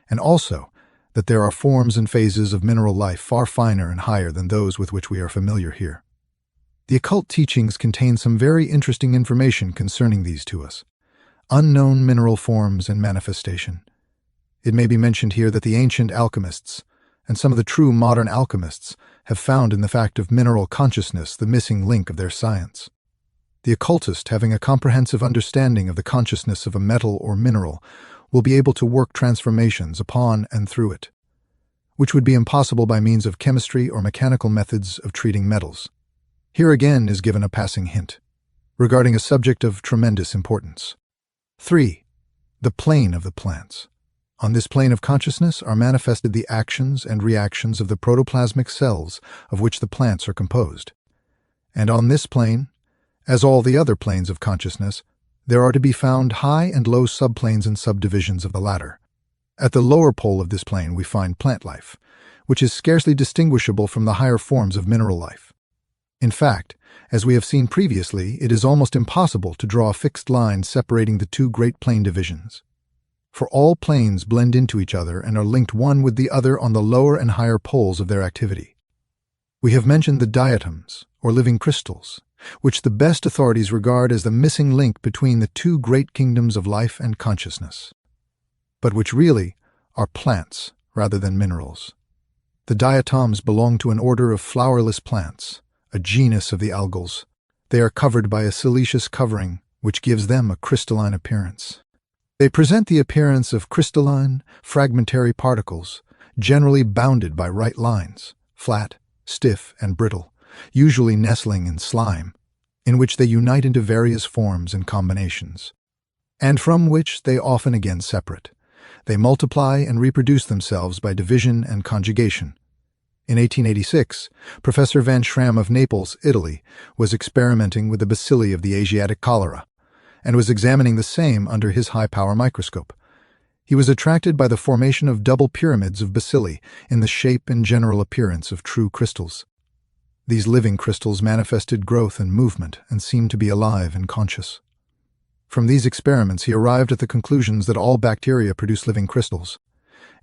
and also that there are forms and phases of mineral life far finer and higher than those with which we are familiar here. The occult teachings contain some very interesting information concerning these to us. Unknown mineral forms and manifestation. It may be mentioned here that the ancient alchemists, and some of the true modern alchemists, have found in the fact of mineral consciousness the missing link of their science. The occultist, having a comprehensive understanding of the consciousness of a metal or mineral, will be able to work transformations upon and through it, which would be impossible by means of chemistry or mechanical methods of treating metals. Here again is given a passing hint regarding a subject of tremendous importance. 3. The plane of the plants. On this plane of consciousness are manifested the actions and reactions of the protoplasmic cells of which the plants are composed. And on this plane, as all the other planes of consciousness, there are to be found high and low subplanes and subdivisions of the latter. At the lower pole of this plane we find plant life, which is scarcely distinguishable from the higher forms of mineral life. In fact, as we have seen previously, it is almost impossible to draw a fixed line separating the two great plane divisions, for all planes blend into each other and are linked one with the other on the lower and higher poles of their activity. We have mentioned the diatoms, or living crystals, which the best authorities regard as the missing link between the two great kingdoms of life and consciousness, but which really are plants rather than minerals. The diatoms belong to an order of flowerless plants, a genus of the algals. They are covered by a siliceous covering, which gives them a crystalline appearance. They present the appearance of crystalline, fragmentary particles, generally bounded by right lines, flat, stiff, and brittle, usually nestling in slime, in which they unite into various forms and combinations, and from which they often again separate. They multiply and reproduce themselves by division and conjugation. In 1886, Professor Van Schramm of Naples, Italy, was experimenting with the bacilli of the Asiatic cholera, and was examining the same under his high-power microscope. He was attracted by the formation of double pyramids of bacilli in the shape and general appearance of true crystals. These living crystals manifested growth and movement and seemed to be alive and conscious. From these experiments he arrived at the conclusions that all bacteria produce living crystals,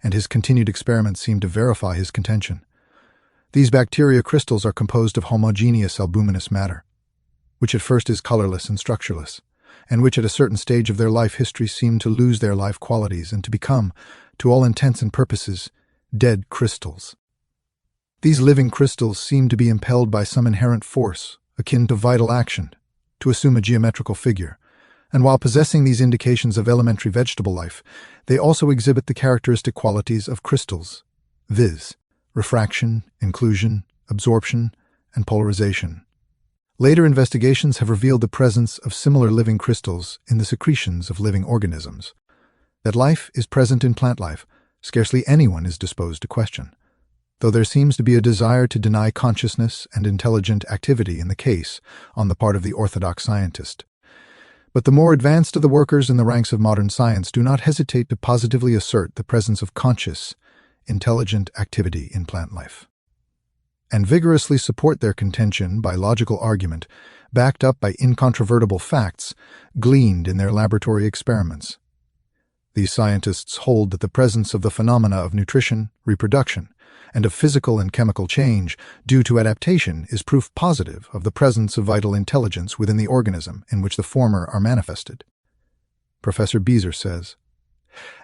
and his continued experiments seemed to verify his contention. These bacteria crystals are composed of homogeneous albuminous matter, which at first is colorless and structureless, and which at a certain stage of their life history seem to lose their life qualities and to become, to all intents and purposes, dead crystals. These living crystals seem to be impelled by some inherent force, akin to vital action, to assume a geometrical figure, and while possessing these indications of elementary vegetable life, they also exhibit the characteristic qualities of crystals, viz., refraction, inclusion, absorption, and polarization. Later investigations have revealed the presence of similar living crystals in the secretions of living organisms. That life is present in plant life, scarcely anyone is disposed to question, though there seems to be a desire to deny consciousness and intelligent activity in the case on the part of the orthodox scientist. But the more advanced of the workers in the ranks of modern science do not hesitate to positively assert the presence of conscious, intelligent activity in plant life. and vigorously support their contention by logical argument, backed up by incontrovertible facts gleaned in their laboratory experiments. These scientists hold that the presence of the phenomena of nutrition, reproduction, and of physical and chemical change due to adaptation is proof positive of the presence of vital intelligence within the organism in which the former are manifested. Professor Beezer says,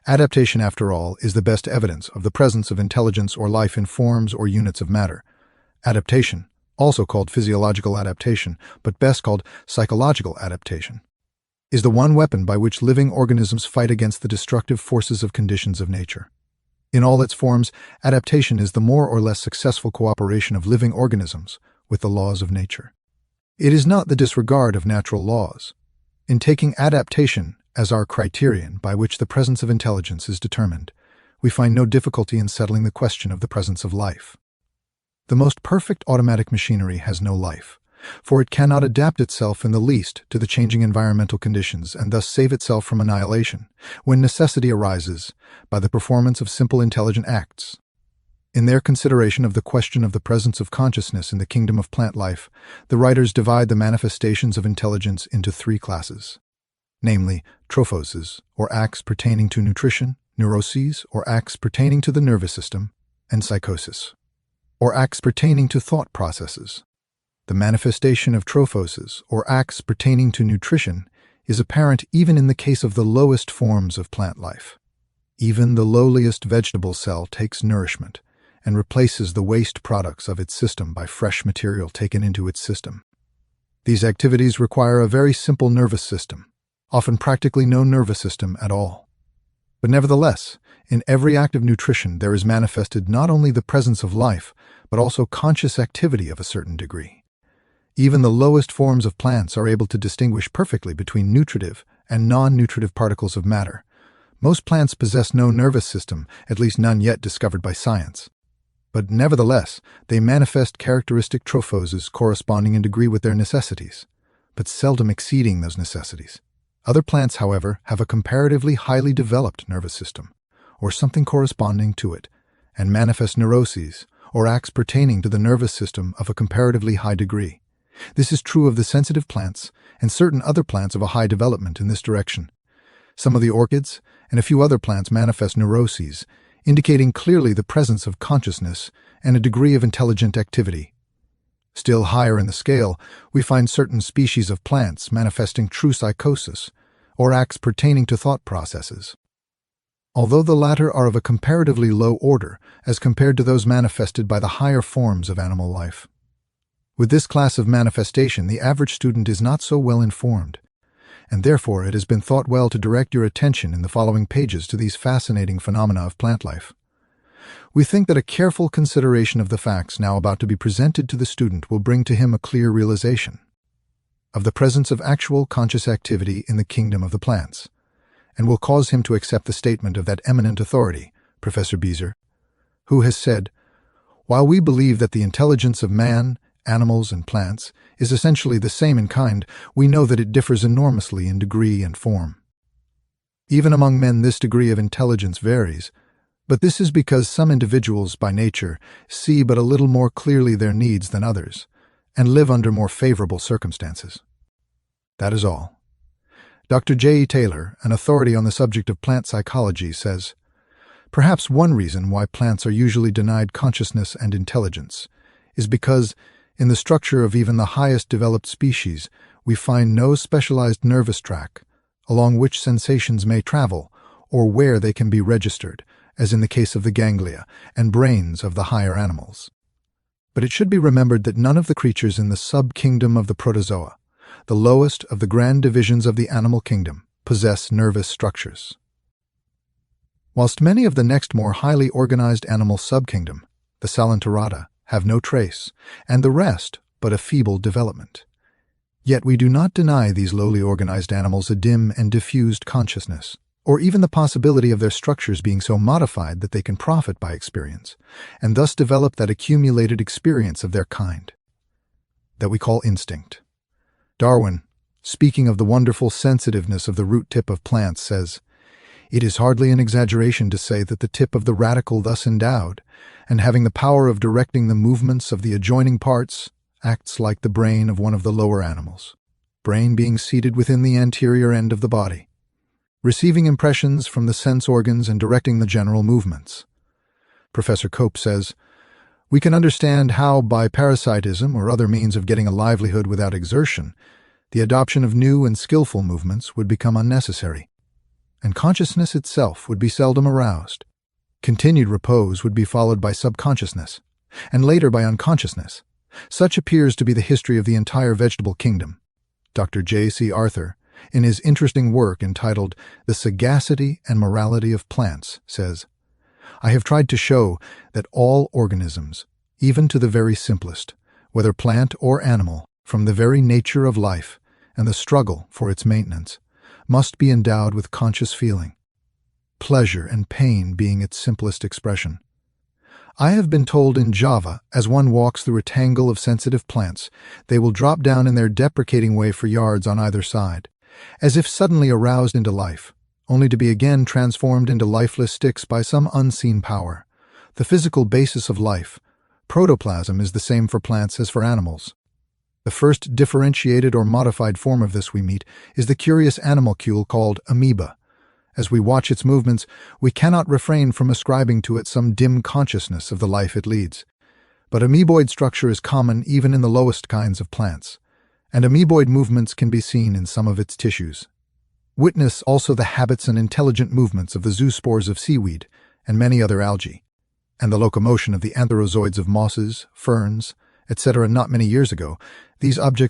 "Adaptation, after all, is the best evidence of the presence of intelligence or life in forms or units of matter. Adaptation, also called physiological adaptation, but best called psychological adaptation, is the one weapon by which living organisms fight against the destructive forces of conditions of nature. In all its forms, adaptation is the more or less successful cooperation of living organisms with the laws of nature. It is not the disregard of natural laws. In taking adaptation as our criterion by which the presence of intelligence is determined, we find no difficulty in settling the question of the presence of life. The most perfect automatic machinery has no life, for it cannot adapt itself in the least to the changing environmental conditions and thus save itself from annihilation, when necessity arises, by the performance of simple intelligent acts. In their consideration of the question of the presence of consciousness in the kingdom of plant life, the writers divide the manifestations of intelligence into three classes, namely trophoses, or acts pertaining to nutrition, neuroses, or acts pertaining to the nervous system, and psychosis, or acts pertaining to thought processes. The manifestation of trophoses, or acts pertaining to nutrition, is apparent even in the case of the lowest forms of plant life. Even the lowliest vegetable cell takes nourishment and replaces the waste products of its system by fresh material taken into its system. These activities require a very simple nervous system, often practically no nervous system at all. But nevertheless, in every act of nutrition there is manifested not only the presence of life, but also conscious activity of a certain degree. Even the lowest forms of plants are able to distinguish perfectly between nutritive and non-nutritive particles of matter. Most plants possess no nervous system, at least none yet discovered by science. But nevertheless, they manifest characteristic trophoses corresponding in degree with their necessities, but seldom exceeding those necessities. Other plants, however, have a comparatively highly developed nervous system, or something corresponding to it, and manifest neuroses, or acts pertaining to the nervous system of a comparatively high degree. This is true of the sensitive plants and certain other plants of a high development in this direction. Some of the orchids and a few other plants manifest neuroses, indicating clearly the presence of consciousness and a degree of intelligent activity. Still higher in the scale, we find certain species of plants manifesting true psychosis, or acts pertaining to thought processes. Although the latter are of a comparatively low order as compared to those manifested by the higher forms of animal life. With this class of manifestation, the average student is not so well informed, and therefore it has been thought well to direct your attention in the following pages to these fascinating phenomena of plant life. We think that a careful consideration of the facts now about to be presented to the student will bring to him a clear realization of the presence of actual conscious activity in the kingdom of the plants, and will cause him to accept the statement of that eminent authority, Professor Beezer, who has said, "While we believe that the intelligence of man, animals, and plants is essentially the same in kind, we know that it differs enormously in degree and form. Even among men this degree of intelligence varies, but this is because some individuals by nature see but a little more clearly their needs than others, and live under more favorable circumstances. That is all." Dr. J. E. Taylor, an authority on the subject of plant psychology, says, "Perhaps one reason why plants are usually denied consciousness and intelligence is because, in the structure of even the highest developed species, we find no specialized nervous tract along which sensations may travel or where they can be registered, as in the case of the ganglia and brains of the higher animals. But it should be remembered that none of the creatures in the sub-kingdom of the protozoa, the lowest of the grand divisions of the animal kingdom, possess nervous structures. Whilst many of the next more highly organized animal sub-kingdom, the Salentorata, have no trace, and the rest but a feeble development. Yet we do not deny these lowly organized animals a dim and diffused consciousness, or even the possibility of their structures being so modified that they can profit by experience, and thus develop that accumulated experience of their kind that we call instinct. Darwin, speaking of the wonderful sensitiveness of the root tip of plants, says, It is hardly an exaggeration to say that the tip of the radical thus endowed, and having the power of directing the movements of the adjoining parts, acts like the brain of one of the lower animals, brain being seated within the anterior end of the body, receiving impressions from the sense organs and directing the general movements. Professor Cope says, "We can understand how, by parasitism or other means of getting a livelihood without exertion, the adoption of new and skillful movements would become unnecessary, and consciousness itself would be seldom aroused. Continued repose would be followed by subconsciousness, and later by unconsciousness. Such appears to be the history of the entire vegetable kingdom." Dr. J.C. Arthur, in his interesting work entitled The Sagacity and Morality of Plants, says, "I have tried to show that all organisms, even to the very simplest, whether plant or animal, from the very nature of life and the struggle for its maintenance, must be endowed with conscious feeling, pleasure and pain being its simplest expression. I have been told in Java, as one walks through a tangle of sensitive plants, they will drop down in their deprecating way for yards on either side, as if suddenly aroused into life, only to be again transformed into lifeless sticks by some unseen power. The physical basis of life, protoplasm, is the same for plants as for animals. The first differentiated or modified form of this we meet is the curious animalcule called amoeba. As we watch its movements, we cannot refrain from ascribing to it some dim consciousness of the life it leads. But amoeboid structure is common even in the lowest kinds of plants, and amoeboid movements can be seen in some of its tissues. Witness also the habits and intelligent movements of the zoospores of seaweed and many other algae, and the locomotion of the antherozoids of mosses, ferns, etc. Not many years ago, these objects